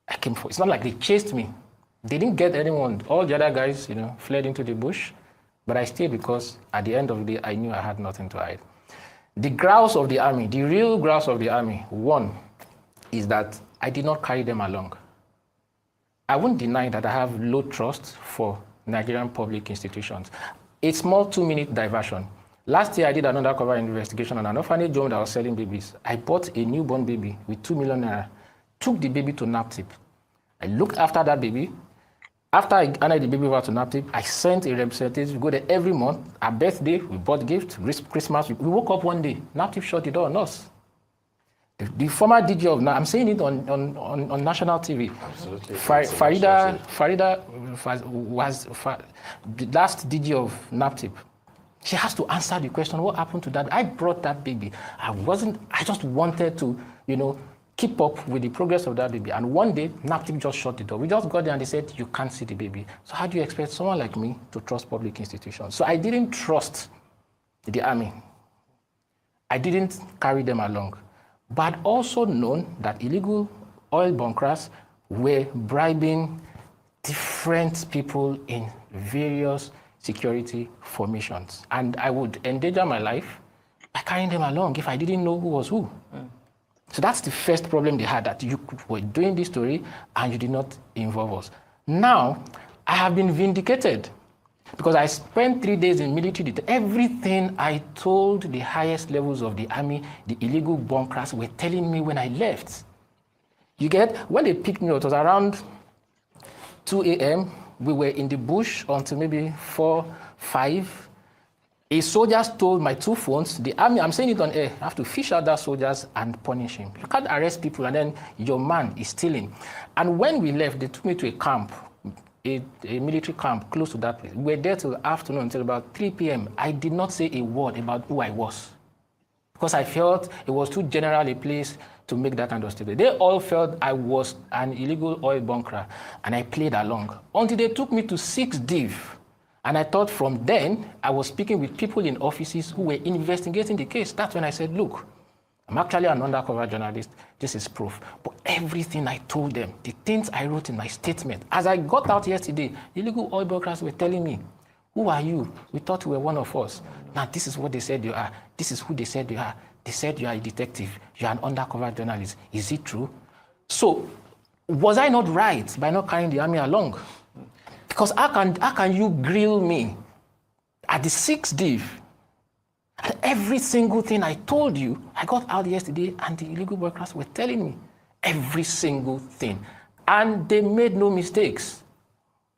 I came forward. It's not like they chased me. They didn't get anyone. All the other guys, fled into the bush, but I stayed because at the end of the day, I knew I had nothing to hide. The grouse of the army, the real grouse of the army, one, is that I did not carry them along. I won't deny that I have low trust for Nigerian public institutions. A small 2-minute diversion. Last year, I did an undercover investigation on an orphanage home that was selling babies. I bought a newborn baby with 2 million naira, took the baby to NAPTIP. I looked after that baby. After I handed the baby over to NAPTIP, I sent a representative to go there every month. Our birthday, we bought gifts, Christmas. We woke up one day, NAPTIP shut the door on us. The former DG of, I'm saying it on national TV.
Absolutely.
Farida was the last DG of NAPTIP. She has to answer the question, what happened to that? I brought that baby. I just wanted to, keep up with the progress of that baby. And one day, NAPTIP just shut the door. We just got there and they said, you can't see the baby. So how do you expect someone like me to trust public institutions? So I didn't trust the army. I didn't carry them along. But I'd also known that illegal oil bunkers were bribing different people in various security formations. And I would endanger my life by carrying them along if I didn't know who was who. So that's the first problem they had, that you were doing this story and you did not involve us. Now, I have been vindicated because I spent 3 days in military detention. Everything I told the highest levels of the army, the illegal bunkers were telling me when I left. You get, when they picked me up, it was around 2 a.m. We were in the bush until maybe 4, 5. A soldier stole my 2 phones. The army, I'm saying it on air, I have to fish out that soldiers and punish him. You can't arrest people and then your man is stealing. And when we left, they took me to a camp, a military camp close to that place. We were there till afternoon, until about 3 p.m. I did not say a word about who I was because I felt it was too general a place to make that kind of statement. They all felt I was an illegal oil bunker, and I played along until they took me to 6 Div. And I thought from then, I was speaking with people in offices who were investigating the case. That's when I said, look, I'm actually an undercover journalist. This is proof. But everything I told them, the things I wrote in my statement, as I got out yesterday, illegal oil brokers were telling me, who are you? We thought you were one of us. Now, this is what they said you are. This is who they said you are. They said you are a detective. You are an undercover journalist. Is it true? So, was I not right by not carrying the army along? Because how can you grill me at the 6th Div? And every single thing I told you, I got out yesterday and the illegal workers were telling me every single thing. And they made no mistakes.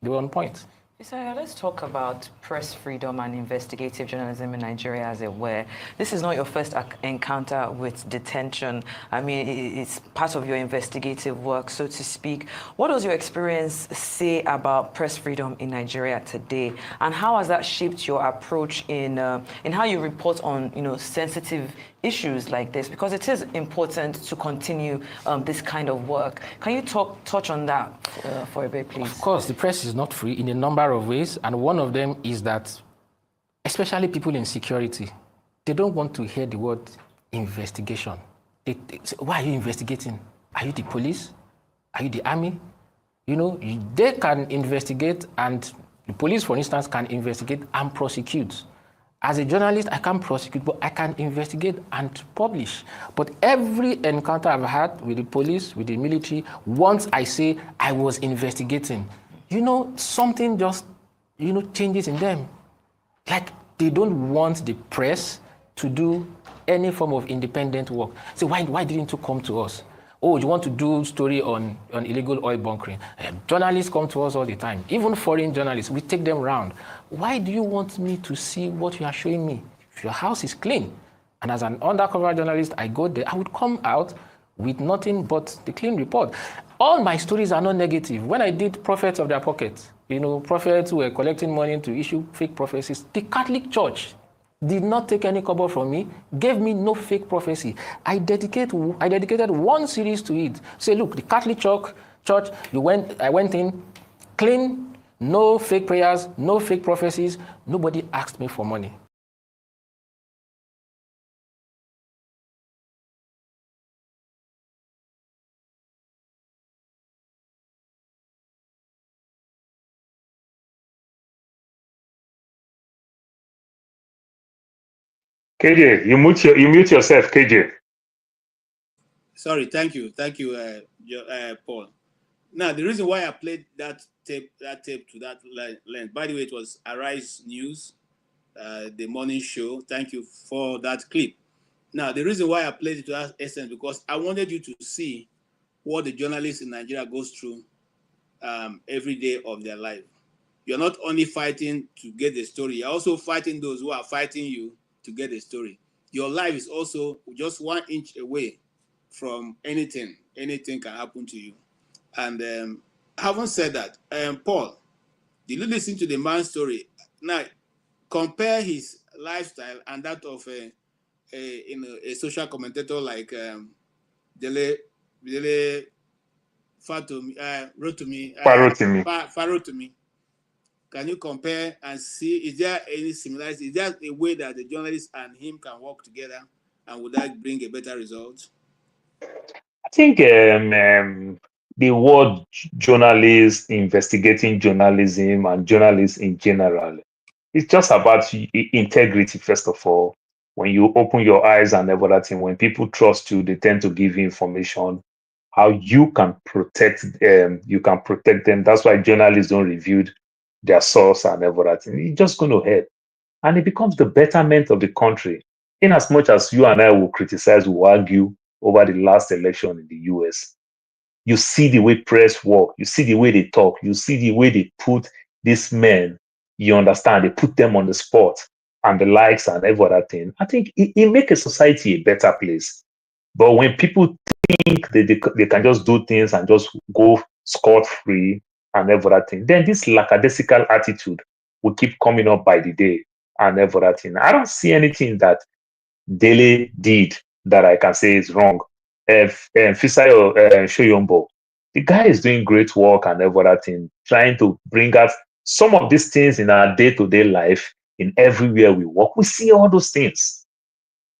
They were on point.
Isaiah, let's talk about press freedom and investigative journalism in Nigeria, as it were. This is not your first encounter with detention. I mean, it's part of your investigative work, so to speak. What does your experience say about press freedom in Nigeria today, and how has that shaped your approach in how you report on, sensitive issues like this? Because it is important to continue this kind of work. Can you touch on that for a bit, please?
Of course, the press is not free in a number of ways, and one of them is that, especially people in security, they don't want to hear the word investigation. They say, why are you investigating? Are you the police? Are you the army? They can investigate, and the police, for instance, can investigate and prosecute. As a journalist, I can't prosecute, but I can investigate and publish. But every encounter I've had with the police, with the military, once I say I was investigating, something just, changes in them. Like they don't want the press to do any form of independent work. So why didn't you come to us? Oh, you want to do story on illegal oil bunkering? Journalists come to us all the time. Even foreign journalists, we take them around. Why do you want me to see what you are showing me? If your house is clean, and as an undercover journalist, I go there, I would come out with nothing but the clean report. all my stories are not negative. When I did Prophets of Their Pockets, prophets who were collecting money to issue fake prophecies, the Catholic Church did not take any kobo from me, gave me no fake prophecy. I dedicated one series to it. Say, look, the Catholic Church, I went in, clean, no fake prayers, no fake prophecies. Nobody asked me for money.
KJ, you mute yourself, KJ.
Sorry, thank you, Paul. Now, the reason why I played that tape to that length, by the way, it was Arise News, the morning show. Thank you for that clip. Now, the reason why I played it to that extent because I wanted you to see what the journalists in Nigeria goes through every day of their life. You're not only fighting to get the story, you're also fighting those who are fighting you to get the story. Your life is also just 1 inch away from anything. Anything can happen to you. And having said that, Paul, did you listen to the man's story? Now, compare his lifestyle and that of a social commentator like Dele Farotimi. Can you compare and see, is there any similarity? Is there a way that the journalist and him can work together, and would that bring a better result?
I think the word journalist, investigating journalism, and journalists in general, it's just about integrity, first of all. When you open your eyes and everything, when people trust you, they tend to give you information. How you can protect them, That's why journalists don't reveal their source and everything. It's just going to help. And it becomes the betterment of the country. In as much as you and I will criticize, will argue over the last election in the US, you see the way press work, you see the way they talk, you see the way they put these men, you understand, they put them on the spot and the likes and every other thing. I think it makes a society a better place. But when people think that they can just do things and just go scot-free and every other thing, then this lackadaisical attitude will keep coming up by the day and every other thing. I don't see anything that Dele did that I can say is wrong. Fisayo Shoyombo, the guy is doing great work and every other thing, trying to bring us some of these things in our day-to-day life, in everywhere we work. We see all those things.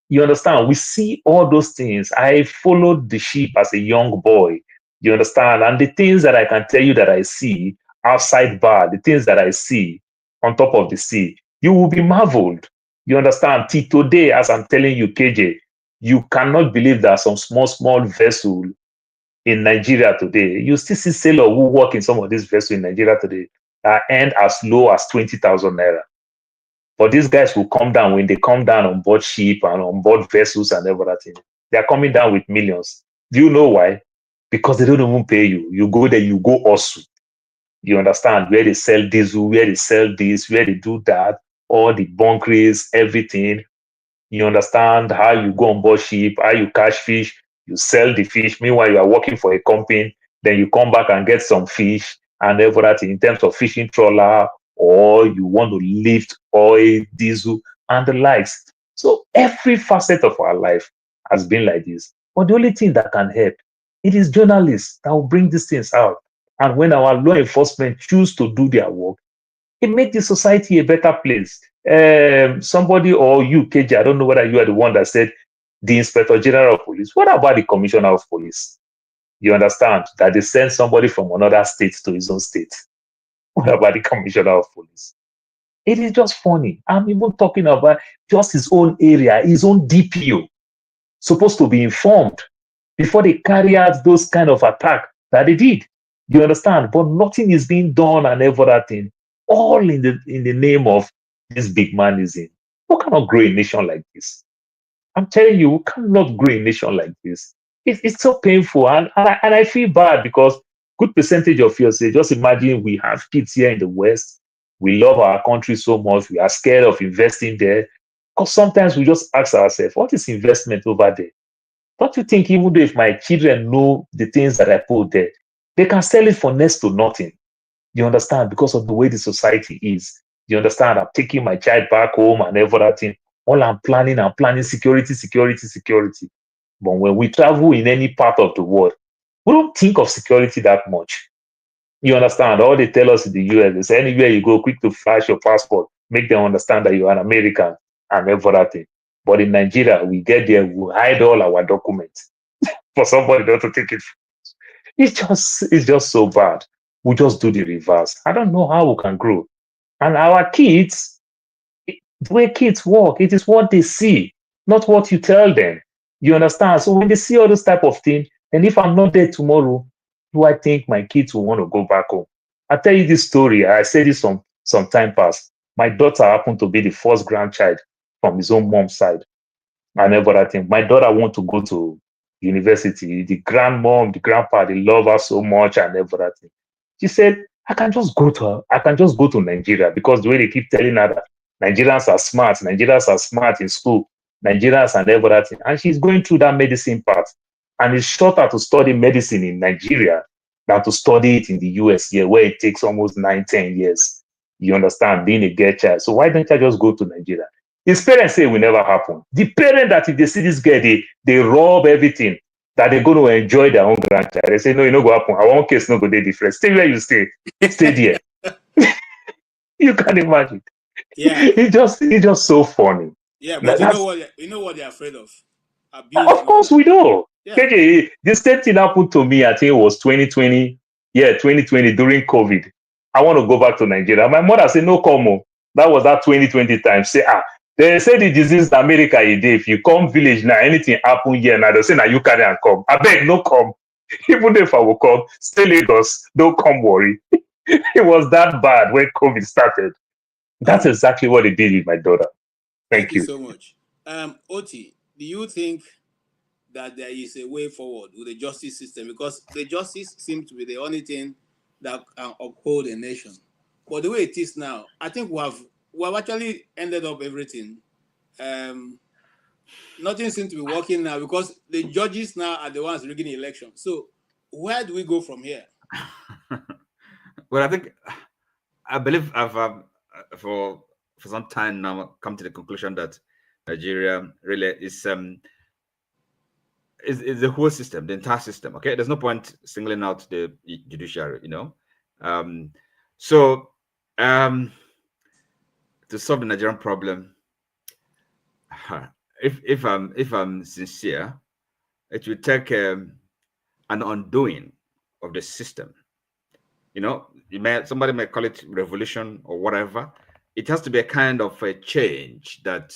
You understand? We see all those things. I followed the sheep as a young boy. You understand? And the things that I can tell you that I see outside bar, the things that I see on top of the sea, you will be marveled. You understand? Till today, as I'm telling you, KJ, you cannot believe that some small vessel in Nigeria today, you still see sailors who work in some of these vessels in Nigeria today that earn as low as 20,000 naira. But these guys will come down when they come down on board ship and on board vessels and everything. They are coming down with millions. Do you know why? Because they don't even pay you. You go there, you go also. You understand? Where they sell diesel, where they sell this, where they do that, all the bunkeries, everything. You understand how you go on board ship, how you catch fish, you sell the fish. Meanwhile, you are working for a company, then you come back and get some fish and everything in terms of fishing trawler, or you want to lift oil, diesel, and the likes. So every facet of our life has been like this. But the only thing that can help, it is journalists that will bring these things out. And when our law enforcement choose to do their work, it makes the society a better place. Somebody or you, KJ, I don't know whether you are the one that said the Inspector General of Police. What about the Commissioner of Police? You understand that they send somebody from another state to his own state. What about the Commissioner of Police? It is just funny. I'm even talking about just his own area, his own DPO, supposed to be informed before they carry out those kind of attack that they did. You understand? But nothing is being done and everything, all in the name of this big manism. We cannot grow a nation like this. I'm telling you, we cannot grow a nation like this. It's so painful, and I feel bad because good percentage of you say, just imagine we have kids here in the West. We love our country so much. We are scared of investing there. Because sometimes we just ask ourselves, what is investment over there? Don't you think even though if my children know the things that I put there, They can sell it for next to nothing. You understand? Because of the way the society is. You understand? I'm taking my child back home and everything. All I'm planning security, security, security. But when we travel in any part of the world, we don't think of security that much. You understand? All they tell us in the US, they say anywhere you go, quick to flash your passport, make them understand that you're an American and everything. But in Nigeria, we get there, we hide all our documents for somebody not to take it. It's just so bad. We just do the reverse. I don't know how we can grow. And our kids, the way kids work, it is what they see, not what you tell them. You understand? So when they see all this type of thing, and if I'm not there tomorrow, do I think my kids will want to go back home? I tell you this story. I said this some time past. My daughter happened to be the first grandchild from his own mom's side. And everything. My daughter want to go to university. The grandmom, the grandpa, they love her so much and everything. She said, I can just go to Nigeria because the way they keep telling her that Nigerians are smart in school, Nigerians and everything. And she's going through that medicine part. And it's shorter to study medicine in Nigeria than to study it in the US here, where it takes almost 9-10 years. You understand, being a girl child. So why don't I just go to Nigeria? His parents say it will never happen. The parent that if they see this girl, they rob everything, that they're going to enjoy their own grandchild. They say, no, it no go happen. Our own case no go dey different. Stay where you stay. Stay there. You can imagine.
Yeah.
It's just so funny.
Yeah, but you know what they're afraid of? Abuse.
Of course we know.
Yeah.
KJ, the same thing happened to me, I think it was 2020. Yeah, 2020 during COVID. I want to go back to Nigeria. My mother said, no, come on. That was that 2020 time. Say, they say the disease in America is there. If you come village now, anything happen here now, they say, now you carry and come. I beg, no come. Even if I will come, stay Lagos, don't come worry. It was that bad when COVID started. That's exactly what they did with my daughter. Thank you
so much. Oti, do you think that there is a way forward with the justice system? Because the justice seems to be the only thing that can uphold a nation. But the way it is now, I think we have actually ended up everything. Nothing seems to be working now because the judges now are the ones rigging the election. So where do we go from here?
Well, I believe I've for some time now come to the conclusion that Nigeria really is the whole system, the entire system. Okay, there's no point singling out the judiciary, you know. To solve the Nigerian problem, if I'm sincere, it will take an undoing of the system. You know, somebody may call it revolution or whatever. It has to be a kind of a change that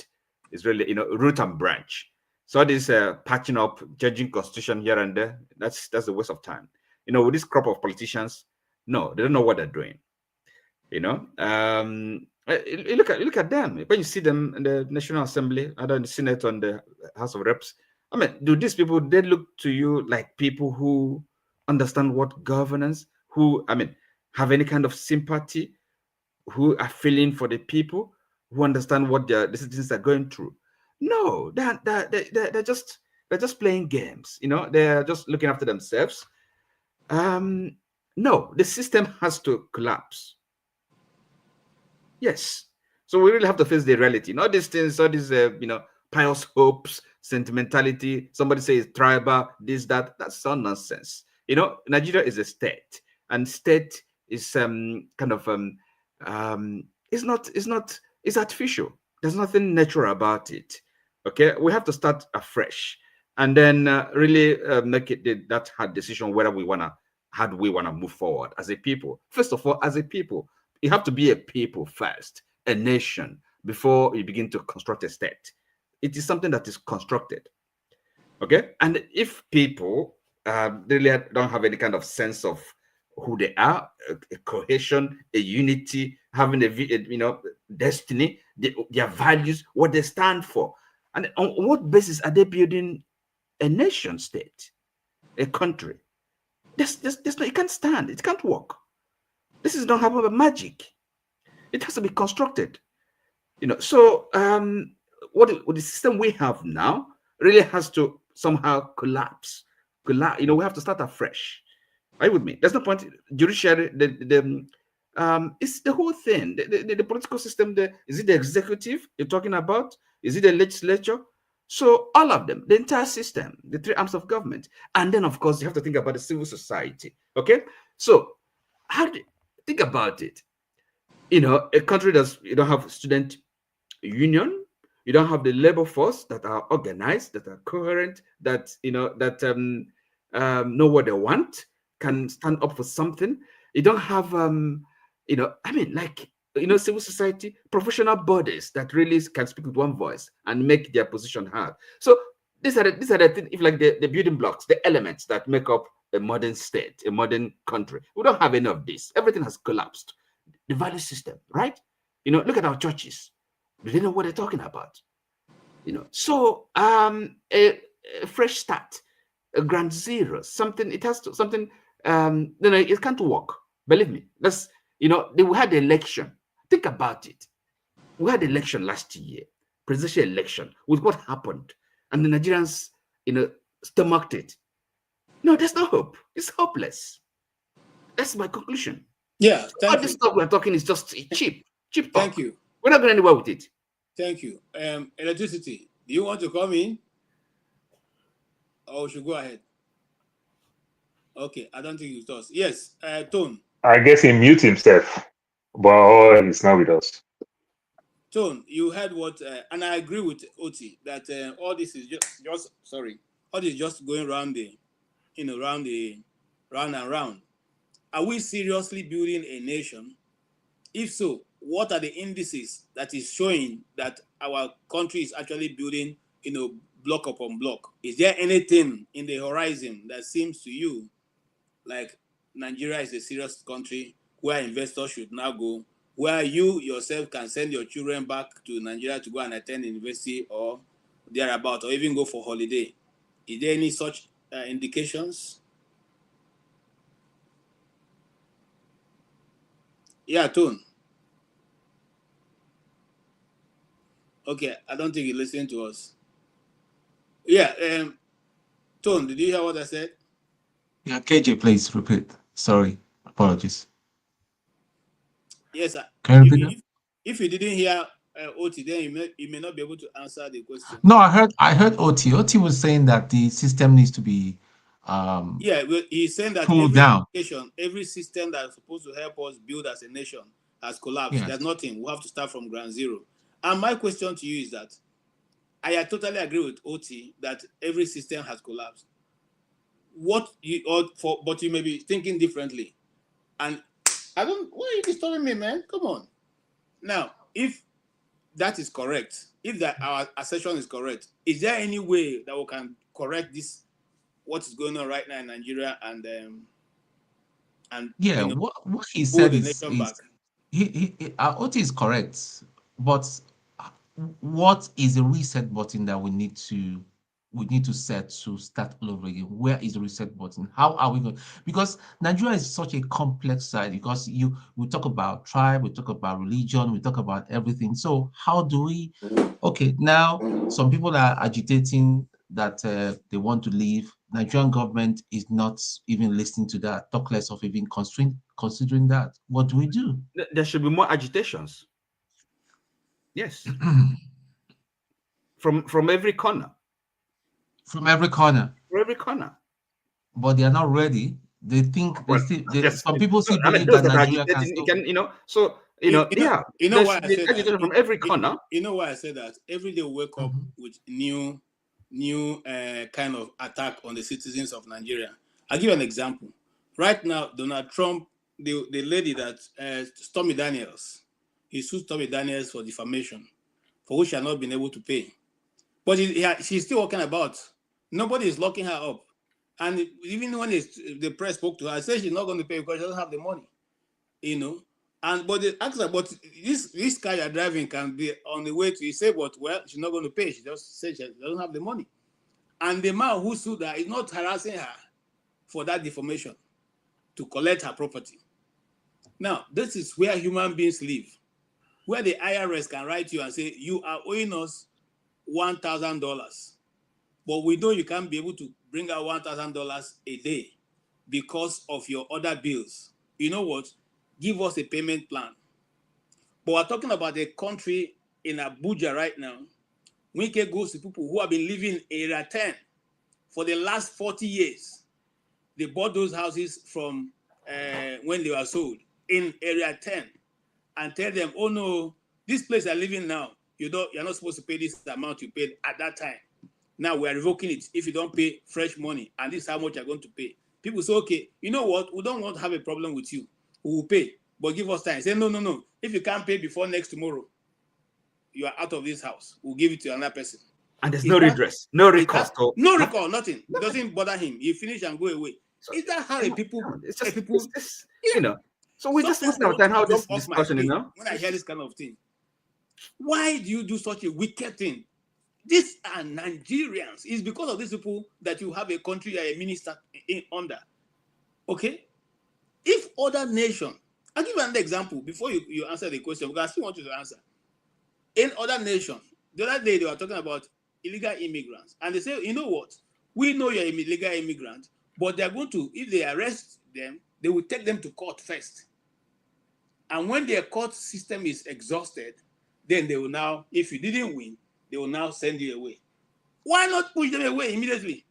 is really, root and branch. So this patching up, changing constitution here and there, that's a waste of time. With this crop of politicians, no, they don't know what they're doing. Look at them. When you see them in the National Assembly, either in the Senate or in the House of Reps, I mean, do these people, they look to you like people who understand what governance, who, have any kind of sympathy, who are feeling for the people, who understand what the citizens are going through? No, they're just playing games. They're just looking after themselves. No, the system has to collapse. Yes. So we really have to face the reality. Not these things, all these pious hopes, sentimentality. Somebody says tribal, this, that. That's all nonsense. Nigeria is a state, and state is it's artificial. There's nothing natural about it. Okay, we have to start afresh, and then really make it that hard decision whether how do we wanna move forward as a people. First of all, as a people, you have to be a people first, a nation, before you begin to construct a state. It is something that is constructed. Okay, and if people really don't have any kind of sense of who they are, a cohesion, a unity, having a destiny, their values, what they stand for, and on what basis are they building a nation state, a country? It can't stand. It can't work. This is not happen by magic. It has to be constructed. So what the system we have now really has to somehow collapse. We have to start afresh. Are you with me? That's the point. Judiciary, it's the whole thing. The political system. Is it the executive you're talking about? Is it the legislature? So all of them, the entire system, the three arms of government, and then of course you have to think about the civil society. Okay, so how do you think about it? You know, a country that's you don't have student union, you don't have the labor force that are organized, that are coherent, that know what they want, can stand up for something. You don't have civil society, professional bodies that really can speak with one voice and make their position heard. So these are the things, if like the building blocks, the elements that make up a modern state, a modern country. We don't have any of this. Everything has collapsed. The value system, right? Look at our churches. They know what they're talking about. So a fresh start, a ground zero, something. It has to something. It can't work. Believe me. We had the election. Think about it. We had the election last year, presidential election, with what happened, and the Nigerians, stomached it. No, there's no hope. It's hopeless. That's my conclusion.
Yeah,
all this stuff we're talking is just cheap talk.
Thank you.
We're not going anywhere with it.
Thank you. Electricity, do you want to come in? Or we should go ahead? Okay, I don't think it does. Yes, Tone.
I guess he mute himself, but he's not with us.
Tone, you heard what, and I agree with Oti that all this is all this is just going round round and round. Are we seriously building a nation? If so, what are the indices that is showing that our country is actually building, block upon block? Is there anything in the horizon that seems to you like Nigeria is a serious country where investors should now go, where you yourself can send your children back to Nigeria to go and attend university or thereabout, or even go for holiday? Is there any such indications? Yeah, Tone. Okay, I don't think you're listening to us. Yeah, Tone, did you hear what I said?
Yeah, KJ, please repeat. Sorry, apologies.
Yes, sir. If you didn't hear Oti, then you may not be able to answer the question.
No, I heard Oti. Oti was saying that the system needs to be
yeah, well, he's saying that every system that's supposed to help us build as a nation has collapsed. Yes. There's nothing. We have to start from ground zero. And my question to you is that I totally agree with Oti that every system has collapsed. But you may be thinking differently. And why are you disturbing me, man? Come on. Now, if that is correct, if that our assertion is correct, is there any way that we can correct this, what is going on right now in Nigeria, and
what he said is Oti is correct, but what is the reset button that we need to set to start all over again? Where is the reset button? How are we going? Because Nigeria is such a complex side. Because we talk about tribe, we talk about religion, we talk about everything. So how do we? Okay, now some people are agitating that they want to leave. Nigerian government is not even listening to that. Talk less of even considering that. What do we do?
There should be more agitations. Yes. From every corner.
From every corner.
From every corner.
But they are not ready. They think some people still believe that Nigeria can.
You know why I said that?
From every corner.
You know why I said that? Every day we wake up with new kind of attack on the citizens of Nigeria. I'll give you an example. Right now, Donald Trump, the lady that Stormy Daniels, he sued Stormy Daniels for defamation, for which she has not been able to pay. But she's still walking about. Nobody is locking her up. And even when the press spoke to her, I said she's not going to pay because she doesn't have the money. But they asked her, but this car you're driving can be on the way to, he said, but well, she's not going to pay. She just said she doesn't have the money. And the man who sued her is not harassing her for that defamation to collect her property. Now, this is where human beings live, where the IRS can write you and say, you are owing us $1,000. But we know you can't be able to bring out $1,000 a day. because of your other bills. You know what? Give us a payment plan. But we're talking about a country in Abuja right now. Wike goes to people who have been living in Area 10 for the last 40 years. They bought those houses from when they were sold in Area 10 and tell them, oh no, this place you're living now, you're not supposed to pay this amount you paid at that time. Now we are revoking it if you don't pay fresh money, and this is how much you're going to pay. People say, okay, you know what? We don't want to have a problem with you. We will pay, but give us time. Say, no. If you can't pay before next tomorrow, you are out of this house. We'll give it to another person.
And there's no redress, no recourse.
No recall, nothing. It doesn't bother him. He finish and go away. So, is that how people?
It's just, you know. So we just listen to how this discussion, you know.
When I hear this kind of thing, why do you do such a wicked thing? These are Nigerians. It's because of these people that you have a country you're a minister under. Okay? If other nation, I'll give you another example before you answer the question, because I still want you to answer. In other nations, the other day they were talking about illegal immigrants, and they say, you know what? We know you're an illegal immigrant, but they're going to, if they arrest them, they will take them to court first. And when their court system is exhausted, then they will now, if you didn't win, they will now send you away. Why not push them away immediately?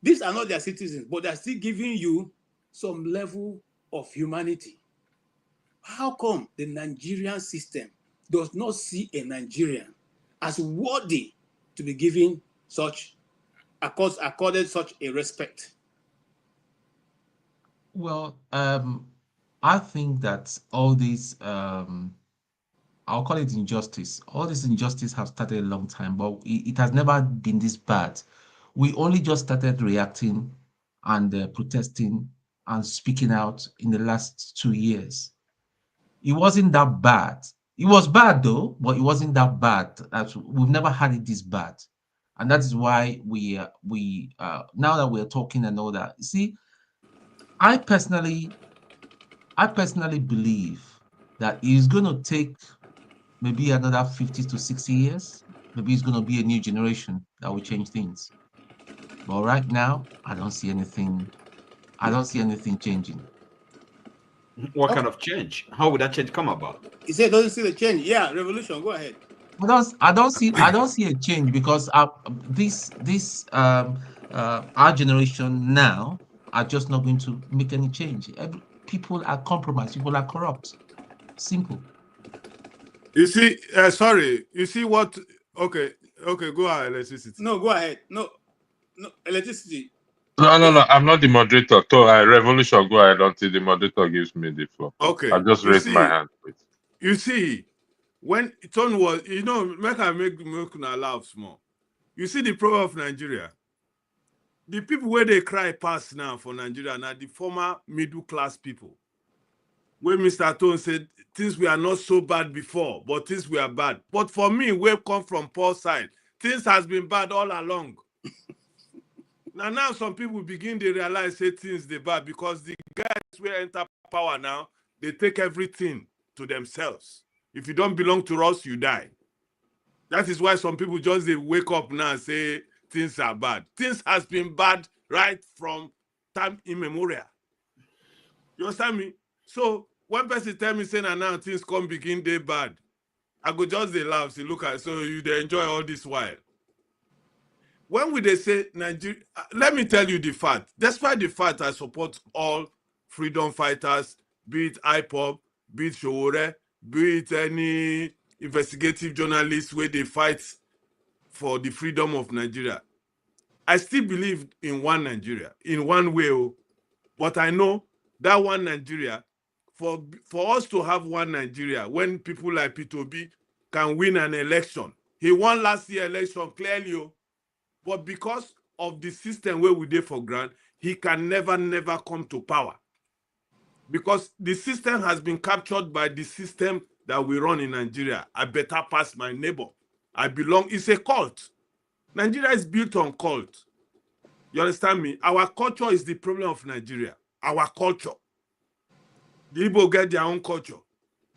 These are not their citizens, but they're still giving you some level of humanity. How come the Nigerian system does not see a Nigerian as worthy to be given such, accorded such a respect?
Well, I think that all these, I'll call it injustice. All this injustice have started a long time, but it has never been this bad. We only just started reacting and protesting and speaking out in the last 2 years. It wasn't that bad. It was bad though, but it wasn't that bad. We've never had it this bad, and that is why we now that we're talking and all that. See, I personally believe that it's going to take maybe another 50 to 60 years. Maybe it's going to be a new generation that will change things. But right now, I don't see anything. I don't see anything changing.
What kind of change? How would that change come about?
He said, doesn't see the change. Yeah, revolution. Go ahead.
I don't see a change because our generation now are just not going to make any change. People are compromised. People are corrupt. Simple.
You see, sorry. You see what? Okay. Go ahead, electricity.
No, go ahead. No, electricity.
No. I'm not the moderator. So revolution, go ahead until the moderator gives me the floor.
Okay.
I just raised my hand, please.
You see, when Ton was, you know, make una laugh small. You see the problem of Nigeria. The people where they cry pass now for Nigeria now the former middle class people. When Mr. Ton said things were not so bad before, but things were bad. But for me, we come from poor side. Things has been bad all along. Now some people begin to realize say things they bad because the guys will enter power now, they take everything to themselves. If you don't belong to us, you die. That is why some people just they wake up now and say things are bad. Things has been bad right from time immemorial. You understand me? So one person tell me saying now things come begin day bad, I go just they laugh, say look at so you they enjoy all this while. When we they say Nigeria, let me tell you the fact. Despite the fact I support all freedom fighters, be it IPOB, be it Showore, be it any investigative journalists where they fight for the freedom of Nigeria. I still believe in one Nigeria, in one way. But I know that one Nigeria, for us to have one Nigeria, when people like P2B can win an election. He won last year election clearly. But because of the system where we did for grant, he can never come to power. Because the system has been captured by the system that we run in Nigeria. I better pass my neighbor. I belong. It's a cult. Nigeria is built on cult. You understand me? Our culture is the problem of Nigeria. Our culture. The Igbo get their own culture.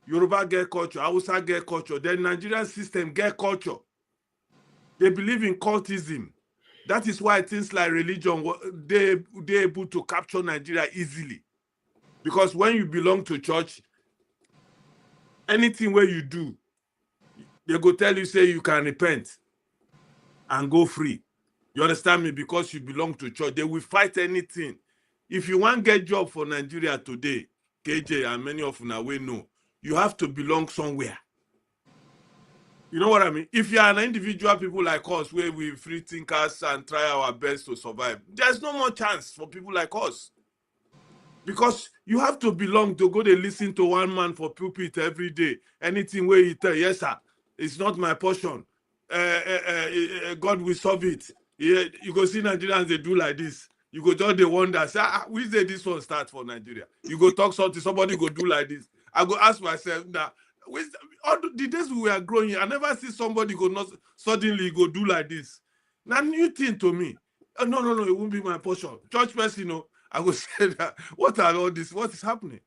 Yoruba get culture. Hausa get culture. The Nigerian system get culture. They believe in cultism. That is why things like religion, they're able to capture Nigeria easily. Because when you belong to church, anything where you do, they go tell you, say you can repent and go free. You understand me? Because you belong to church. They will fight anything. If you want to get job for Nigeria today, KJ and many of you we know, you have to belong somewhere. You know what I mean? If you are an individual people like us, where we free thinkers and try our best to survive, there's no more chance for people like us. Because you have to belong to go to listen to one man for pulpit every day. Anything where he tell, yes, sir, it's not my portion. God will solve it. Yeah, you go see Nigerians, they do like this. You go just they wonder, say, which day this one start for Nigeria? You go talk something, somebody go do like this. I go ask myself, now, all the days we were growing, I never see somebody go not suddenly go do like this. Now, new thing to me. No, it won't be my portion. Church person, I will say that. What are all this? What is happening?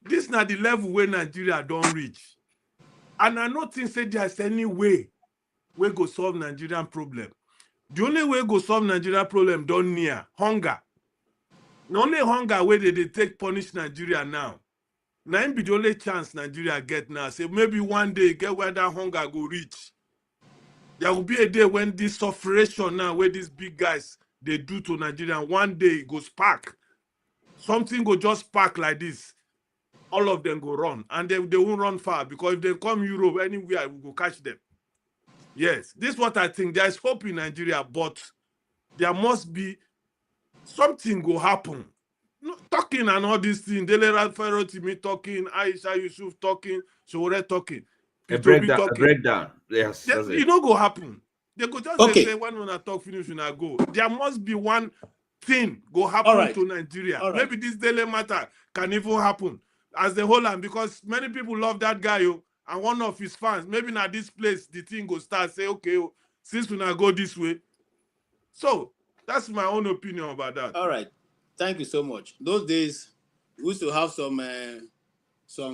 This is not the level where Nigeria don't reach. And I don't think say there's any way we go solve Nigerian problem. The only way go solve Nigerian problem don't near hunger. The only hunger where they take punish Nigeria now. Now be the only chance Nigeria get now. Say maybe one day get where that hunger go reach. There will be a day when this sufferation now, where these big guys they do to Nigeria, one day it go spark. Something go just spark like this. All of them go run. And they won't run far, because if they come Europe, anywhere, we go catch them. Yes, this is what I think. There is hope in Nigeria, but there must be something go happen. No, talking and all these things. Dele Farotimi talking, Aisha Yusuf talking, Shore talking.
A breakdown. Yes, that's
it. Not go happen. They go just say when I talk finish, when I go. There must be one thing go happen to Nigeria. Maybe this Dele matter can even happen as the whole land, because many people love that guy, and one of his fans. Maybe now this place the thing go start say, okay, since we now go this way. So that's my own opinion about that.
All right, thank you so much. Those days we used to have some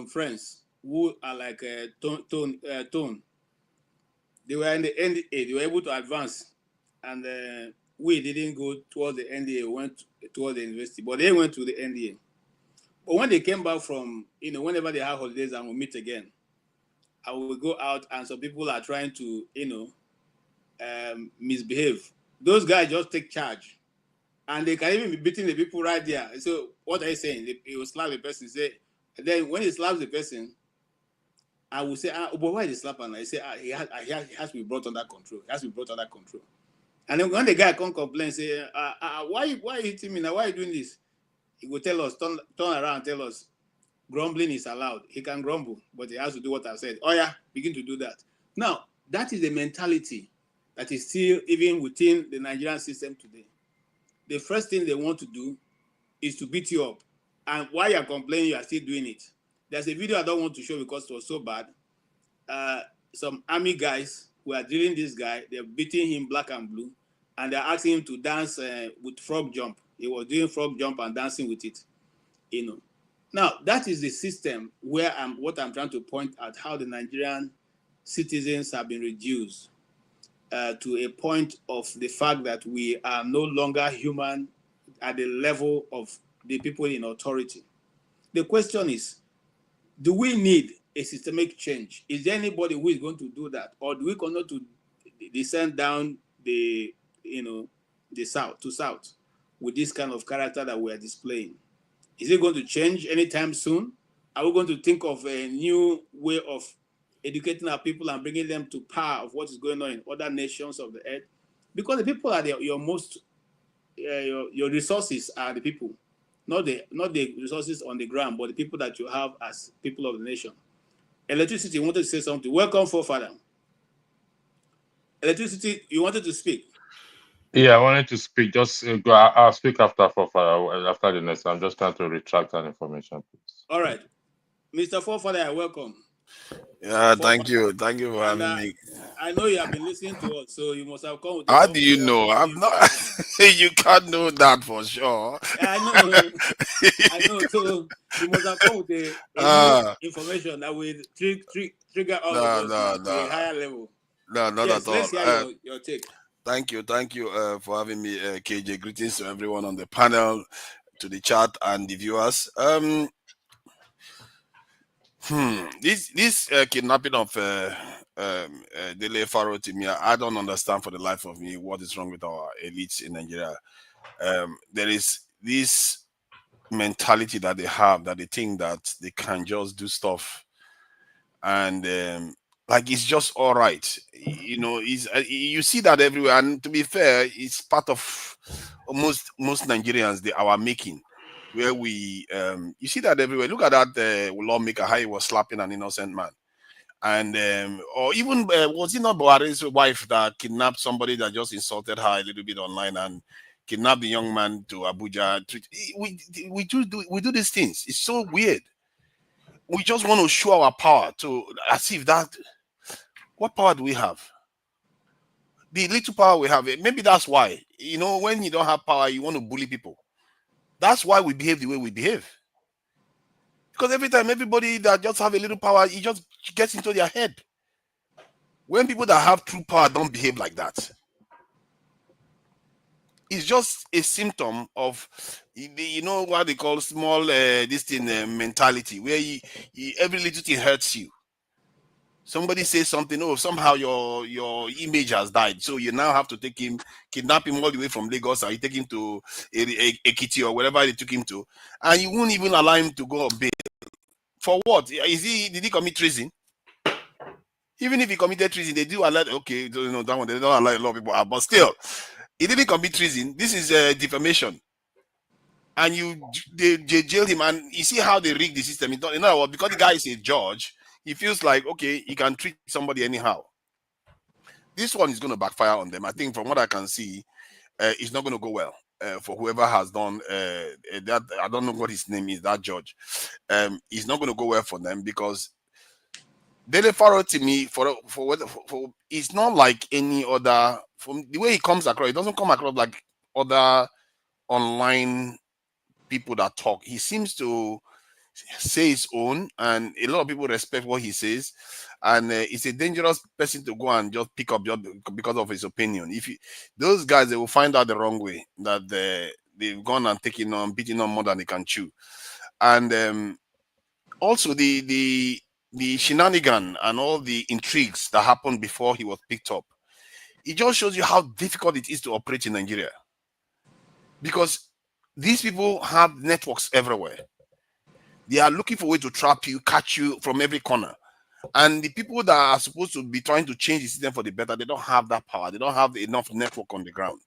friends who are like Tone. They were in the NDA. They were able to advance, and we didn't go towards the NDA. We went towards the university, but they went to the NDA. But when they came back from, whenever they have holidays and we meet again, I will go out and some people are trying to, misbehave. Those guys just take charge. And they can even be beating the people right there. So what are you saying? He will slap the person. And then when he slaps the person, I will say, but why did he slap him? I say, he has to be brought under control. He has to be brought under control. And then when the guy come complain, say, why are you hitting me now? Why are you doing this? He will tell us, turn around and tell us, grumbling is allowed. He can grumble, but he has to do what I said. Oh yeah, begin to do that. Now, that is the mentality that is still even within the Nigerian system today. The first thing they want to do is to beat you up. And while you're complaining, you are still doing it. There's a video I don't want to show because it was so bad. Some army guys who are drilling this guy, they're beating him black and blue, and they're asking him to dance with frog jump. He was doing frog jump and dancing with it. Now, that is the system where what I'm trying to point at, how the Nigerian citizens have been reduced to a point of the fact that we are no longer human at the level of the people in authority. The question is, do we need a systemic change? Is there anybody who is going to do that? Or do we continue to descend down the south with this kind of character that we are displaying? Is it going to change anytime soon? Are we going to think of a new way of educating our people and bringing them to power of what is going on in other nations of the earth? Because the people are your resources are the people, not the resources on the ground, but the people that you have as people of the nation. Electricity, you wanted to say something. Welcome, forefather. Electricity, you wanted to speak.
Yeah, I wanted to speak. Just go. I'll speak after the next. I'm just trying to retract that information, please.
All right, Mr. Forefather, welcome.
Yeah, thank you for having me.
I know you have been listening to us, so you must have come with.
How do you know? I'm not. You can't know that for sure.
I know. So you must have come with a information that will trigger all of us to a higher level.
No, not
yes,
at all.
Let's hear your take.
Thank you for having me, KJ. Greetings to everyone on the panel, to the chat and the viewers. This kidnapping of Dele Farotimi, I don't understand for the life of me what is wrong with our elites in Nigeria. There is this mentality that they have, that they think that they can just do stuff and like it's just all right. You know, you see that everywhere. And to be fair, it's part of most Nigerians, they our making, where we you see that everywhere. Look at that lawmaker, how he was slapping an innocent man. And or even was it not Buhari's wife that kidnapped somebody that just insulted her a little bit online and kidnapped the young man to Abuja? We do these things. It's so weird. We just want to show our power to as if that. What power do we have? The little power we have, maybe that's why. You know, when you don't have power, you want to bully people. That's why we behave the way we behave. Because every time everybody that just have a little power, it just gets into their head. When people that have true power don't behave like that, it's just a symptom of, you know, what they call small this thing mentality, where every little thing hurts you. Somebody says something, oh, somehow your image has died, so you now have to take him, kidnap him all the way from Lagos, or you take him to Ekiti or wherever they took him to, and you won't even allow him to go on bail. For what? Did he commit treason? Even if he committed treason, they do allow, okay, you know, that one, they don't allow a lot of people out, but still, he didn't commit treason. This is defamation. And they jailed him, and you see how they rig the system. In other words, because the guy is a judge, he feels like, okay, he can treat somebody anyhow. This one is going to backfire on them. I think from what I can see, it's not going to go well for whoever has done that. I don't know what his name is, that judge. It's not going to go well for them, because Dele Farotimi, for it's not like any other. From the way he comes across, it doesn't come across like other online people that talk. He seems to say his own, and a lot of people respect what he says. And it's a dangerous person to go and just pick up just because of his opinion. Those guys, they will find out the wrong way that they've gone and beating on more than they can chew. And also the shenanigan and all the intrigues that happened before he was picked up. It just shows you how difficult it is to operate in Nigeria, because these people have networks everywhere. They are looking for a way to trap you, catch you from every corner. And the people that are supposed to be trying to change the system for the better, they don't have that power. They don't have enough network on the ground.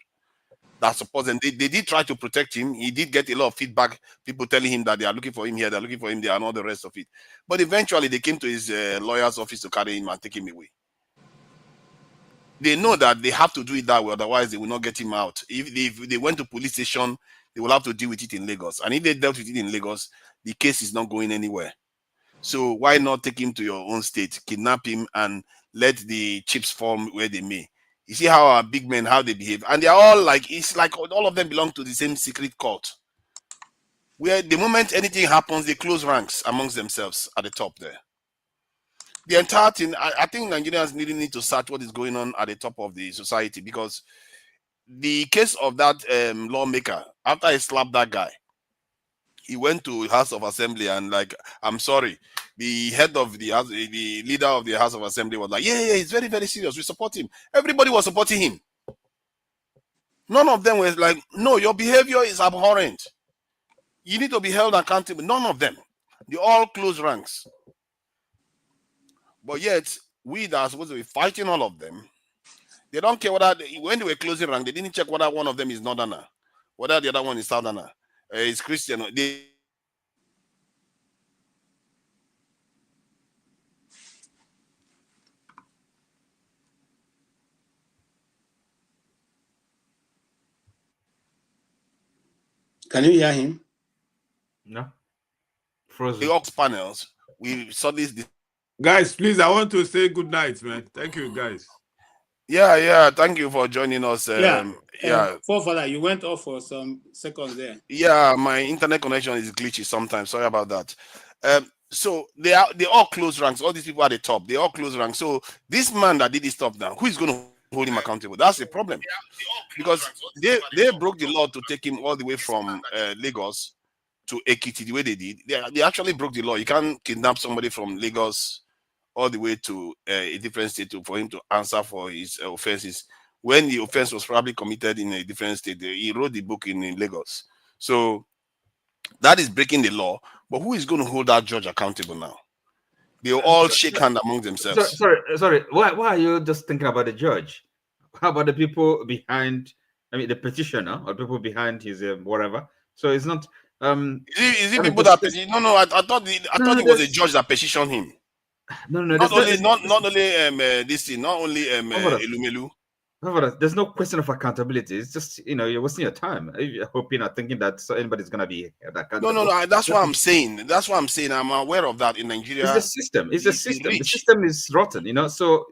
That's supposed, and they did try to protect him. He did get a lot of feedback, people telling him that they are looking for him here, they're looking for him there, and all the rest of it. But eventually they came to his lawyer's office to carry him and take him away. They know that they have to do it that way, otherwise they will not get him out. If they went to police station, they will have to deal with it in Lagos. And if they dealt with it in Lagos, the case is not going anywhere. So why not take him to your own state, kidnap him, and let the chips fall where they may? You see how our big men, how they behave. And they're all like, it's like all of them belong to the same secret cult, where the moment anything happens, they close ranks amongst themselves at the top there. The entire thing, I think Nigerians really need to search what is going on at the top of the society, because the case of that lawmaker, after he slapped that guy, he went to House of Assembly and like, I'm sorry, the head of the house, the leader of the House of Assembly was like, yeah, it's very, very serious. We support him. Everybody was supporting him. None of them was like, no, your behavior is abhorrent. You need to be held accountable. None of them. They all close ranks. But yet, we that are supposed to be fighting all of them, they don't care whether, when they were closing rank, they didn't check whether one of them is Northerner, whether the other one is Southerner, is Christian.
Can you hear him?
No. Frozen.
The Ox panels, we saw this.
Guys, please, I want to say good night, man. Thank you, guys.
Yeah. Thank you for joining us.
Forefather, you went off for some seconds there.
Yeah, my internet connection is glitchy sometimes. Sorry about that. So they all close ranks. All these people at the top, they all close ranks. So this man that did this stuff now, who is going to hold him accountable. That's the problem, because they broke the law to take him all the way from Lagos to Ekiti the way they did. They actually broke the law. You can't kidnap somebody from Lagos all the way to a different state for him to answer for his offenses, when the offense was probably committed in a different state. He wrote the book in Lagos. So that is breaking the law. But who is going to hold that judge accountable now? They all shake hands among themselves.
Sorry. Why are you just thinking about the judge? How about the people behind? I mean, the petitioner or people behind his whatever. So it's not.
Is it people that petition? No. I thought it was a judge that petitioned him.
No.
Not only this thing. Not only Elumelu.
There's no question of accountability. It's just, you're wasting your time. You're hoping or thinking that anybody's gonna be accountable.
No. That's what I'm saying. I'm aware of that in Nigeria.
It's the system. The system is rotten. So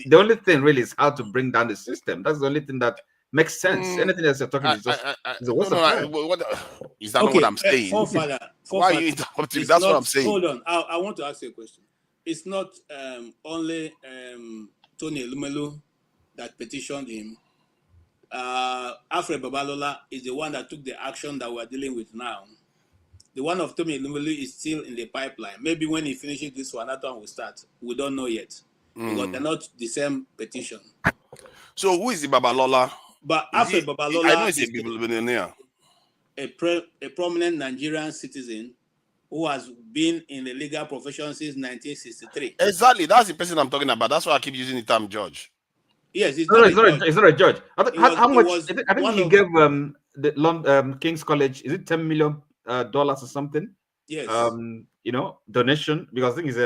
the only thing really is how to bring down the system. That's the only thing that makes sense. Anything else you're talking is just a waste of time.
Is that not what I'm saying? Why are you interrupting? That's what I'm saying.
Hold on. I want to ask you a question. It's not only Tony Elumelu that petitioned him. Alfred Babalola is the one that took the action that we're dealing with now. The one of Tony Elumelu is still in the pipeline. Maybe when he finishes this one, that one will start. We don't know yet. Because they're not the same petition.
So who is the Babalola?
But Alfred Babalola,
I know he's a billionaire.
A prominent Nigerian citizen who has been in the legal profession since 1963.
Exactly. That's the person I'm talking about. That's why I keep using the term judge.
Yes,
it's not a judge. How much? I think he gave the King's College, is it $10 million or something?
Yes.
Donation, because I think it's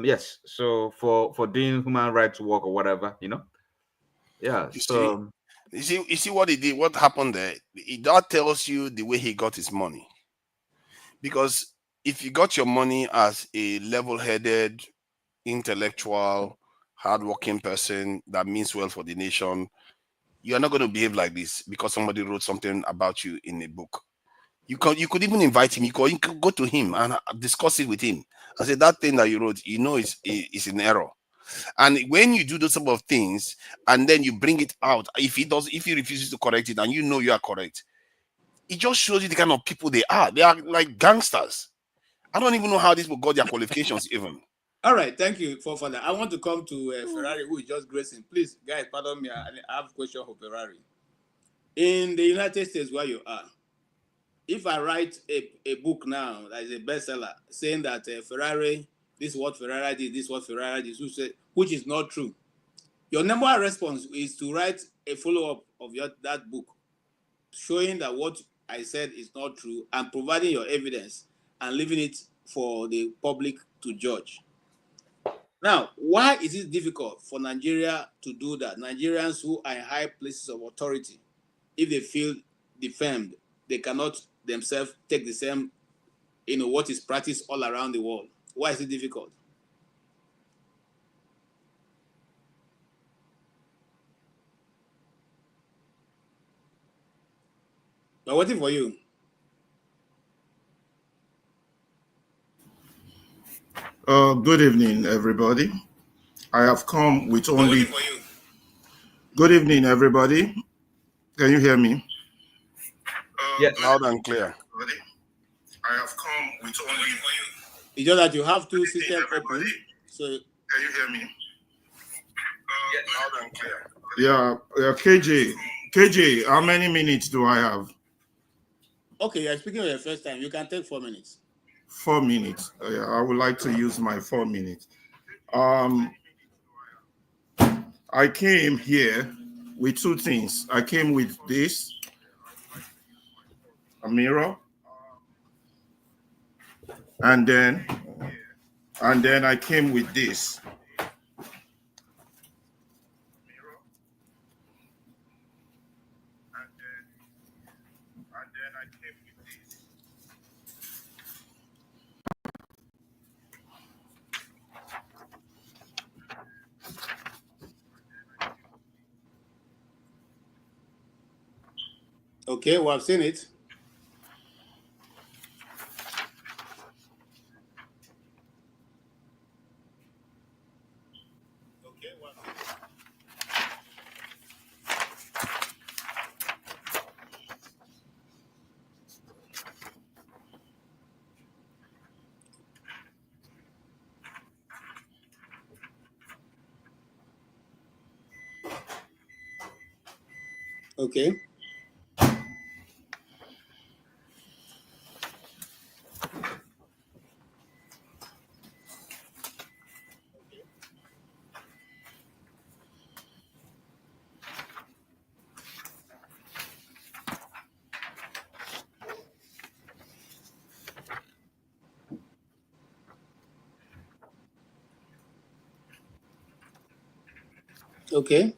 yes. So for doing human rights work or whatever, Yeah.
You see what he did. What happened there? That tells you the way he got his money. Because if you got your money as a level-headed, intellectual, hardworking person that means well for the nation, you are not going to behave like this because somebody wrote something about you in a book. You could even invite him. You could go to him and discuss it with him. I said, that thing that you wrote, is an error. And when you do those type of things and then you bring it out, if he refuses to correct it and you are correct, it just shows you the kind of people they are. They are like gangsters. I don't even know how these people got their qualifications even.
All right, thank you for that. I want to come to Ferrari, who is just gracing. Please, guys, pardon me. I have a question for Ferrari. In the United States, where you are, if I write a book now that is a bestseller saying that Ferrari, this is what Ferrari did, this is what Ferrari did, which is not true, your number one response is to write a follow-up of that book showing that what I said is not true and providing your evidence and leaving it for the public to judge. Now, why is it difficult for Nigeria to do that? Nigerians who are in high places of authority, if they feel defamed, they cannot themselves take the same, what is practiced all around the world. Why is it difficult? We're waiting for you.
Good evening, everybody. I have come with only... Good evening, everybody. Can you hear me?
Yes, loud and clear.
I have come with only...
It's just that you have two systems open. So
can you hear me?
Yes, loud and clear.
Yeah, KJ, how many minutes do I have?
Okay, you're speaking for the first time. You can take 4 minutes.
4 minutes. I would like to use my 4 minutes. I came here with two things. I came with this, a mirror, and then I came with this.
Okay, well, I've seen it. Okay. Okay.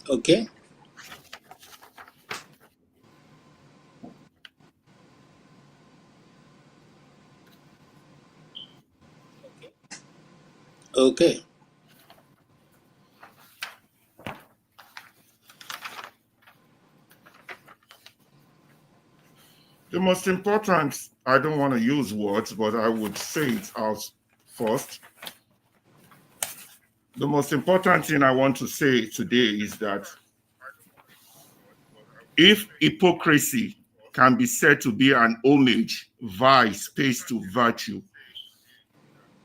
Okay. Okay.
The most important, I don't want to use words, but I would say it out first. The most important thing I want to say today is that if hypocrisy can be said to be an homage, vice pays to virtue,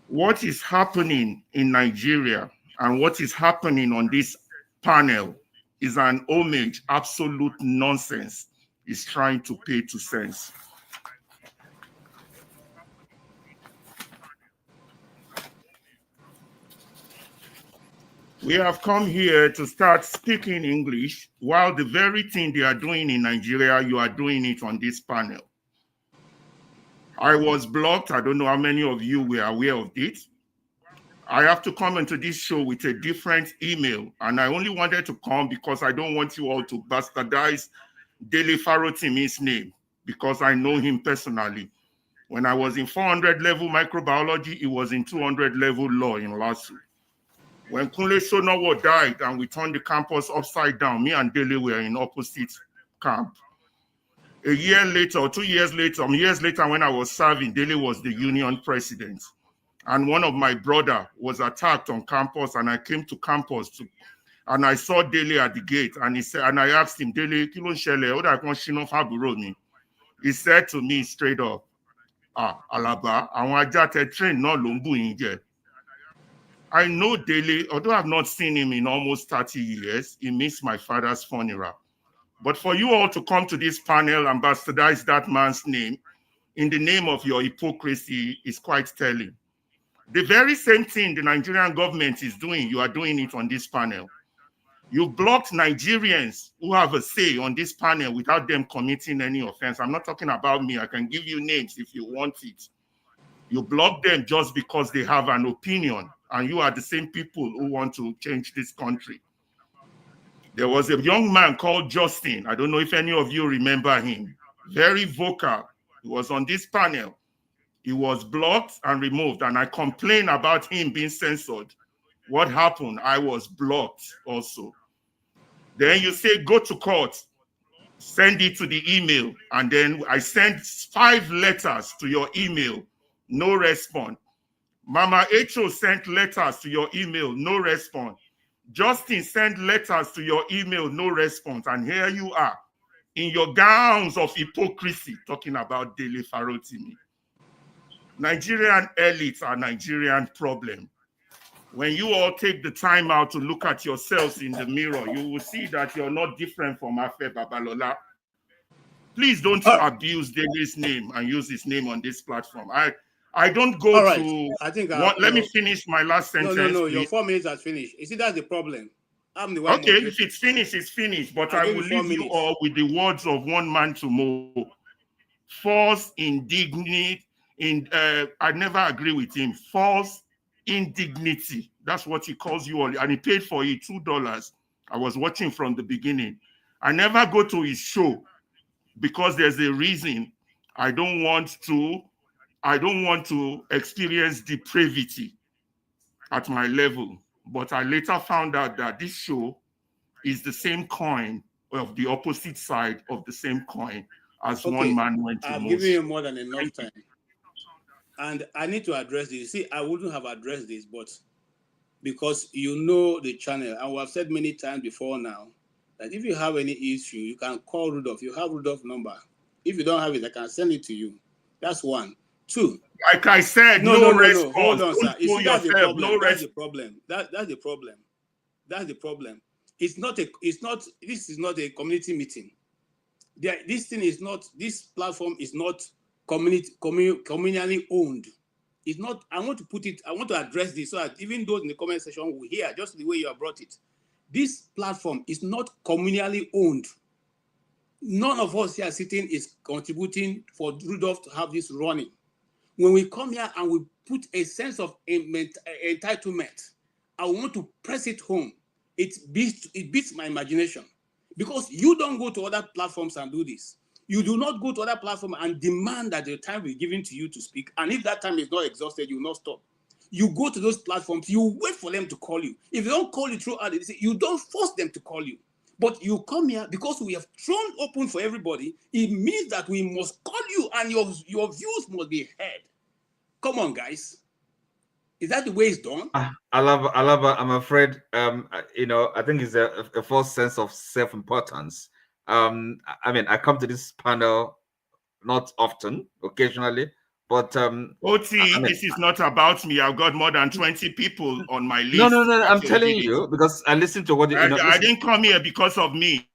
what is happening in Nigeria and what is happening on this panel is an homage, absolute nonsense is trying to pay to sense. We have come here to start speaking English while the very thing they are doing in Nigeria, you are doing it on this panel. I was blocked. I don't know how many of you were aware of it. I have to come into this show with a different email, and I only wanted to come because I don't want you all to bastardize Dele Farotimi's name because I know him personally. When I was in 400 level microbiology, he was in 200 level law in LASU. When Kunle Sonowo died and we turned the campus upside down, me and Dele were in opposite camp. A year later, or 2 years later, years later when I was serving, Dele was the union president. And one of my brother was attacked on campus, and I came to campus and I saw Dele at the gate, and he said, and I asked him, Dele, kí ló ń ṣẹlẹ̀? Ó dà kí wọ́n ṣínà fábùrò mi. He said to me straight up, Alaba, àwọn ajá tẹ train náà ló ń bù yín jẹ. I know Dele, although I've not seen him in almost 30 years, he missed my father's funeral. But for you all to come to this panel and bastardize that man's name in the name of your hypocrisy is quite telling. The very same thing the Nigerian government is doing, you are doing it on this panel. You blocked Nigerians who have a say on this panel without them committing any offense. I'm not talking about me. I can give you names if you want it. You block them just because they have an opinion, and you are the same people who want to change this country. There was a young man called Justin. I don't know if any of you remember him. Very vocal. He was on this panel. He was blocked and removed, and I complained about him being censored. What happened? I was blocked also. Then you say, go to court, send it to the email, and then I sent 5 letters to your email, no response. Mama Echo sent letters to your email, no response. Justin sent letters to your email, no response. And here you are, in your gowns of hypocrisy, talking about Dele Farotimi. Nigerian elites are Nigerian problem. When you all take the time out to look at yourselves in the mirror, you will see that you're not different from Afe Babalola. Please don't abuse Dele's name and use his name on this platform. I don't go to... I think let me finish my last sentence.
No, your 4 minutes has finished. You see, that's the problem. I'm the one.
Okay, if it's finished, it's finished. But I will leave you all with the words of one man tomorrow. False, indignant, I never agree with him. False indignity. That's what he calls you all. And he paid for it, $2. I was watching from the beginning. I never go to his show because there's a reason. I don't want to experience depravity at my level. But I later found out that this show is the same coin of the opposite side of the same coin as one man went to
I've
most.
given you more than enough time. And I need to address this. See, I wouldn't have addressed this, but because you know the channel, and we have said many times before now, that if you have any issue, you can call Rudolph. You have Rudolph's number. If you don't have it, I can send it to you. That's one. Two.
Like I said,
no
response.
Hold on, sir.
Don't
You see, that's the
yourself,
problem. That's the problem. That's the problem. That's the problem. This is not a community meeting. This platform is not communally owned. It's not. I want to address this so that even those in the comment section will hear just the way you have brought it. This platform is not communally owned. None of us here sitting is contributing for Rudolph to have this running. When we come here and we put a sense of entitlement, I want to press it home. It beats my imagination, because you don't go to other platforms and do this. You do not go to other platforms and demand that the time be given to you to speak. And if that time is not exhausted, you will not stop. You go to those platforms, you wait for them to call you. If they don't call you throughout, you don't force them to call you. But you come here because we have thrown open for everybody. It means that we must call you and your views must be heard. Come on, guys. Is that the way it's done?
Alaba, I'm afraid, I think it's a false sense of self-importance. I mean, I come to this panel not often, occasionally, but
this is not about me. I've got more than 20 people on my list.
No, I'm telling you, because I listened to what
I didn't come here because of me.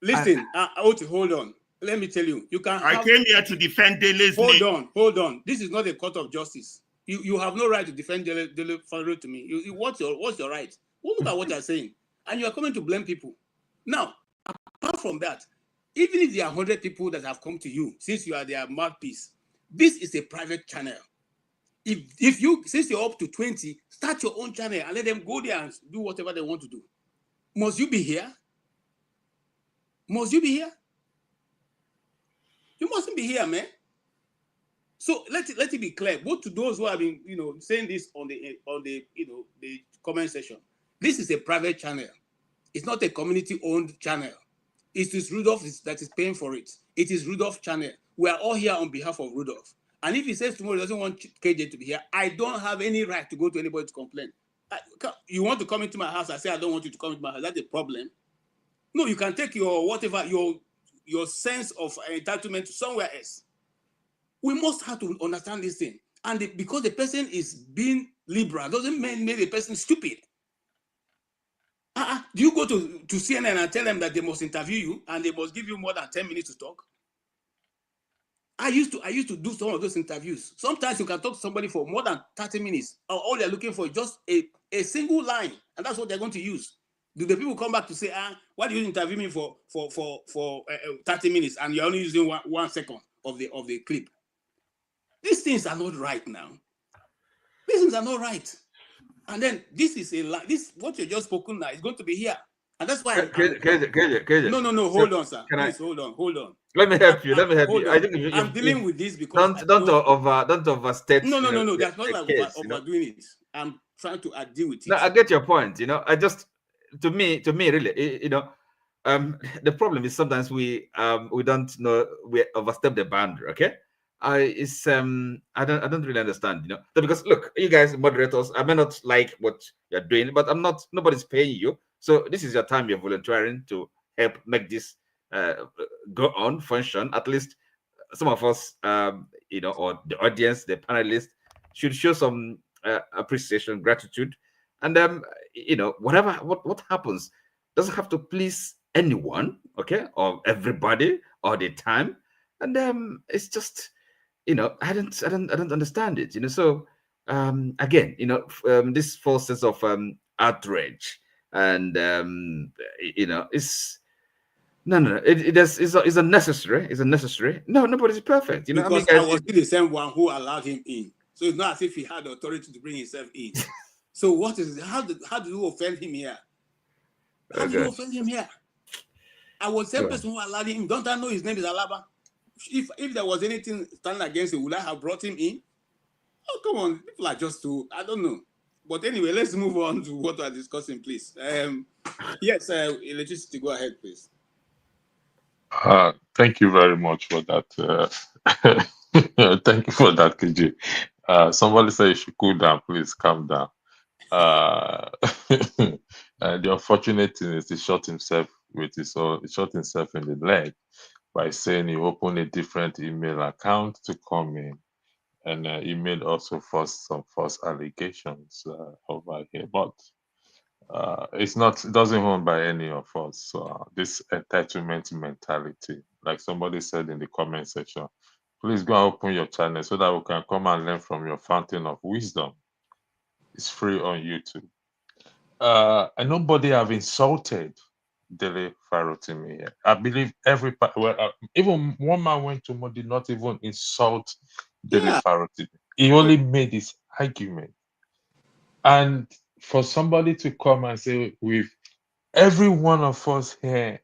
Listen, Oti, hold on. Let me tell you,
I came here to defend Dele's name.
Hold on. This is not a court of justice. You have no right to defend Dele Farotimi. What's your right? Well, look at what you're saying. And you are coming to blame people. Now, apart from that, even if there are 100 people that have come to you, since you are their mouthpiece, this is a private channel. Since you're up to 20, start your own channel and let them go there and do whatever they want to do. Must you be here? Must you be here? You mustn't be here, man. So let it be clear, both to those who have been, saying this on the the comment section. This is a private channel. It's not a community-owned channel. It is Rudolph that is paying for it. It is Rudolph's channel. We are all here on behalf of Rudolph. And if he says tomorrow he doesn't want KJ to be here, I don't have any right to go to anybody to complain. You want to come into my house, I say I don't want you to come into my house. That's the problem. No, you can take your sense of entitlement to somewhere else. We must have to understand this thing. And because the person is being liberal doesn't mean the person stupid. Do you go to CNN and tell them that they must interview you and they must give you more than 10 minutes to talk? I used to do some of those interviews. Sometimes you can talk to somebody for more than 30 minutes. All they're looking for is just a single line, and that's what they're going to use. Do the people come back to say, why do you interview me for 30 minutes and you're only using 1 second of the clip? These things are not right now. These things are not right. And then this is what you just spoken now is going to be here. And that's why No, hold on, sir. Please, hold on.
Let me help you. I think
I'm dealing with this because
don't overstate.
No. That's not like overdoing it. I'm trying to deal with it.
No, I get your point. I just to me, really, the problem is sometimes we don't know, we overstep the boundary. Okay. I don't really understand, because look, you guys moderators, I may not like what you're doing, but nobody's paying you. So this is your time you're volunteering to help make this go on, function. At least some of us, or the audience, the panelists should show some appreciation, gratitude. And what happens doesn't have to please anyone, okay, or everybody or the time. And it's just, I don't understand it, So again, this false sense of outrage, and No. It's a necessary. It's a necessary. No, nobody's perfect. You know,
Because
I
I
mean,
was the same one who allowed him in. So it's not as if he had the authority to bring himself in. So what is how do you offend him here? How do you offend him here? I was the same person who allowed him. Don't I know his name is Alaba? If there was anything standing against it, would I have brought him in? Oh, come on. People are just too, I don't know. But anyway, let's move on to what we're discussing, please. Yes, electricity, go ahead, please.
Thank you very much for that. Thank you for that, KJ. Somebody said you should cool down. Please calm down. The unfortunate thing is he shot himself he shot himself in the leg by saying he opened a different email account to come in, and he made also some false allegations over here. But it's not, it doesn't hold by any of us. This entitlement mentality, like somebody said in the comment section, please go and open your channel so that we can come and learn from your fountain of wisdom. It's free on YouTube. And nobody have insulted Dele Farotimi here. I believe even one man went to did not even insult Dele Farotimi. He only made his argument. And for somebody to come and say, with every one of us here,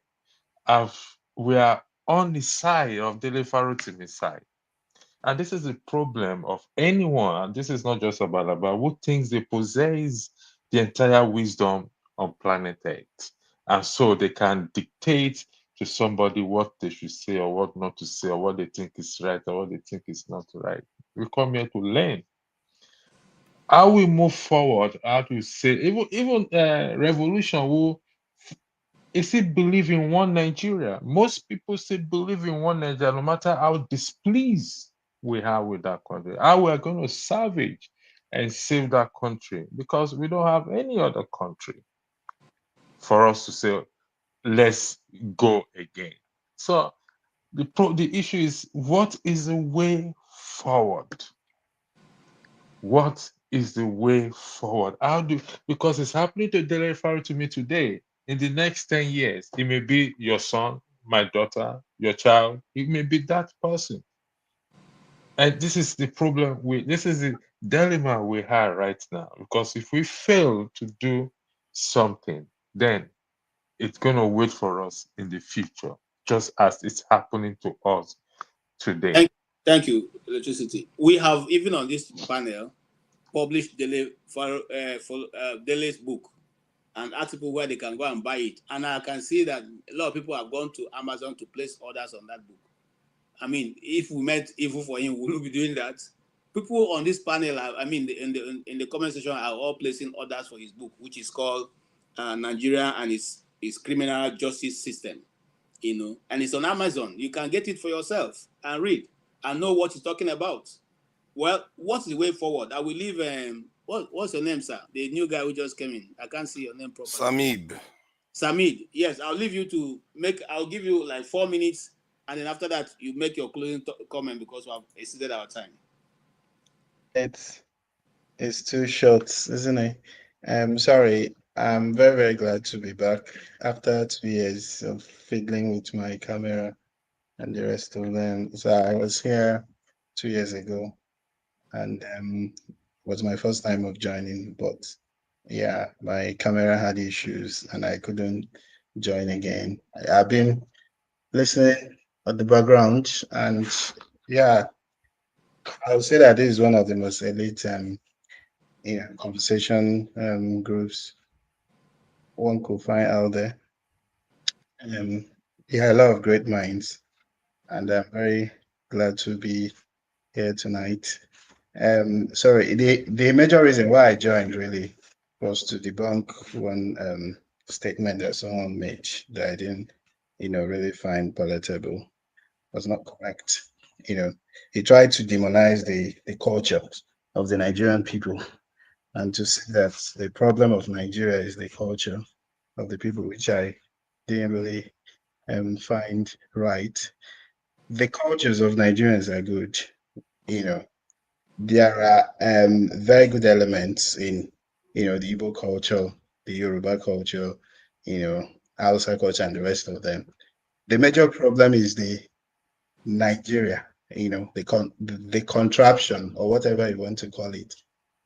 we are on the side of Dele Farotimi's side. And this is the problem of anyone, and this is not just about who thinks they possess the entire wisdom on planet Earth. And so they can dictate to somebody what they should say or what not to say, or what they think is right or what they think is not right. We come here to learn. How we move forward, how to say, even revolution will still believe in one Nigeria. Most people still believe in one Nigeria, no matter how displeased we are with that country, how we are going to salvage and save that country, because we don't have any other country for us to say, let's go again. So the issue is, what is the way forward? What is the way forward? Because it's happening to Dele Farotimi today. In the next 10 years, it may be your son, my daughter, your child. It may be that person. And this is the problem this is the dilemma we have right now. Because if we fail to do something, then it's going to wait for us in the future, just as it's happening to us today.
Thank you, electricity. We have, even on this panel, published Dele's book, an article where they can go and buy it. And I can see that a lot of people have gone to Amazon to place orders on that book. I mean, if we met evil for him, we will be doing that. People on this panel, in the comment section, are all placing orders for his book, which is called Nigeria and its Criminal Justice System. And it's on Amazon. You can get it for yourself and read and know what he's talking about. Well, what's the way forward? I will leave. What's your name, sir? The new guy who just came in. I can't see your name properly. Samid. Yes, I'll leave you to make. I'll give you like 4 minutes, and then after that, you make your closing comment, because we have exceeded our time.
It's too short, isn't it? Sorry. I'm very, very glad to be back after 2 years of fiddling with my camera and the rest of them. So I was here 2 years ago, and was my first time of joining, but yeah, my camera had issues and I couldn't join again. I've been listening at the background, and yeah, I would say that this is one of the most elite conversation groups one could find out there. Yeah, a lot of great minds, and I'm very glad to be here tonight. Sorry, the major reason why I joined really was to debunk one statement that someone made that I didn't, really find palatable. Was not correct. He tried to demonize the culture of the Nigerian people, and to say that the problem of Nigeria is the culture of the people, which I didn't really find right. The cultures of Nigerians are good. There are very good elements in the Igbo culture, the Yoruba culture, Hausa culture, and the rest of them. The major problem is the Nigeria, the contraption or whatever you want to call it,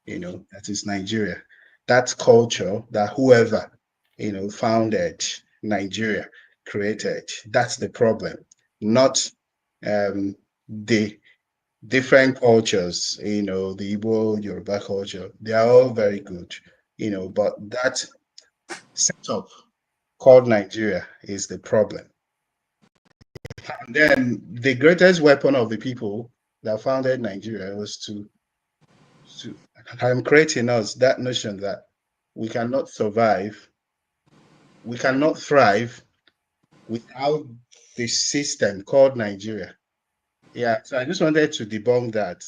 that is Nigeria. That culture that whoever, founded Nigeria, created, that's the problem, not the different cultures, the Igbo, Yoruba culture, they are all very good, but that setup called Nigeria is the problem. And then the greatest weapon of the people that founded Nigeria was to creating us that notion that we cannot survive, we cannot thrive without the system called Nigeria. Yeah, so I just wanted to debunk that,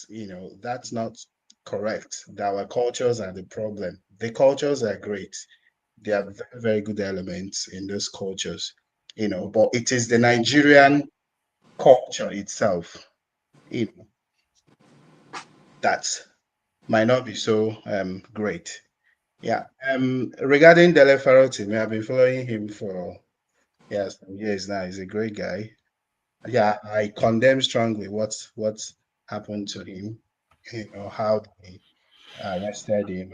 that's not correct, that our cultures are the problem. The cultures are great. There are very, very good elements in those cultures, but it is the Nigerian culture itself, that might not be so great. Yeah. Regarding Dele Farotimi, I've been following him for some years now. He's a great guy. Yeah, I condemn strongly what happened to him. How they arrested him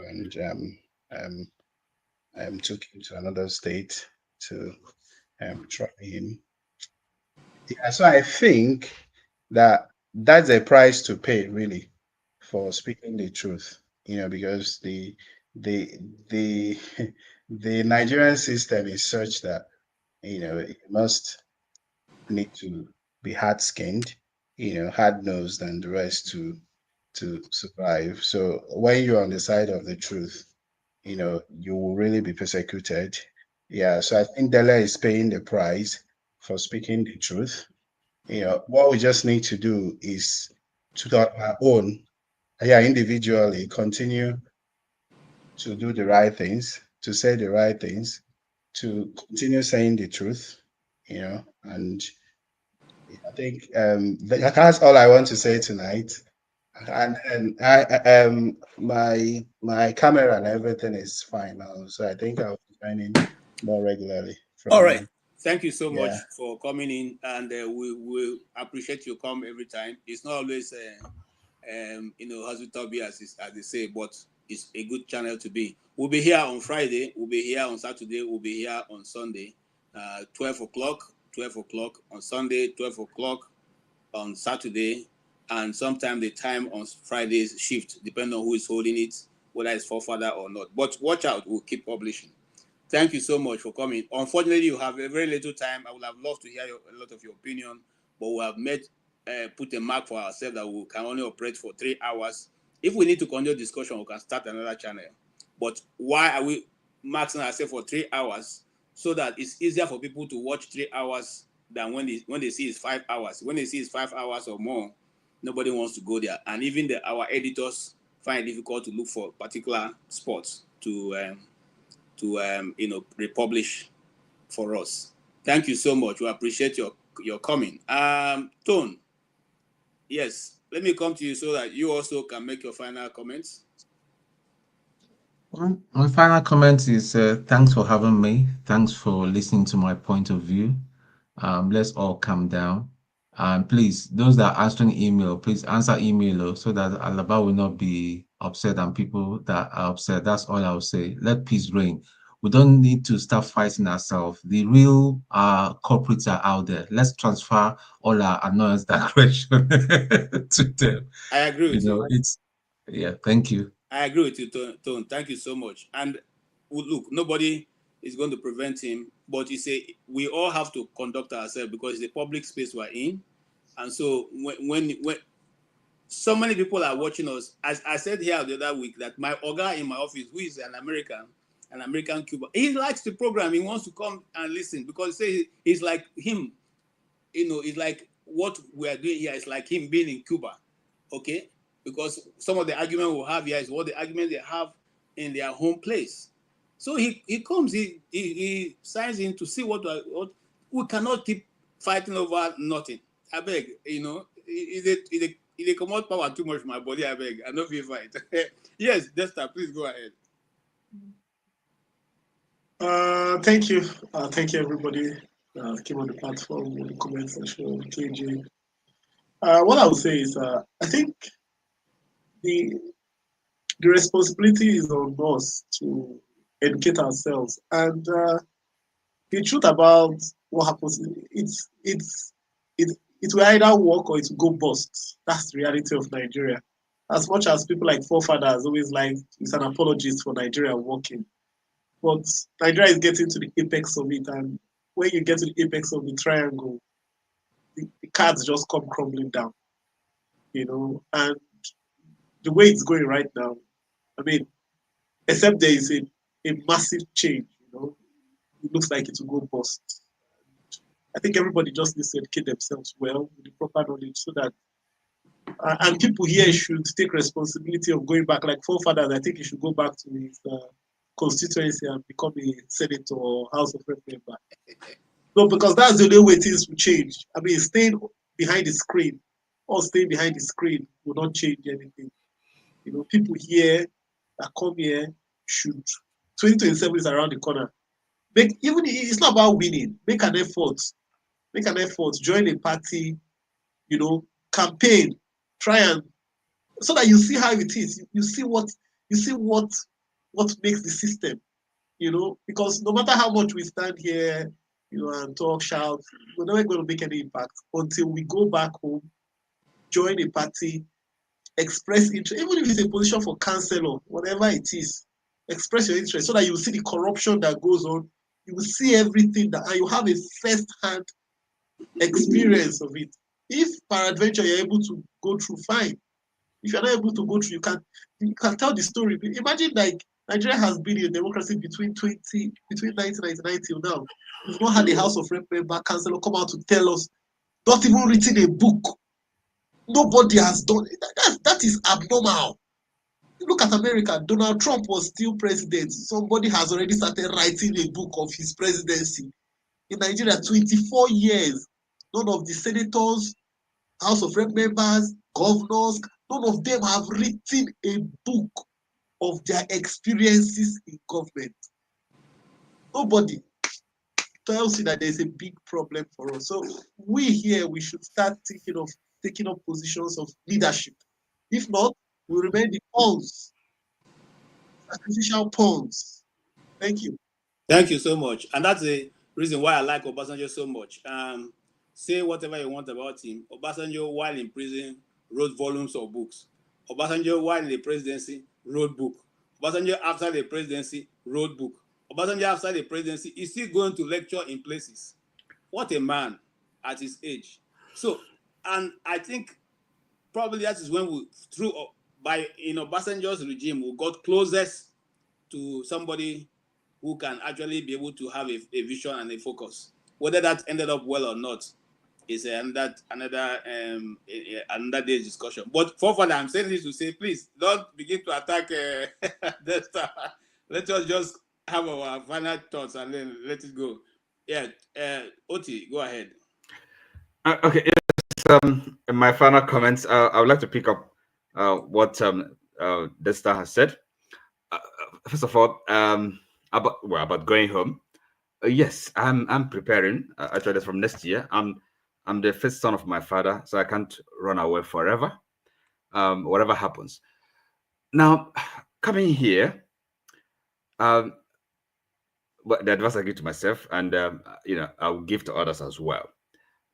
and took him to another state to try him. Yeah, so I think that that's a price to pay, really, for speaking the truth. Because the the the Nigerian system is such that you must need to be hard-skinned, hard-nosed, and the rest to survive. So when you're on the side of the truth, you will really be persecuted. Yeah, so I think Dele is paying the price for speaking the truth. What we just need to do is to our own, individually continue to do the right things, to say the right things, to continue saying the truth, and I think that's all I want to say tonight. And I my camera and everything is fine now, so I think I'll be joining more regularly.
All right. Thank you so much
Yeah.
for coming in, and we will appreciate you come every time. It's not always, hospital as they say, but it's a good channel to be. We'll be here on Friday. We'll be here on Saturday. We'll be here on Sunday, 12 o'clock on Sunday, 12 o'clock on Saturday, and sometimes the time on Fridays shift, depending on who is holding it, whether it's forefather or not. But watch out, we'll keep publishing. Thank you so much for coming. Unfortunately, you have a very little time. I would have loved to hear a lot of your opinion, but we have put a mark for ourselves that we can only operate for 3 hours. If we need to continue discussion, we can start another channel. But why are we maxing ourselves for 3 hours? So that it's easier for people to watch 3 hours than when they see it's 5 hours. When they see it's 5 hours or more, nobody wants to go there. And even our editors find it difficult to look for particular spots to republish for us. Thank you so much. We appreciate your coming. Tone, yes, let me come to you so that you also can make your final comments.
Well, my final comment is thanks for having me. Thanks for listening to my point of view. Let's all calm down. Please, those that are answering email, please answer email so that Alaba will not be upset and people that are upset. That's all I'll say. Let peace reign. We don't need to start fighting ourselves. The real culprits are out there. Let's transfer all our annoyance aggression to them.
I agree with you.
Thank you.
I agree with you, Tone. Thank you so much. And look, nobody is going to prevent him, but you say we all have to conduct ourselves because it's a public space we're in. And so when so many people are watching us, as I said here the other week, that my Oga in my office, who is an American Cuban, he likes the program. He wants to come and listen because he says it's like him. It's like what we are doing here is like him being in Cuba. Okay? Because some of the argument we'll have here is what the argument they have in their home place. So he comes, he signs in to see what we cannot keep fighting over nothing. I beg, they come out power too much from my body, I beg. I know if you fight. Yes, Desta, please go ahead.
Thank you. Thank you, everybody. came on the platform, in the comment section, KJ. What I would say is, I think the responsibility is on us to educate ourselves. And the truth about what happens, it will either work or it will go bust. That's the reality of Nigeria. As much as people like forefathers always like, it's an apologist for Nigeria working. But Nigeria is getting to the apex of it, and when you get to the apex of the triangle, the cards just come crumbling down, and the way it's going right now, I mean, except there is a massive change, it looks like it will go bust. I think everybody just needs to educate themselves well with the proper knowledge so that, and people here should take responsibility of going back. Like forefathers, I think he should go back to his constituency and become a senator or House of Rep member. No, because that's the only way things will change. I mean, staying behind the screen or staying behind the screen will not change anything. People here that come here should. 2027 is around the corner. It's not about winning. Make an effort. Make an effort. Join a party. Campaign. Try and so that you see how it is. You see what makes the system. Because no matter how much we stand here, and talk, shout, we're never going to make any impact until we go back home, join a party, express interest, even if it's a position for councillor, whatever it is, express your interest so that you see the corruption that goes on. You will see everything and you have a first-hand experience of it. If peradventure you're able to go through, fine. If you're not able to go through, you can tell the story. Imagine like Nigeria has been in democracy between 1999 till now. We've not had a House of Rep member, councillor come out to tell us, not even written a book. Nobody has done it. That is abnormal. Look at America. Donald Trump was still president. Somebody has already started writing a book of his presidency. In Nigeria, 24 years. None of the senators, House of Rep members, governors, none of them have written a book of their experiences in government. Nobody tells you that there's a big problem for us. So we here, we should start thinking of taking up positions of leadership. If not, we remain the pawns, sacrificial pawns. Thank you.
Thank you so much. And that's the reason why I like Obasanjo so much. Say whatever you want about him. Obasanjo, while in prison, wrote volumes of books. Obasanjo, while in the presidency, wrote book. Obasanjo, after the presidency, wrote book. Obasanjo, after the presidency, is still going to lecture in places. What a man at his age. So, and I think probably that is when we, in Obasanjo's regime, we got closest to somebody who can actually be able to have a vision and a focus. Whether that ended up well or not is another day's discussion. But for further, I'm saying this to say, please don't begin to attack Desta. Let us just have our final thoughts and then let it go. Yeah, Oti, go ahead.
Okay, yes, in my final comments, I would like to pick up what Desta has said. First of all, about going home. Yes, I'm preparing. Actually, from next year. I'm the first son of my father, so I can't run away forever. Whatever happens. Now, coming here, but the advice I give to myself, and I'll give to others as well.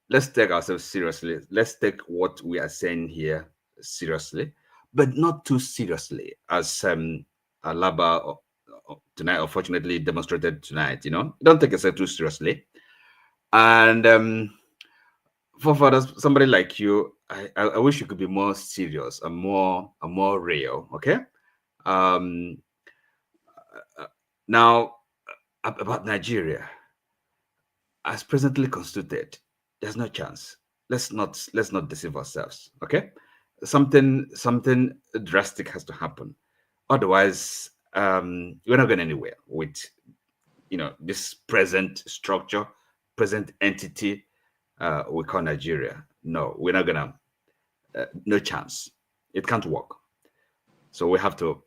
Let's take ourselves seriously. Let's take what we are saying here seriously, but not too seriously, as Alaba tonight, unfortunately, demonstrated tonight. Don't take yourself too seriously. And for somebody like you, I wish you could be more serious and more real. Okay. Now about Nigeria, as presently constituted, there's no chance. Let's not deceive ourselves. Okay. Something drastic has to happen. Otherwise, we're not going anywhere with this present structure, present entity we call Nigeria. No, we're not gonna. No chance. It can't work. So we have to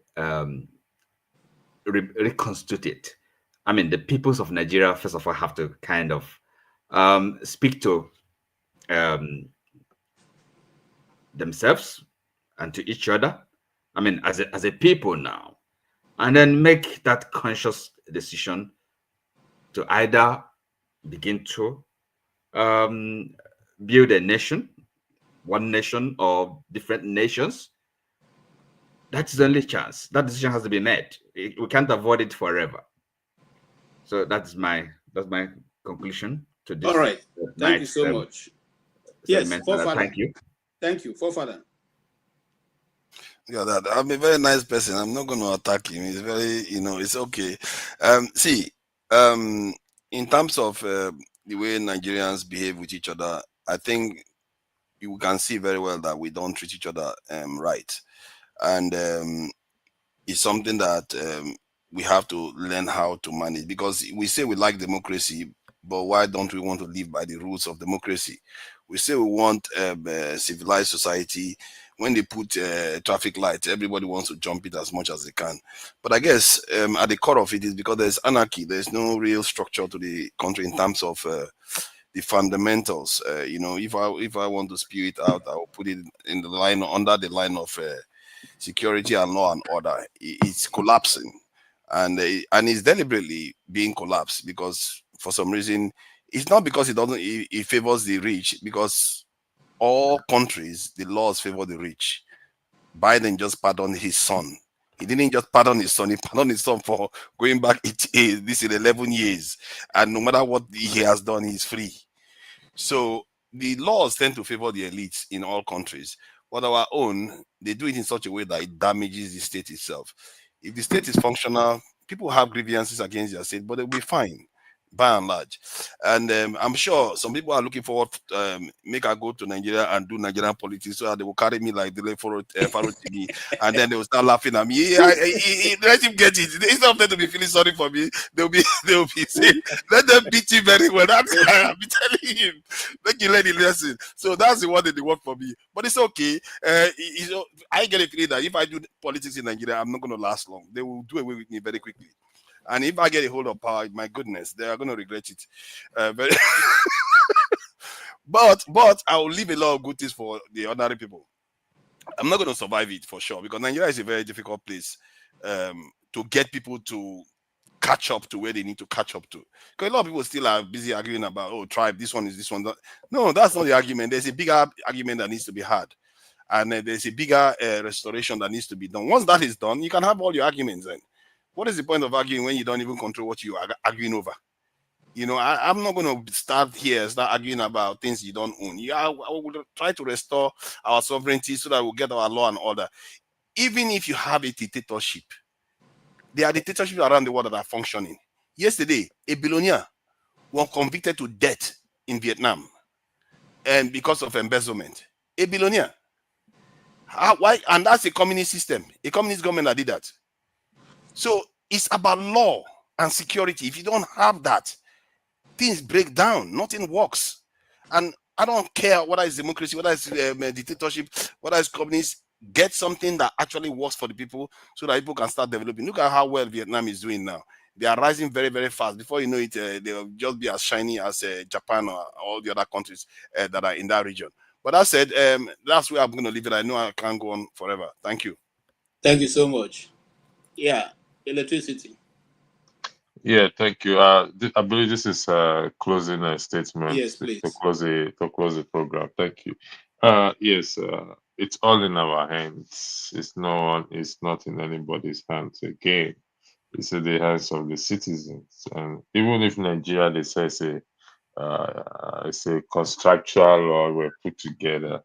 reconstitute it. I mean, the peoples of Nigeria, first of all, have to kind of speak to themselves and to each other. I mean, as a people now, and then make that conscious decision to either begin to build a nation, one nation or different nations. That's the only chance. That decision has to be made. We can't avoid it forever. So that's my conclusion to this.
All right. Thank you so much. Yes,
segment.
forefather.
Thank you.
Thank you, forefather.
Yeah, that I'm a very nice person. I'm not going to attack him. He's very, it's okay. See, in terms of the way Nigerians behave with each other, I think you can see very well that we don't treat each other right, and it's something that we have to learn how to manage, because we say we like democracy, but why don't we want to live by the rules of democracy? We say we want a civilized society. When they put traffic lights, everybody wants to jump it as much as they can. But I guess at the core of it is because there's anarchy. There's no real structure to the country in terms of the fundamentals. If I want to spew it out, I will put it in the line, under the line of security and law and order. It's collapsing, and it's deliberately being collapsed because for some reason, it's not because it favors the rich, because all countries, the laws favor the rich. Biden just pardoned his son. He didn't just pardon his son, he pardoned his son for going back this is 11 years. And no matter what he has done, he's free. So the laws tend to favor the elites in all countries. But our own, they do it in such a way that it damages the state itself. If the state is functional, people have grievances against their state, but they'll be fine by and large. And I'm sure some people are looking forward make I go to Nigeria and do Nigerian politics so that they will carry me like Dele Farotimi, and then they will start laughing at me. Let him get it. Instead of them to be feeling sorry for me, they'll be saying, let them beat you very well. That's I'll be telling him. Make you learn the lesson. So that's the one that they work for me. But it's okay. I get a feeling that if I do politics in Nigeria, I'm not going to last long. They will do away with me very quickly. And if I get a hold of power, my goodness, they are going to regret it. But I will leave a lot of good things for the ordinary people. I'm not going to survive it for sure, because Nigeria is a very difficult place to get people to catch up to where they need to catch up to. Because a lot of people still are busy arguing about, oh, tribe, this one is this one. No, that's not the argument. There's a bigger argument that needs to be had. And there's a bigger restoration that needs to be done. Once that is done, you can have all your arguments then. What is the point of arguing when you don't even control what you are arguing over? I'm not going to start arguing about things you don't own. I will try to restore our sovereignty so that we'll get our law and order. Even if you have a dictatorship, there are dictatorships around the world that are functioning. Yesterday, a billionaire was convicted to death in Vietnam, and because of embezzlement. A billionaire. Why? And that's a communist system, a communist government that did that. So it's about law and security. If you don't have that, things break down. Nothing works. And I don't care whether it's democracy, whether it's dictatorship, whether it's communist. Get something that actually works for the people so that people can start developing. Look at how well Vietnam is doing now. They are rising very, very fast. Before you know it, they'll just be as shiny as Japan or all the other countries that are in that region. But that said, that's where I'm going to leave it. I know I can't go on forever. Thank you.
Thank you so much. Yeah, electricity.
Yeah, thank you. I believe this is a closing statement.
Yes, please.
To close the program. Thank you. Yes, it's all in our hands. It's not in anybody's hands again. It's in the hands of the citizens. And even if Nigeria, they say it's a constructual or we're put together.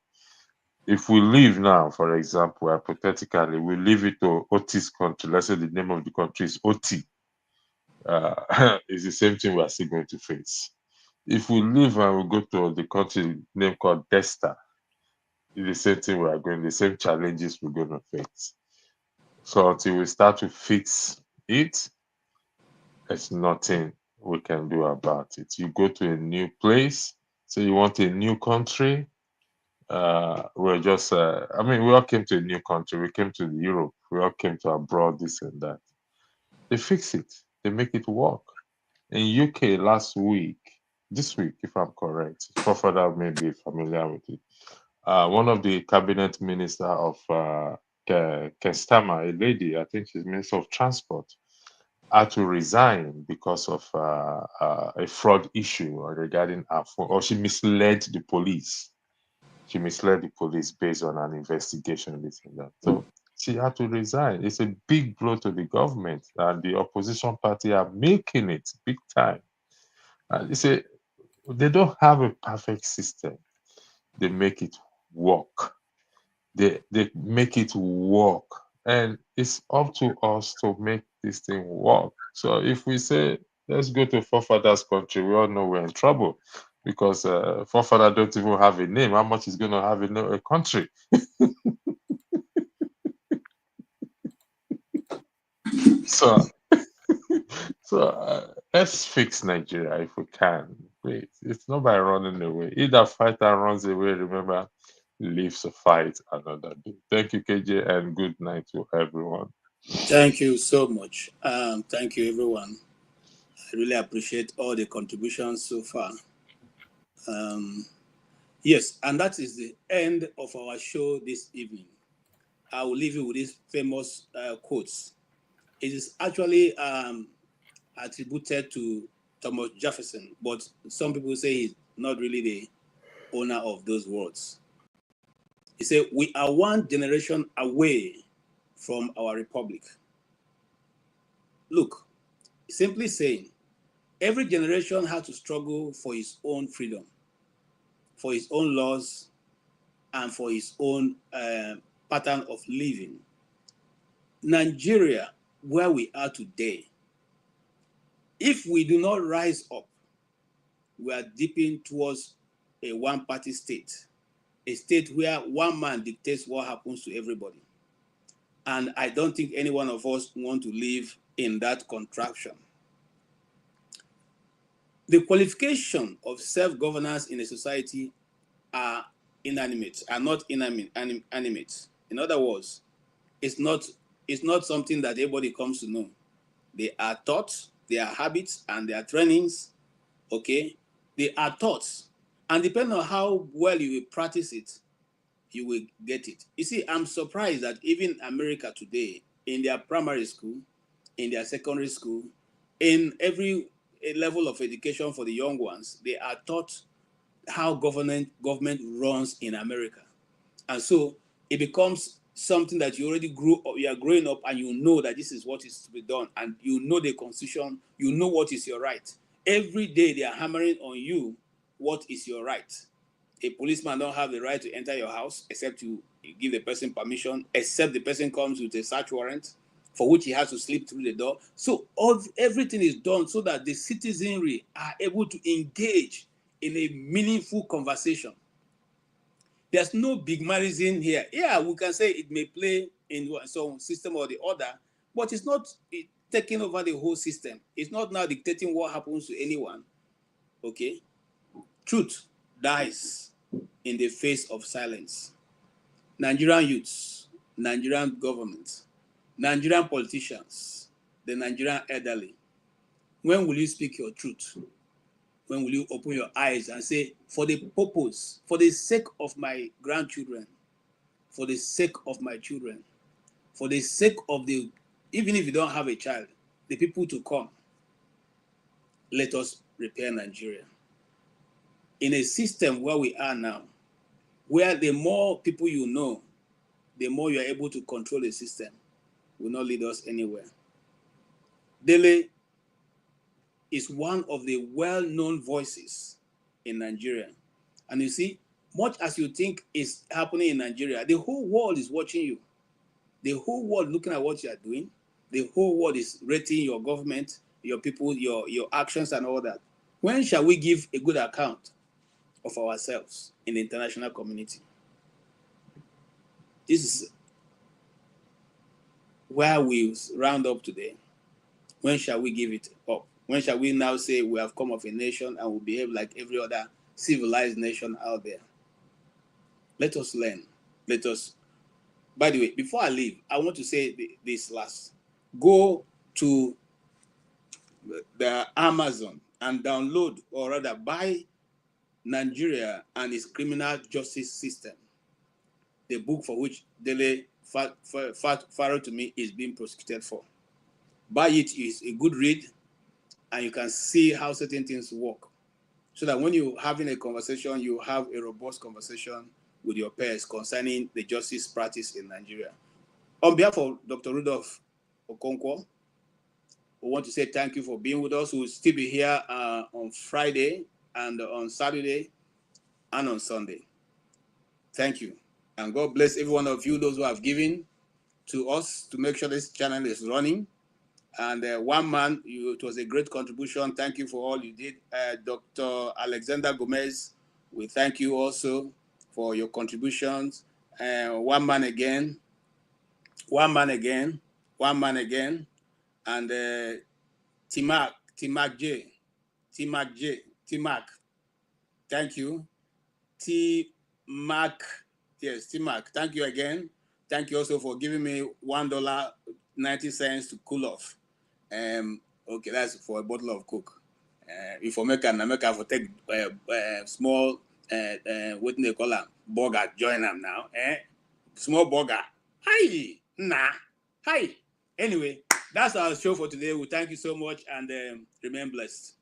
If we leave now, for example, hypothetically, we leave it to OT's country. Let's say the name of the country is OT. It's the same thing we are still going to face. If we leave and we go to the country name called Desta, it's the same thing we are going, the same challenges we're going to face. So until we start to fix it, there's nothing we can do about it. You go to a new place, so you want a new country. We're just, we all came to a new country. We came to Europe. We all came to abroad, this and that. They fix it. They make it work. In UK last week, this week, if I'm correct. Further may be familiar with it. One of the cabinet minister of Kestama, a lady, I think she's Minister of Transport, had to resign because of a fraud issue regarding her phone, or she misled the police. She misled the police based on an investigation, this and that. So she had to resign. It's a big blow to the government, and the opposition party are making it big time. And they don't have a perfect system. They make it work. They make it work, and it's up to us to make this thing work. So if we say let's go to forefathers' country, we all know we're in trouble because forefather don't even have a name. How much is going to have a country? So let's fix Nigeria if we can. Please. It's not by running away. Either fighter runs away, remember, lives to fight another day. Thank you, KJ, and good night to everyone.
Thank you so much. Thank you, everyone. I really appreciate all the contributions so far. Yes, and that is the end of our show this evening. I will leave you with these famous quotes. It is actually attributed to Thomas Jefferson, but some people say he's not really the owner of those words. He said, "We are one generation away from our republic." Look, simply saying, every generation has to struggle for his own freedom, for his own laws, and for his own pattern of living. Nigeria, where we are today, if we do not rise up, we are dipping towards a one-party state, a state where one man dictates what happens to everybody. And I don't think any one of us want to live in that contraption. The qualification of self-governance in a society are inanimate, are not animate. In other words, it's not something that everybody comes to know. They are taught, they are habits, and they are trainings. Okay, they are taught, and depending on how well you will practice it, you will get it. You see, I'm surprised that even America today, in their primary school, in their secondary school, in every level of education for the young ones, they are taught how government runs in America. And so it becomes something that you already grew up, you are growing up, and you know that this is what is to be done, and you know the constitution, you know what is your right. Every day they are hammering on you what is your right. A policeman don't have the right to enter your house except you give the person permission, except the person comes with a search warrant for which he has to slip through the door. So everything is done so that the citizenry are able to engage in a meaningful conversation. There's no big bigmarism here. Yeah, we can say it may play in some system or the other, but it's not taking over the whole system. It's not now dictating what happens to anyone. Okay? Truth dies in the face of silence. Nigerian youths, Nigerian government, Nigerian politicians, the Nigerian elderly. When will you speak your truth? When will you open your eyes and say, for the purpose, for the sake of my grandchildren, for the sake of my children, for the sake of the, even if you don't have a child, the people to come, let us repair Nigeria. In a system where we are now, where the more people you know, the more you are able to control the system, will not lead us anywhere. Dele is one of the well-known voices in Nigeria. And you see, much as you think is happening in Nigeria, the whole world is watching you. The whole world looking at what you are doing. The whole world is rating your government, your people, your actions and all that. When shall we give a good account of ourselves in the international community? This is where we round up today. When shall we give it up? When shall we now say we have come of a nation and will behave like every other civilized nation out there? Let us learn. Let us. By the way, before I leave, I want to say this last. Go to the Amazon and download, or rather buy, Nigeria and its Criminal Justice System, the book for which Dele Farotimi is being prosecuted for. Buy it. It's a good read, and you can see how certain things work. So that when you're having a conversation, you have a robust conversation with your peers concerning the justice practice in Nigeria. On behalf of Dr. Rudolph Okonkwo, we want to say thank you for being with us. We'll still be here on Friday and on Saturday and on Sunday. Thank you. And God bless every one of you, those who have given to us to make sure this channel is running. And one man, it was a great contribution. Thank you for all you did. Dr. Alexander Gomez, we thank you also for your contributions. One man again. And Timac J. Thank you. Timac, thank you again. Thank you also for giving me $1.90 to cool off. Okay, that's for a bottle of Coke. If I make for take small what do they call them? Burger, join them now. Small burger. Hi. Anyway, that's our show for today. We thank you so much and remain blessed.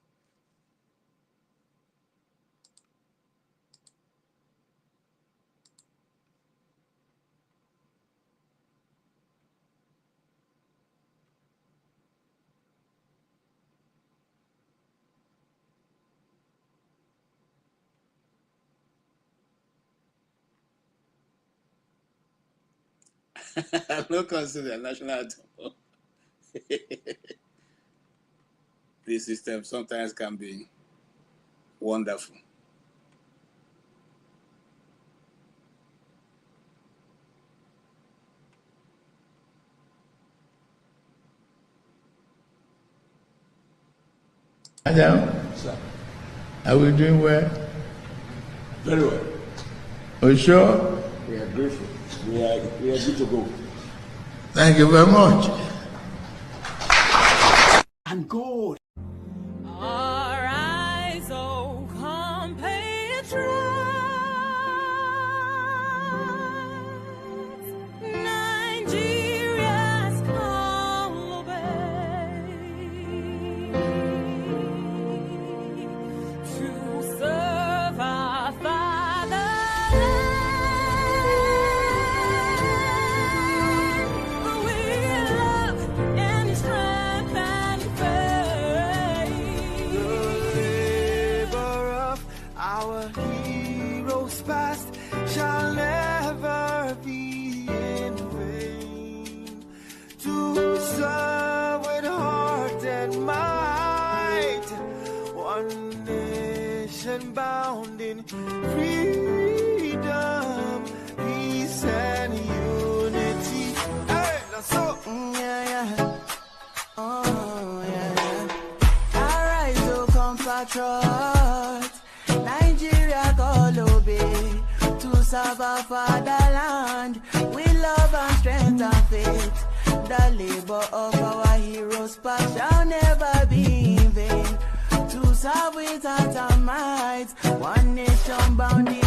I'm not considered national anthem. This system sometimes can be wonderful.
Adam, are we doing well?
Very well.
Are you sure?
We are grateful. We are good to go.
Thank you very much.
And God.
Our eyes, oh compatriots, Nigeria's call obey to serve our fatherland. We love and strength and faith. The labor of our heroes past shall never be in vain. To serve with heart and might, one nation bound in freedom, peace and unity. Hey, that's so. Arise, oh compatriots, Nigeria call obey to serve our fatherland. We love and strength and faith. The labor of our heroes past shall never be in vain. To serve with heart and might, one nation bound in